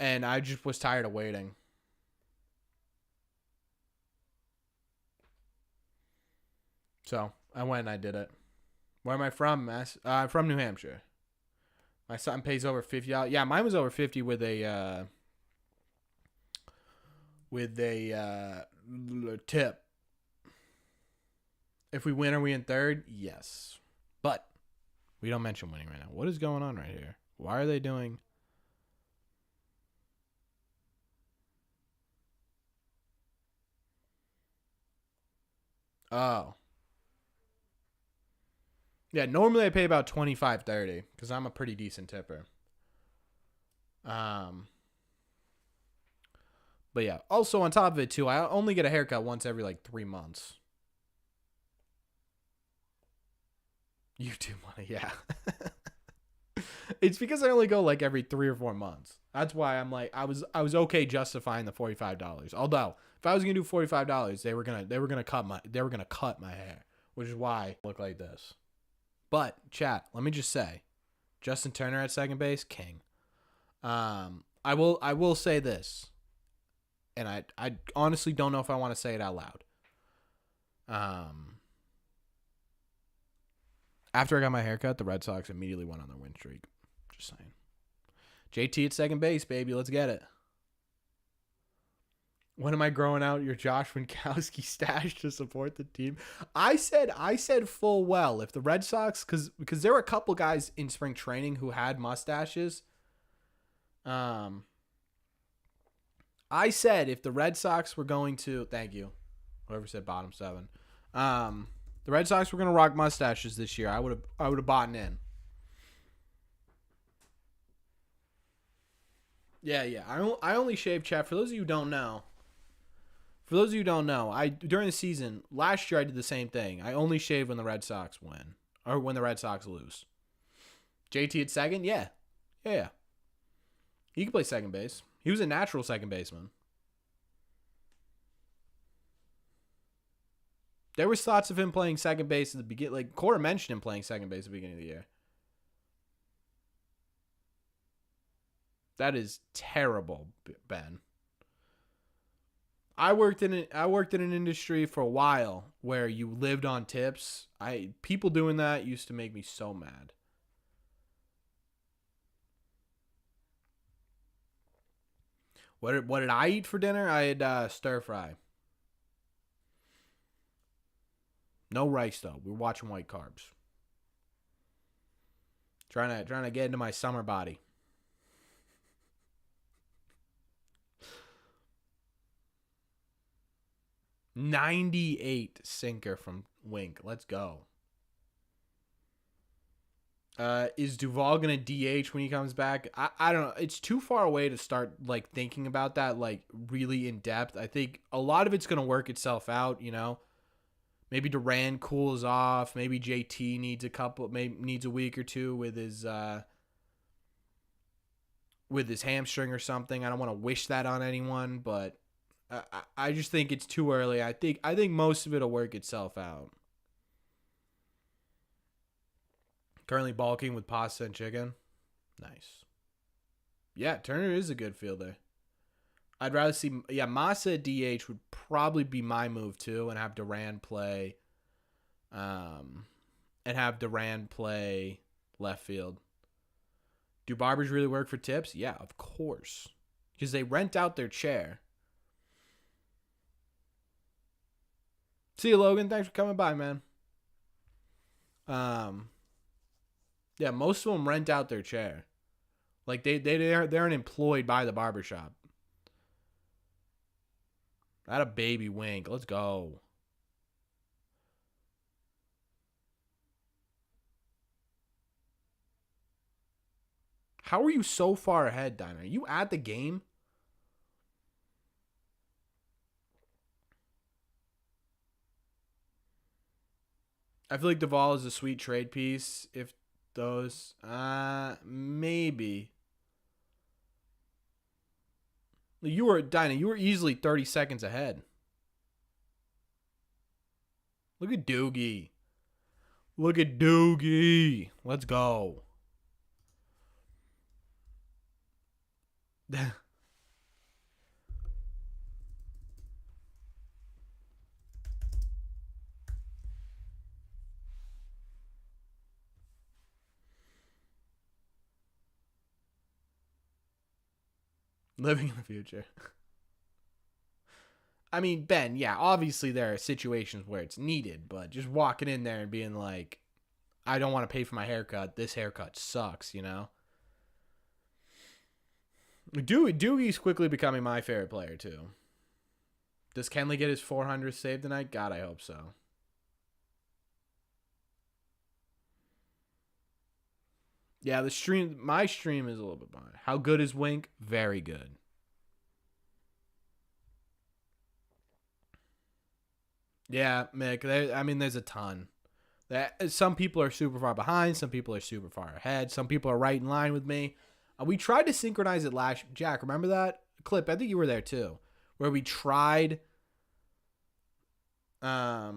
A: I just was tired of waiting. So I went and I did it. Where am I from, Mass? I'm from New Hampshire. My son pays over $50. Yeah, mine was over 50 with a tip. If we win, are we in third? Yes. But we don't mention winning right now. What is going on right here? Why are they doing... Oh. Yeah, normally I pay about $25-30 because I'm a pretty decent tipper. But yeah, also on top of it too, I only get a haircut once every like 3 months. YouTube money, yeah. It's because I only go like every 3 or 4 months. That's why I'm like I was okay justifying the $45. Although if I was gonna do $45, they were gonna cut my hair, which is why I look like this. But chat, let me just say, Justin Turner at second base, king. I will say this, and I honestly don't know if I want to say it out loud. After I got my haircut, the Red Sox immediately went on their win streak. Just saying. JT at second base, baby. Let's get it. When am I growing out your Josh Winkowski stash to support the team? I said full well if the Red Sox, because there were a couple guys in spring training who had mustaches. I said if the Red Sox were going to, thank you, whoever said bottom 7. The Red Sox were going to rock mustaches this year. I would have bought in. Yeah. I only shave, chat. For those of you who don't know, during the season last year I did the same thing. I only shave when the Red Sox win or when the Red Sox lose. JT at second, yeah. He can play second base. He was a natural second baseman. There was thoughts of him playing second base at the beginning. Like, Cora mentioned him playing second base at the beginning of the year. That is terrible, Ben. I worked in an industry for a while where you lived on tips. People doing that used to make me so mad. What did I eat for dinner? I had stir fry. No rice though. We were watching white carbs. Trying to get into my summer body. .98 sinker from Wink. Let's go. Is Duvall gonna DH when he comes back? I don't know. It's too far away to start like thinking about that like really in depth. I think a lot of it's gonna work itself out. You know, maybe Duran cools off. Maybe JT needs needs a week or two with his hamstring or something. I don't want to wish that on anyone, but I just think it's too early. I think most of it'll work itself out. Currently bulking with pasta and chicken. Nice. Yeah, Turner is a good fielder. I'd rather see... Yeah, Massa at DH would probably be my move, too, and have Duran play... left field. Do barbers really work for tips? Yeah, of course. Because they rent out their chair. See you, Logan. Thanks for coming by, man. Yeah, most of them rent out their chair. Like they aren't employed by the barbershop. That a baby Wink. Let's go. How are you so far ahead, Dinah? Are you at the game? I feel like Duvall is a sweet trade piece. If those, maybe. You were easily 30 seconds ahead. Look at Doogie. Let's go. Living in the future. I mean, Ben, yeah, obviously there are situations where it's needed, but just walking in there and being like, I don't want to pay for my haircut. This haircut sucks, you know? Doogie's quickly becoming my favorite player, too. Does Kenley get his 400th save tonight? God, I hope so. Yeah, my stream is a little bit behind. How good is Wink? Very good. Yeah, Mick. There's a ton. Some people are super far behind. Some people are super far ahead. Some people are right in line with me. We tried to synchronize it last. Jack, remember that clip? I think you were there too, where we tried. Where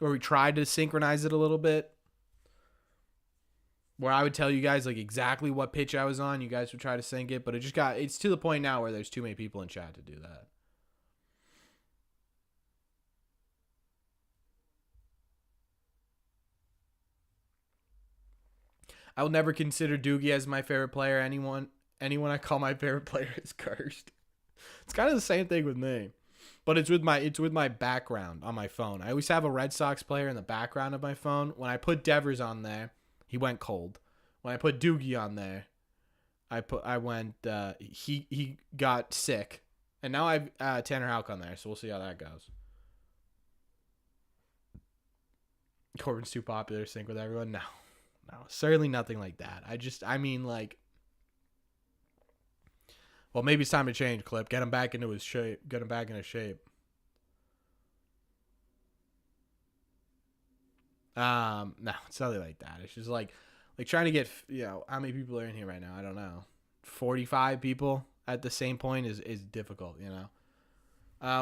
A: we tried to synchronize it a little bit. Where I would tell you guys like exactly what pitch I was on. You guys would try to sync it, but it's to the point now where there's too many people in chat to do that. I will never consider Doogie as my favorite player. Anyone I call my favorite player is cursed. It's kind of the same thing with me. But it's with my background on my phone. I always have a Red Sox player in the background of my phone. When I put Devers on there, he went cold. When I put Doogie on there, he got sick. And now I have Tanner Houck on there, so we'll see how that goes. Corbin's too popular to sync with everyone? No, certainly nothing like that. Well, maybe it's time to change, Clip. Get him back into his shape. Get him back into shape. No, it's nothing like that. It's just like trying to get, how many people are in here right now? I don't know. 45 people at the same point is difficult, you know.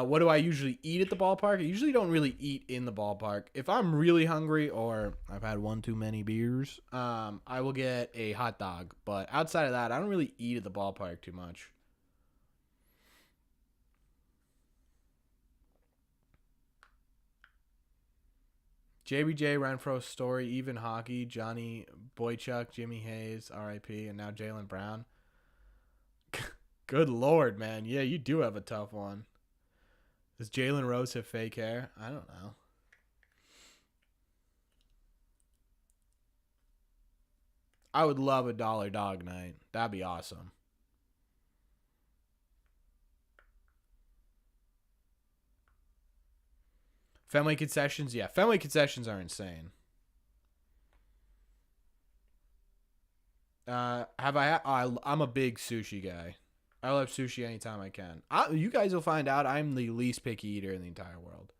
A: What do I usually eat at the ballpark? I usually don't really eat in the ballpark. If I'm really hungry or I've had one too many beers, I will get a hot dog. But outside of that, I don't really eat at the ballpark too much. JBJ, Renfro, Story, Even Hockey, Johnny Boychuk, Jimmy Hayes, RIP, and now Jaylen Brown. Good Lord, man. Yeah, you do have a tough one. Does Jalen Rose have fake hair? I don't know. I would love a dollar dog night. That'd be awesome. Fenway concessions? Yeah, Fenway concessions are insane. I'm a big sushi guy. I love sushi anytime I can. You guys will find out I'm the least picky eater in the entire world.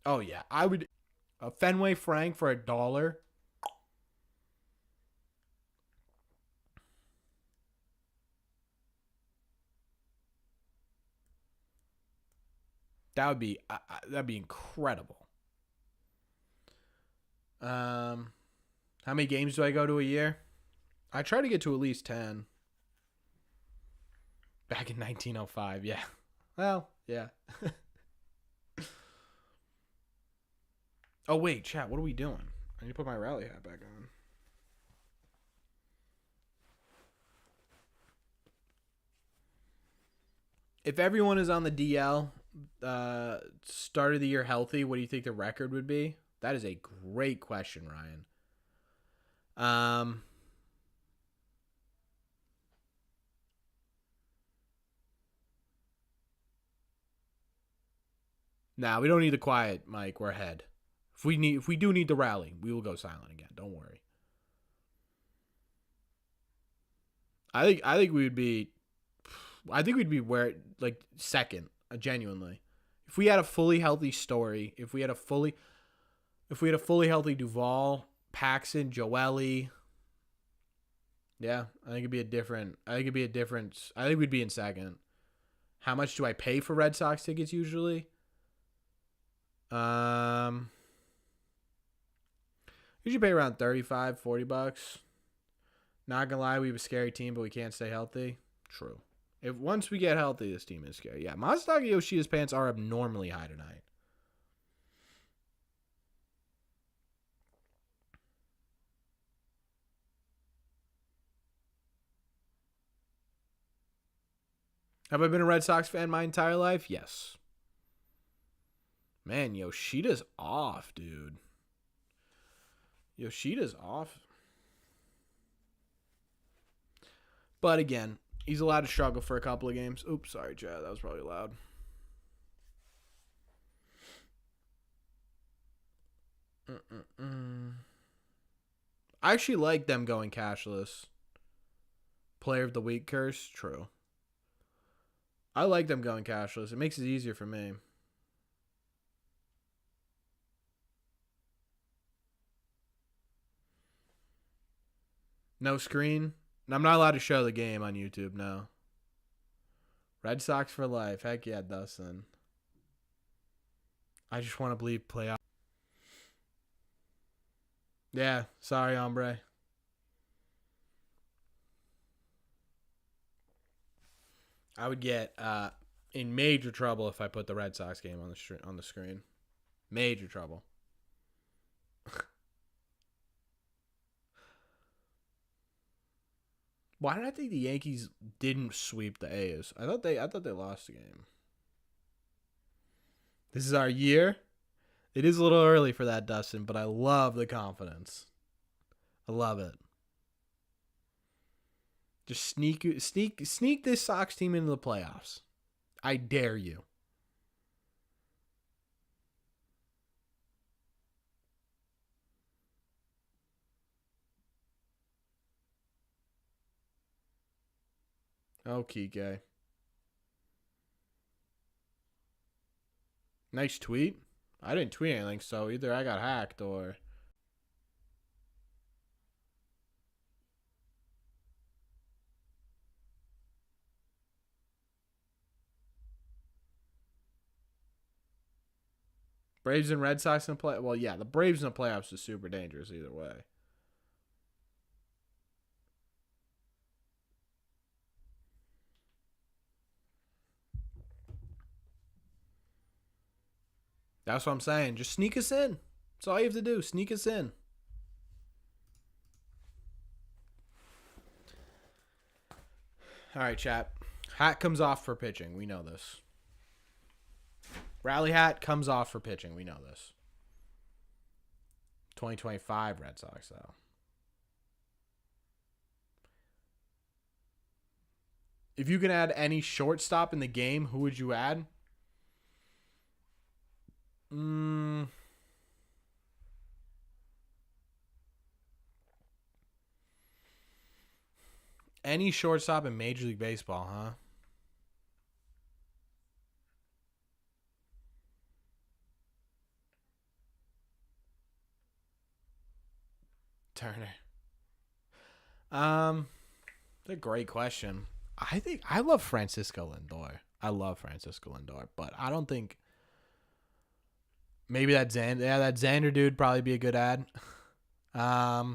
A: Oh, yeah. I would... A Fenway Frank for $1. That'd be incredible. How many games do I go to a year? I try to get to at least 10. Back in 1905, yeah. Well, yeah. Oh, wait, chat, what are we doing? I need to put my rally hat back on. If everyone is on the DL, start of the year healthy, what do you think the record would be? That is a great question, Ryan. Nah, we don't need the quiet, Mike. We're ahead. If we do need the rally, we will go silent again. Don't worry. I think we'd be where like second, genuinely. If we had a fully healthy Story, if we had a fully healthy Duvall, Paxton, Joely, yeah, I think it'd be a difference. I think we'd be in second. How much do I pay for Red Sox tickets usually? Usually pay around $35-$40. Not gonna lie, we have a scary team, but we can't stay healthy. True. If once we get healthy, this team is scary. Yeah, Masataka Yoshida's pants are abnormally high tonight. Have I been a Red Sox fan my entire life? Yes. Man, Yoshida's off, dude. Yoshida's off. But again, he's allowed to struggle for a couple of games. Oops, sorry, Chad. That was probably loud. I actually like them going cashless. Player of the week curse? True. I like them going cashless. It makes it easier for me. No screen? I'm not allowed to show the game on YouTube, no. Red Sox for life. Heck yeah, Dustin. I just want to believe playoff. Yeah, sorry, hombre. I would get in major trouble if I put the Red Sox game on the screen. Major trouble. Why did I think the Yankees didn't sweep the A's? I thought they lost the game. This is our year. It is a little early for that, Dustin, but I love the confidence. I love it. Just sneak this Sox team into the playoffs. I dare you. Oh, Kike. Nice tweet. I didn't tweet anything, so either I got hacked or... Braves and Red Sox in the play. Well, yeah, the Braves in the playoffs is super dangerous either way. That's what I'm saying. Just sneak us in. That's all you have to do. Sneak us in. All right, chat. Hat comes off for pitching. We know this. Rally hat comes off for pitching. We know this. 2025 Red Sox, though. If you can add any shortstop in the game, who would you add? Any shortstop in Major League Baseball, huh? Turner. That's a great question. I think I love Francisco Lindor. But I don't think maybe that Xander dude probably be a good ad. Why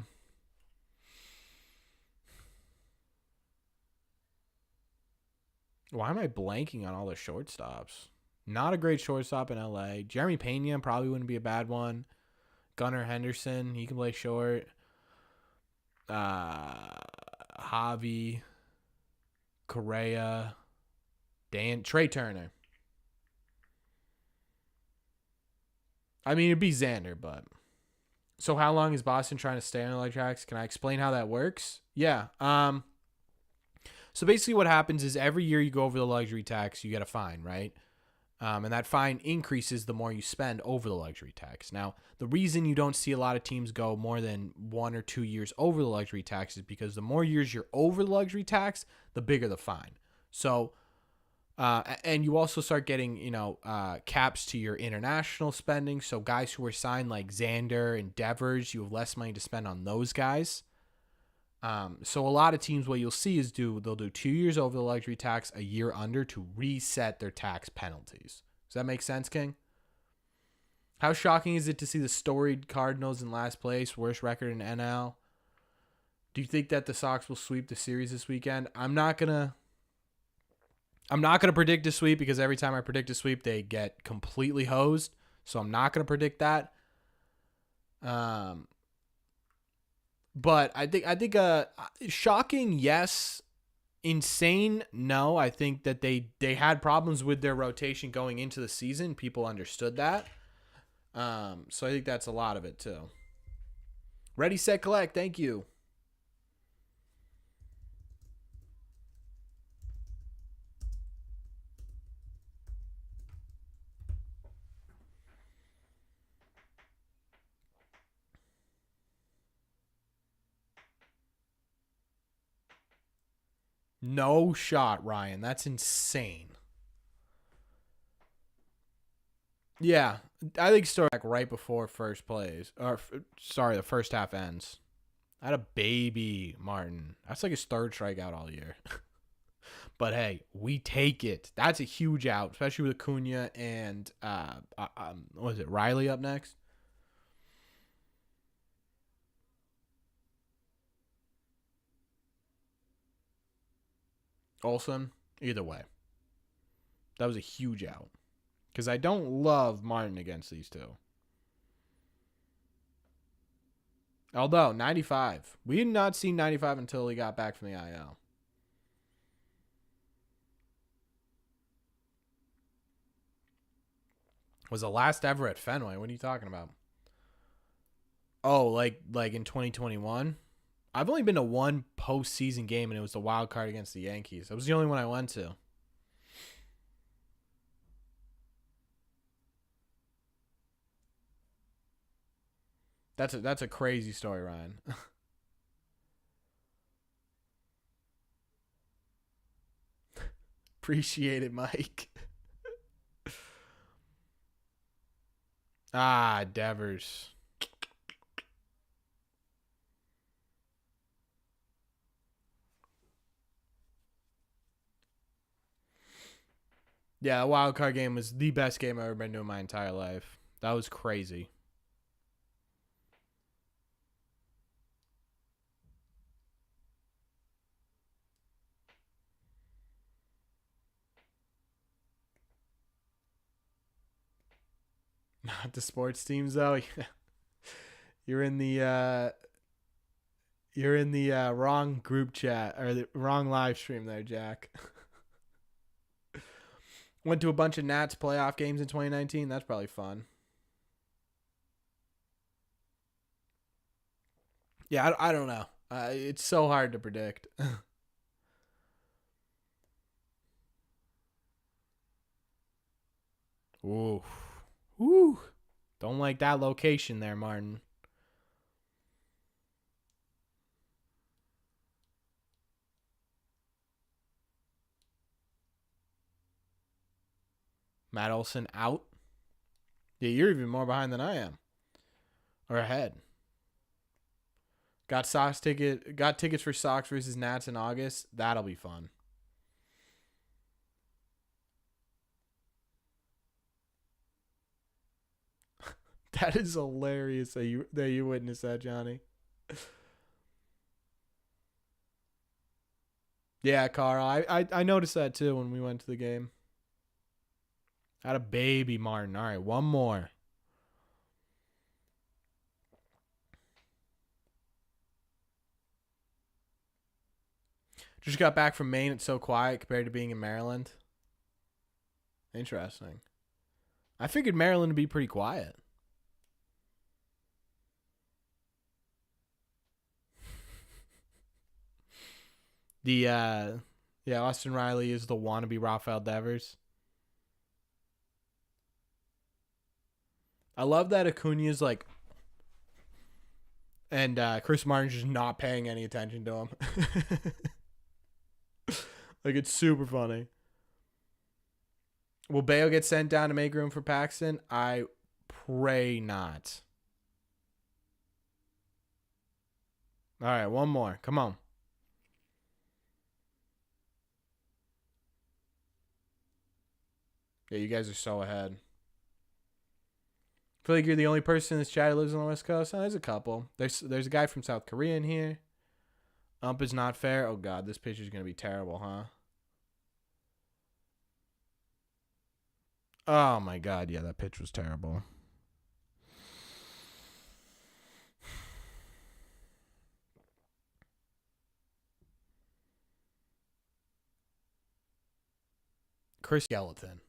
A: am I blanking on all the shortstops? Not a great shortstop in LA. Jeremy Pena probably wouldn't be a bad one. Gunnar Henderson, he can play short. Javi, Correa, Trey Turner. I mean, it'd be Xander, but... So how long is Boston trying to stay on the tracks? Can I explain how that works? Yeah. So basically what happens is every year you go over the luxury tax, you get a fine, right? And that fine increases the more you spend over the luxury tax. Now, the reason you don't see a lot of teams go more than 1 or 2 years over the luxury tax is because the more years you're over the luxury tax, the bigger the fine. So, and you also start getting, caps to your international spending. So guys who are signed like Xander and Devers, you have less money to spend on those guys. So a lot of teams, what you'll see is they'll do 2 years over the luxury tax, a year under to reset their tax penalties. Does that make sense, King? How shocking is it to see the storied Cardinals in last place, worst record in NL? Do you think that the Sox will sweep the series this weekend? I'm not gonna predict a sweep because every time I predict a sweep, they get completely hosed. So I'm not gonna predict that. But I think shocking, yes. Insane, no. I think that they had problems with their rotation going into the season. People understood that. So I think that's a lot of it too. Ready, set, collect. Thank you. No shot, Ryan. That's insane. Yeah, I think start back right before first plays. The first half ends. I had a baby Martin. That's like his third strikeout all year. But hey, we take it. That's a huge out, especially with Acuna and what is it, Riley up next? Olsen. Either way, that was a huge out. Because I don't love Martin against these two. Although, 95. We did not see 95 until he got back from the IL. Was the last ever at Fenway. What are you talking about? Oh, like in 2021? I've only been to one postseason game, and it was the wild card against the Yankees. That was the only one I went to. That's a crazy story, Ryan. Appreciate it, Mike. Ah, Devers. Yeah, the wild card game was the best game I've ever been to in my entire life. That was crazy. Not the sports teams though. You're in the wrong group chat or the wrong live stream there, Jack. Went to a bunch of Nats playoff games in 2019. That's probably fun. Yeah, I don't know. It's so hard to predict. Ooh. Woo. Don't like that location there, Martin. Matt Olson out. Yeah, you're even more behind than I am. Or ahead. Got tickets for Sox versus Nats in August. That'll be fun. That is hilarious that you witnessed that, Johnny. Yeah, Carl. I noticed that too when we went to the game. Had a baby, Martin. All right, one more. Just got back from Maine. It's so quiet compared to being in Maryland. Interesting. I figured Maryland would be pretty quiet. Austin Riley is the wannabe Rafael Devers. I love that Acuna's like, and Chris Martin's just not paying any attention to him. Like, it's super funny. Will Bayo get sent down to make room for Paxton? I pray not. All right, one more. Come on. Yeah, you guys are so ahead. I feel like you're the only person in this chat who lives on the West Coast. Oh, there's a couple. There's a guy from South Korea in here. Ump is not fair. Oh, God, this picture's going to be terrible, huh? Oh, my God. Yeah, that pitch was terrible. Chris Skeleton.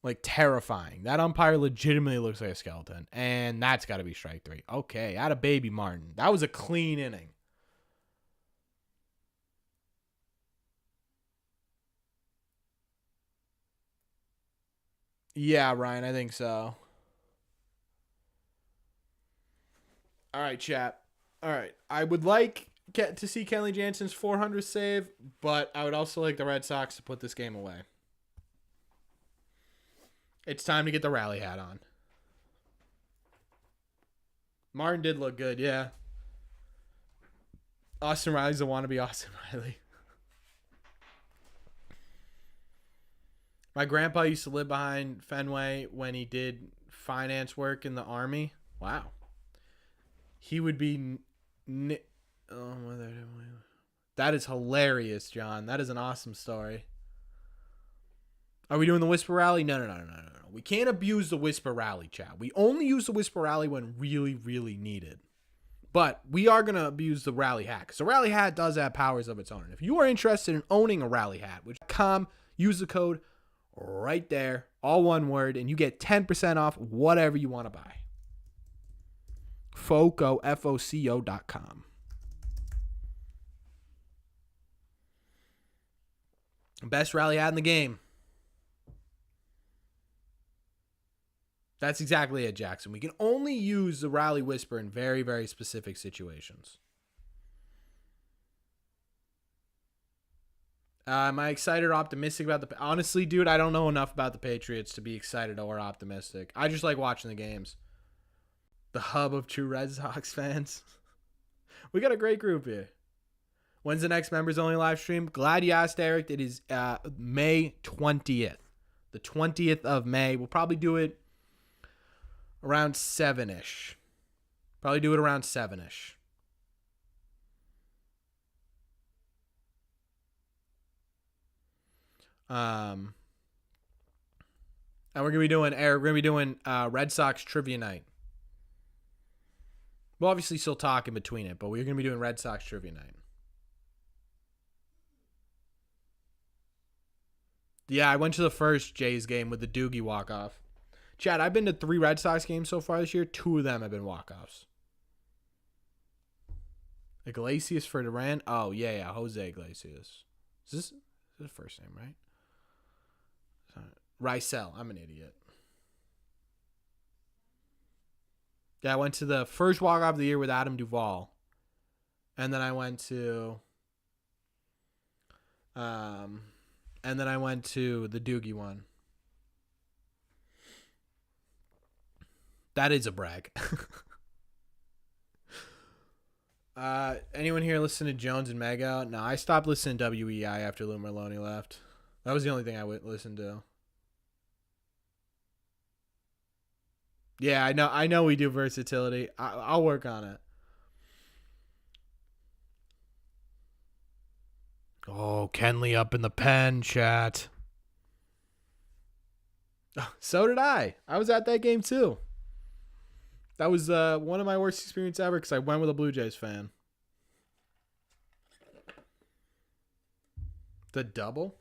A: Like, terrifying. That umpire legitimately looks like a skeleton. And that's got to be strike 3. Okay, out of baby Martin. That was a clean inning. Yeah, Ryan, I think so. All right, chat. All right. I would like to see Kenley Jansen's 400 save, but I would also like the Red Sox to put this game away. It's time to get the rally hat on. Martin did look good, yeah. Austin Riley's a wannabe Austin Riley. My grandpa used to live behind Fenway when he did finance work in the Army. Wow. He would be... that is hilarious, John. That is an awesome story. Are we doing the Whisper Rally? No. We can't abuse the Whisper Rally, chat. We only use the Whisper Rally when really, really needed. But we are going to abuse the Rally Hat, because the Rally Hat does have powers of its own. If you are interested in owning a Rally Hat, use the code right there, all one word, and you get 10% off whatever you want to buy. Foco, FOCO.com. Best Rally Hat in the game. That's exactly it, Jackson. We can only use the Rally Whisper in very, very specific situations. Am I excited or optimistic about the... Honestly, dude, I don't know enough about the Patriots to be excited or optimistic. I just like watching the games. The hub of true Red Sox fans. We got a great group here. When's the next members only live stream? Glad you asked, Eric. It is May 20th. The 20th of May. We'll probably do it around 7-ish. Probably do it around 7-ish. And we're gonna be doing Red Sox trivia night. We'll obviously still talk in between it, but we're gonna be doing Red Sox trivia night. Yeah, I went to the first Jays game with the Doogie walk-off. Chad, I've been to 3 Red Sox games so far this year. 2 of them have been walk-offs. Iglesias for Duran. Oh, yeah, Jose Iglesias. Is this his first name, right? Rysel. I'm an idiot. Yeah, I went to the first walk-off of the year with Adam Duvall. And then I went to... And then I went to the Doogie one. That is a brag. Anyone here listen to Jones and Mega? No, I stopped listening to WEI after Lou Merlone left. That was the only thing I would listen to. Yeah, I know we do versatility. I'll work on it. Oh, Kenley up in the pen, chat. So did I. I was at that game too. That was one of my worst experiences ever because I went with a Blue Jays fan. The double?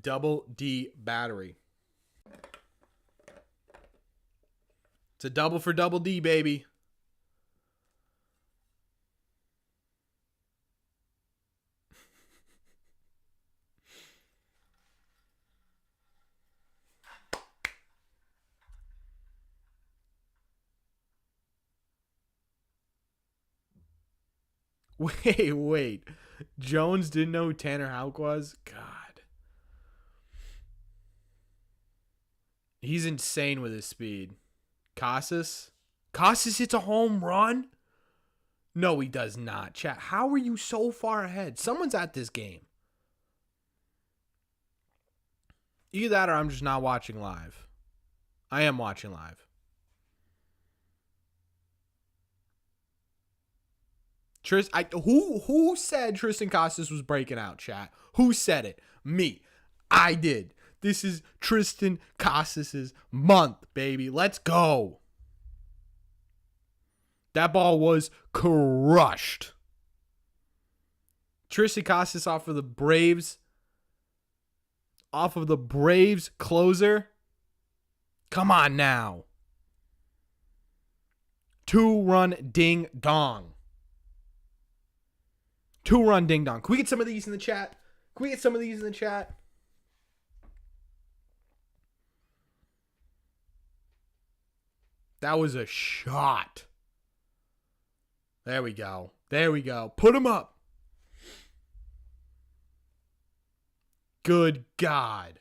A: Double D battery. It's a double for double D, baby. Wait. Jones didn't know who Tanner Houck was? God. He's insane with his speed. Casas hits a home run? No, he does not. Chat, how are you so far ahead? Someone's at this game. Either that or I'm just not watching live. I am watching live. Who said Tristan Casas was breaking out, chat? Who said it? Me. I did. This is Tristan Casas' month, baby. Let's go. That ball was crushed. Tristan Casas off of the Braves. Off of the Braves closer. Come on now. 2-run ding dong. 2-run ding dong. Can we get some of these in the chat? That was a shot. There we go. Put him up. Good God.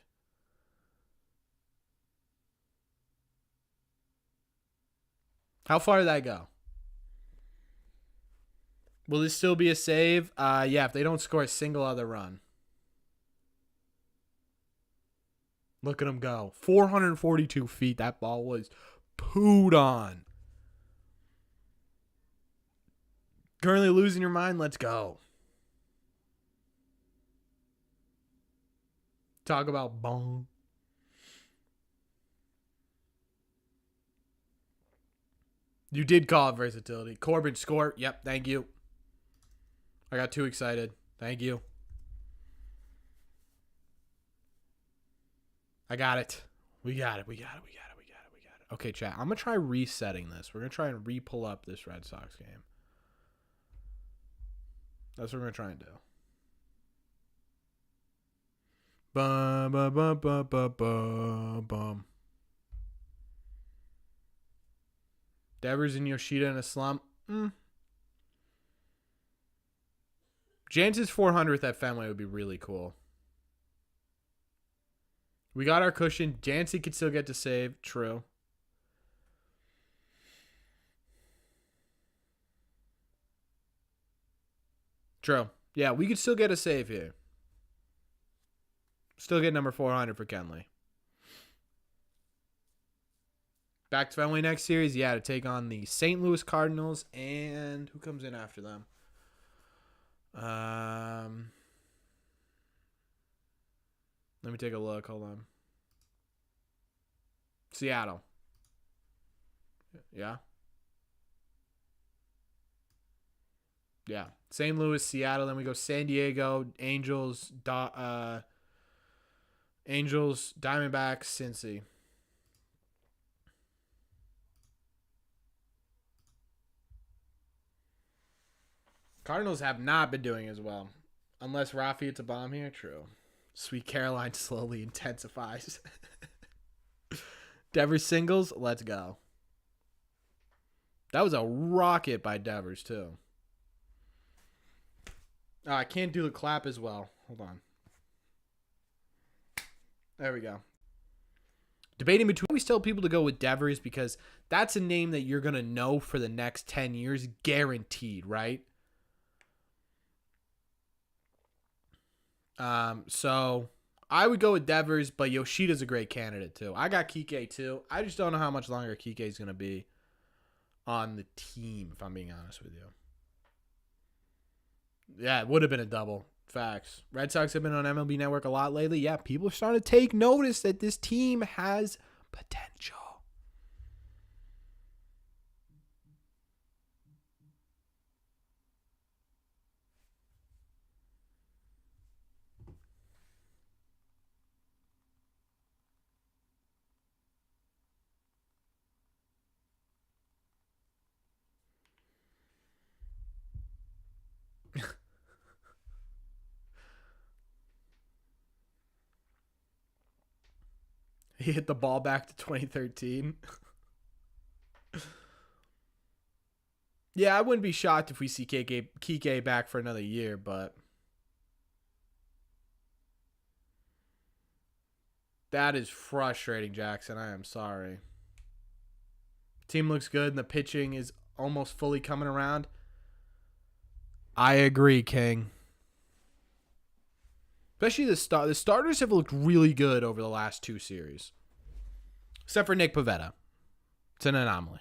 A: How far did that go? Will this still be a save? Yeah, if they don't score a single other run. Look at him go. 442 feet. That ball was pooed on. Currently losing your mind? Let's go. Talk about bong. You did call it versatility. Corbin score. Yep, thank you. I got too excited. Thank you. I got it. We got it. Okay, chat. I'm going to try resetting this. We're going to try and re-pull up this Red Sox game. That's what we're going to try and do. Bum, bum, bum, bum, bum, bum, bum. Devers and Yoshida in a slump. Jansen's 400th at Fenway would be really cool. We got our cushion. Jansen could still get to save. True. True. Yeah, we could still get a save here. Still get number 400 for Kenley. Back to Fenway next series. Yeah, to take on the St. Louis Cardinals. And who comes in after them? Let me take a look. Hold on. Seattle. Yeah. Yeah. St. Louis, Seattle. Then we go San Diego, Angels, Diamondbacks, Cincy. Cardinals have not been doing as well. Unless Rafi hits a bomb here. True. Sweet Caroline slowly intensifies. Devers singles. Let's go. That was a rocket by Devers, too. Oh, I can't do the clap as well. Hold on. There we go. Debating between, we tell people to go with Devers because that's a name that you're going to know for the next 10 years. Guaranteed, right? So I would go with Devers, but Yoshida's a great candidate too. I got Kike too. I just don't know how much longer Kike is going to be on the team, if I'm being honest with you. Yeah, it would have been a double. Facts. Red Sox have been on MLB Network a lot lately. Yeah, people are starting to take notice that this team has potential. He hit the ball back to 2013. Yeah, I wouldn't be shocked if we see Kike back for another year, but that is frustrating, Jackson. I am sorry. Team looks good, and the pitching is almost fully coming around. I agree, King. Especially the starters have looked really good over the last two series. Except for Nick Pivetta. It's an anomaly.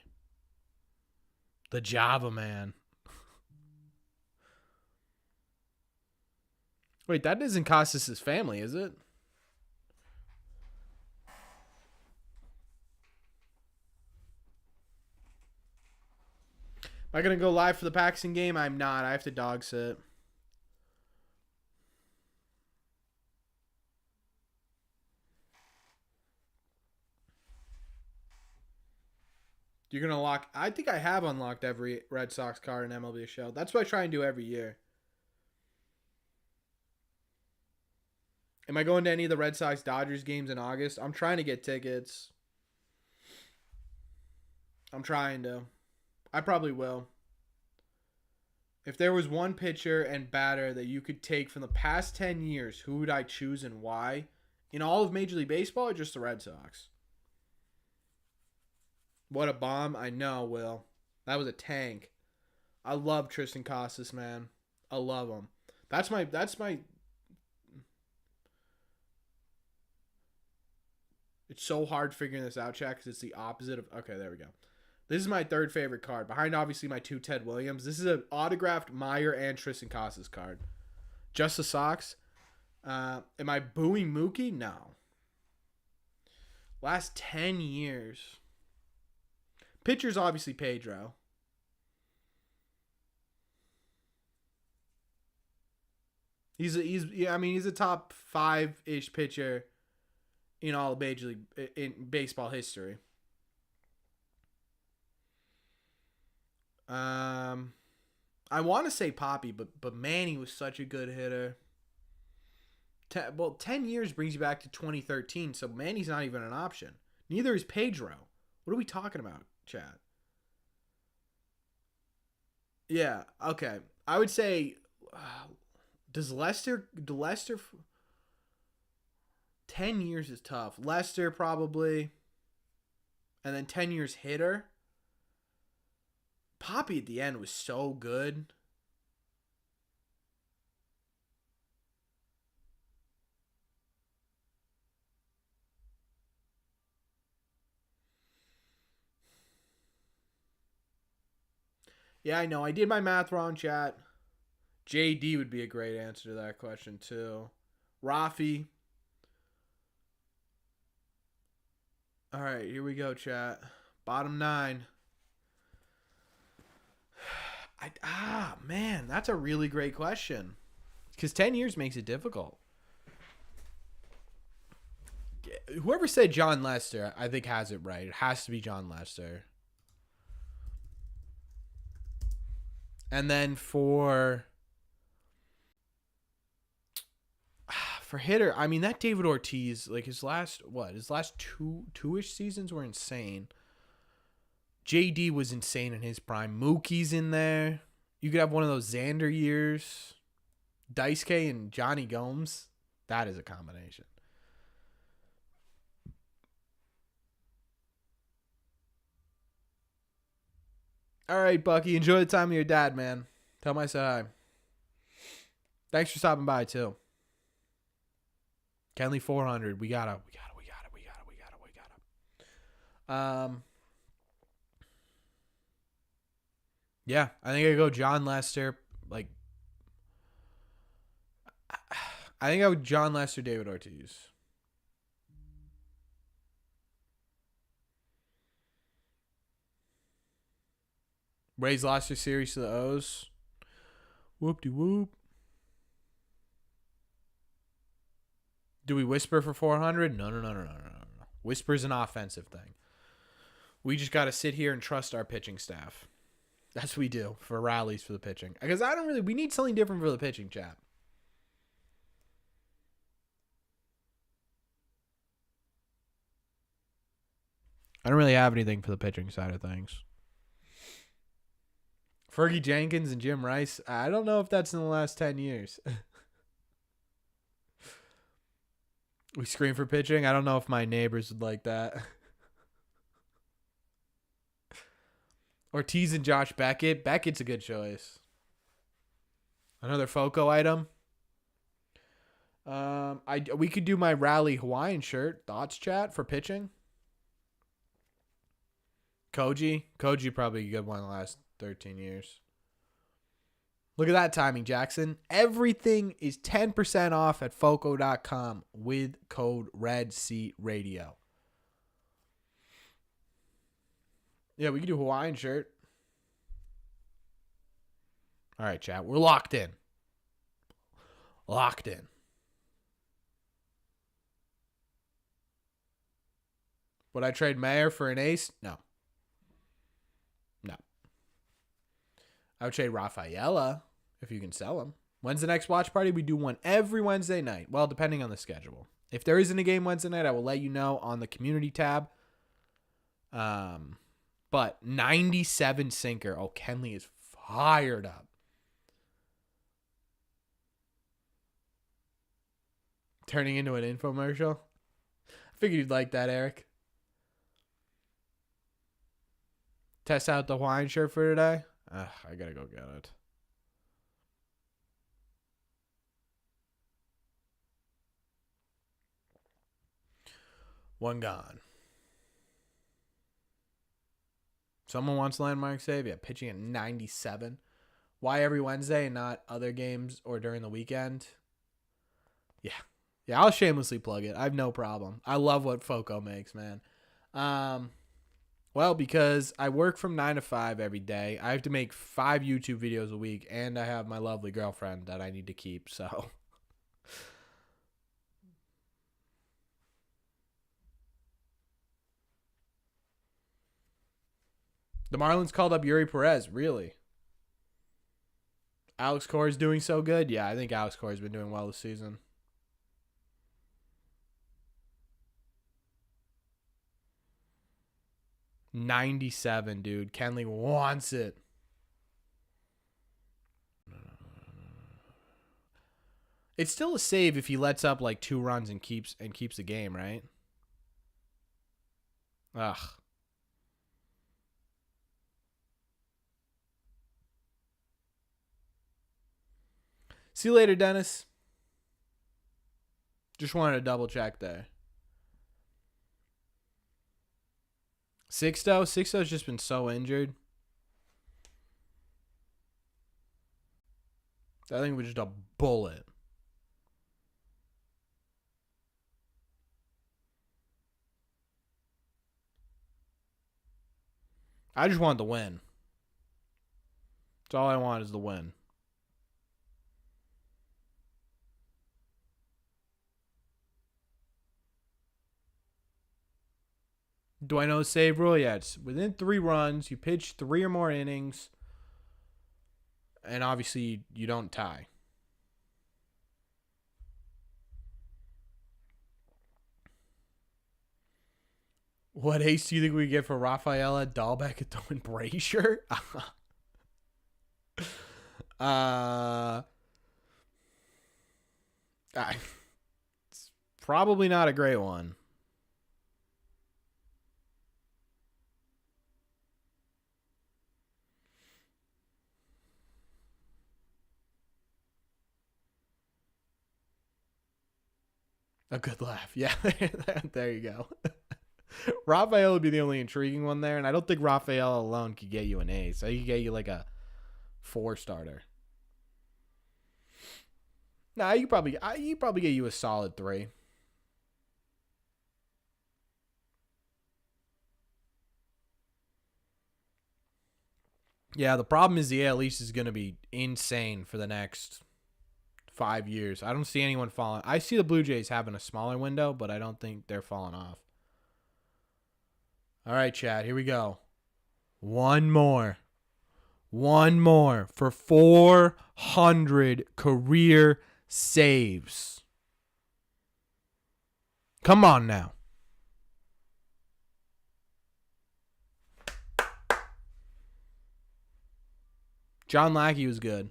A: The Java man. Wait, that isn't Casas' family, is it? Am I going to go live for the Paxton game? I'm not. I have to dog sit. You're going to lock... I think I have unlocked every Red Sox card in MLB Show. That's what I try and do every year. Am I going to any of the Red Sox-Dodgers games in August? I'm trying to get tickets. I'm trying to. I probably will. If there was one pitcher and batter that you could take from the past 10 years, who would I choose and why? In all of Major League Baseball or just the Red Sox? What a bomb. I know, Will. That was a tank. I love Tristan Casas, man. I love him. That's my It's so hard figuring this out, chat, because it's the opposite of... Okay, there we go. This is my third favorite card. Behind, obviously, my two Ted Williams. This is an autographed Meyer and Tristan Casas card. Just the Sox. Am I booing Mookie? No. Last 10 years... Pitcher's obviously Pedro. He's a top 5-ish pitcher in all of Major League in baseball history. I want to say Poppy, but Manny was such a good hitter. 10 years brings you back to 2013, so Manny's not even an option. Neither is Pedro. What are we talking about, Chad? Yeah. Okay. I would say, does Lester 10 years is tough. Lester probably, and then 10 years hitter. Poppy at the end was so good. Yeah, I know. I did my math wrong, chat. JD would be a great answer to that question, too. Rafi. All right, here we go, chat. Bottom 9. Man, that's a really great question. Because 10 years makes it difficult. Whoever said John Lester, I think has it right. It has to be John Lester. And then for hitter, I mean, that David Ortiz, like his last two-ish seasons were insane. JD was insane in his prime. Mookie's in there. You could have one of those Xander years. Daisuke and Johnny Gomes. That is a combination. All right, Bucky. Enjoy the time with your dad, man. Tell him I said hi. Thanks for stopping by, too. Kenley 400. We got it. Yeah, I think I go John Lester. Like, I think I would John Lester, David Ortiz. Rays lost their series to the O's. Whoop-de-whoop. Do we whisper for 400? No. Whisper's an offensive thing. We just got to sit here and trust our pitching staff. That's what we do for rallies for the pitching. Because we need something different for the pitching, chat. I don't really have anything for the pitching side of things. Fergie Jenkins and Jim Rice. I don't know if that's in the last 10 years. We scream for pitching. I don't know if my neighbors would like that. Ortiz and Josh Beckett. Beckett's a good choice. Another FOCO item. We could do my Rally Hawaiian shirt. Thoughts, chat, for pitching? Koji probably a good one in the last 13 years. Look at that timing, Jackson. Everything is 10% off at foco.com with code REDSEATRadio. Yeah, we can do Hawaiian shirt. All right, chat. We're locked in. Would I trade Mayer for an ace? No. I would trade Rafaela if you can sell him. When's the next watch party? We do one every Wednesday night. Well, depending on the schedule. If there isn't a game Wednesday night, I will let you know on the community tab. But 97 sinker. Oh, Kenley is fired up. Turning into an infomercial. I figured you'd like that, Eric. Test out the Hawaiian shirt for today. I gotta go get it. One gone. Someone wants landmark save. Yeah, pitching at 97. Why every Wednesday and not other games or during the weekend? Yeah, I'll shamelessly plug it. I have no problem. I love what FOCO makes, man. Well, because I work from 9 to 5 every day. I have to make 5 YouTube videos a week, and I have my lovely girlfriend that I need to keep, so. The Marlins called up Yuri Perez, really? Alex Cora's doing so good? Yeah, I think Alex Cora's been doing well this season. $97, dude. Kenley wants it. It's still a save if he lets up like 2 runs and keeps the game, right? Ugh. See you later, Dennis. Just wanted to double check there. Sixto's just been so injured. I think it was just a bullet. I just want the win. That's all I want is the win. Do I know the save rule? Yeah, it's within 3 runs. You pitch 3 or more innings. And obviously, you don't tie. What ace do you think we get for Rafaela, Dahlbeck, and Tobin Brazier? It's probably not a great one. A good laugh. Yeah, there you go. Rafael would be the only intriguing one there, and I don't think Rafael alone could get you an ace. So he could get you like a 4-starter. Nah, you probably get you a solid 3. Yeah, the problem is the AL East is going to be insane for the next 5 years. I don't see anyone falling. I see the Blue Jays having a smaller window, but I don't think they're falling off. All right, Chad, here we go. One more for 400 career saves. Come on now. John Lackey was good.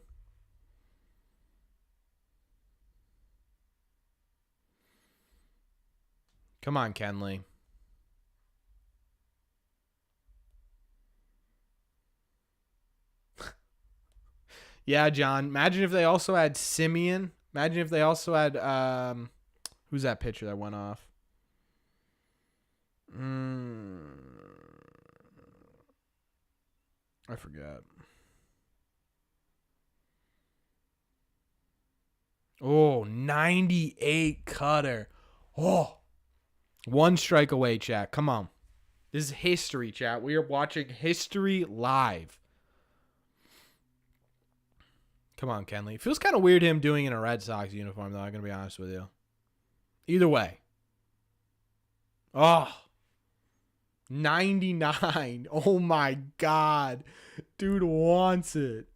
A: Come on, Kenley. Yeah, John. Imagine if they also had Simeon. Imagine if they also had who's that pitcher that went off? I forgot. Oh, 98 cutter. Oh. 1 strike away, chat. Come on. This is history, chat. We are watching history live. Come on, Kenley. It feels kind of weird him doing in a Red Sox uniform, though. I'm going to be honest with you. Either way. Oh. 99. Oh, my God. Dude wants it.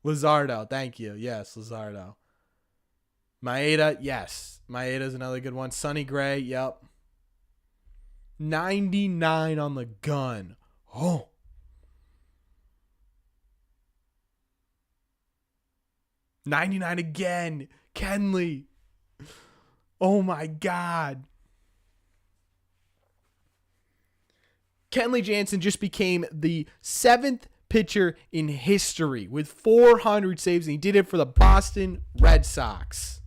A: Luzardo. Thank you. Yes, Luzardo. Maeda. Yes. Maeda's another good one. Sonny Gray. Yep. 99 on the gun. Oh. $99 again. Kenley. Oh my God. Kenley Jansen just became the 7th pitcher in history with 400 saves, and he did it for the Boston Red Sox.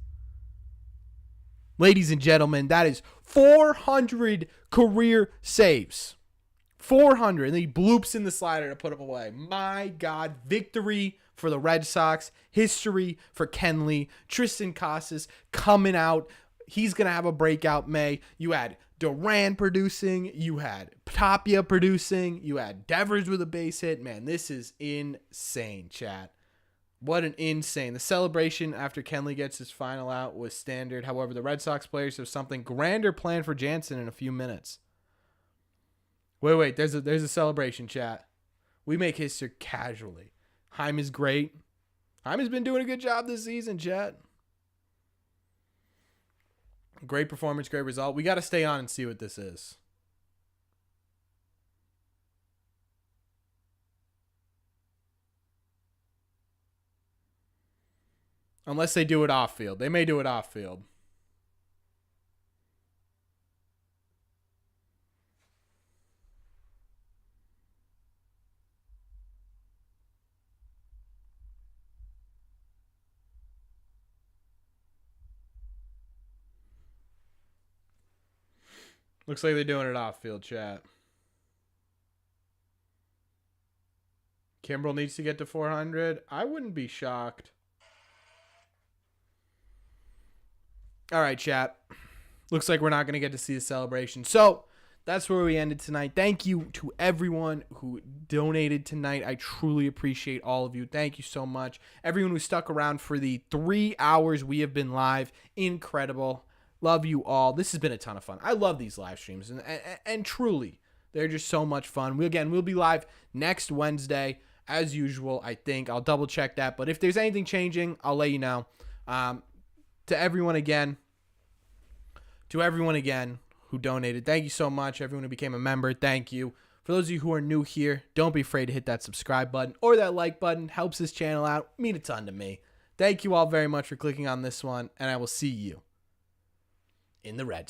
A: Ladies and gentlemen, that is 400 career saves. 400. And then he bloops in the slider to put them away. My God. Victory for the Red Sox. History for Kenley. Tristan Casas coming out. He's going to have a breakout May. You had Duran producing. You had Tapia producing. You had Devers with a base hit. Man, this is insane, chat. What an insane. The celebration after Kenley gets his final out was standard. However, the Red Sox players have something grander planned for Jansen in a few minutes. Wait. There's a celebration, chat. We make history casually. Heim is great. Heim has been doing a good job this season, chat. Great performance, great result. We got to stay on and see what this is. Unless they do it off field. They may do it off field. Looks like they're doing it off field, chat. Kimbrel needs to get to 400. I wouldn't be shocked. All right, chat. Looks like we're not going to get to see the celebration. So that's where we ended tonight. Thank you to everyone who donated tonight. I truly appreciate all of you. Thank you so much. Everyone who stuck around for the 3 hours we have been live. Incredible. Love you all. This has been a ton of fun. I love these live streams. And truly, they're just so much fun. We'll be live next Wednesday as usual, I think. I'll double check that. But if there's anything changing, I'll let you know. To everyone again who donated, thank you so much. Everyone who became a member, thank you. For those of you who are new here, don't be afraid to hit that subscribe button or that like button. Helps this channel out. Mean a ton to me. Thank you all very much for clicking on this one, and I will see you in the Red Sox.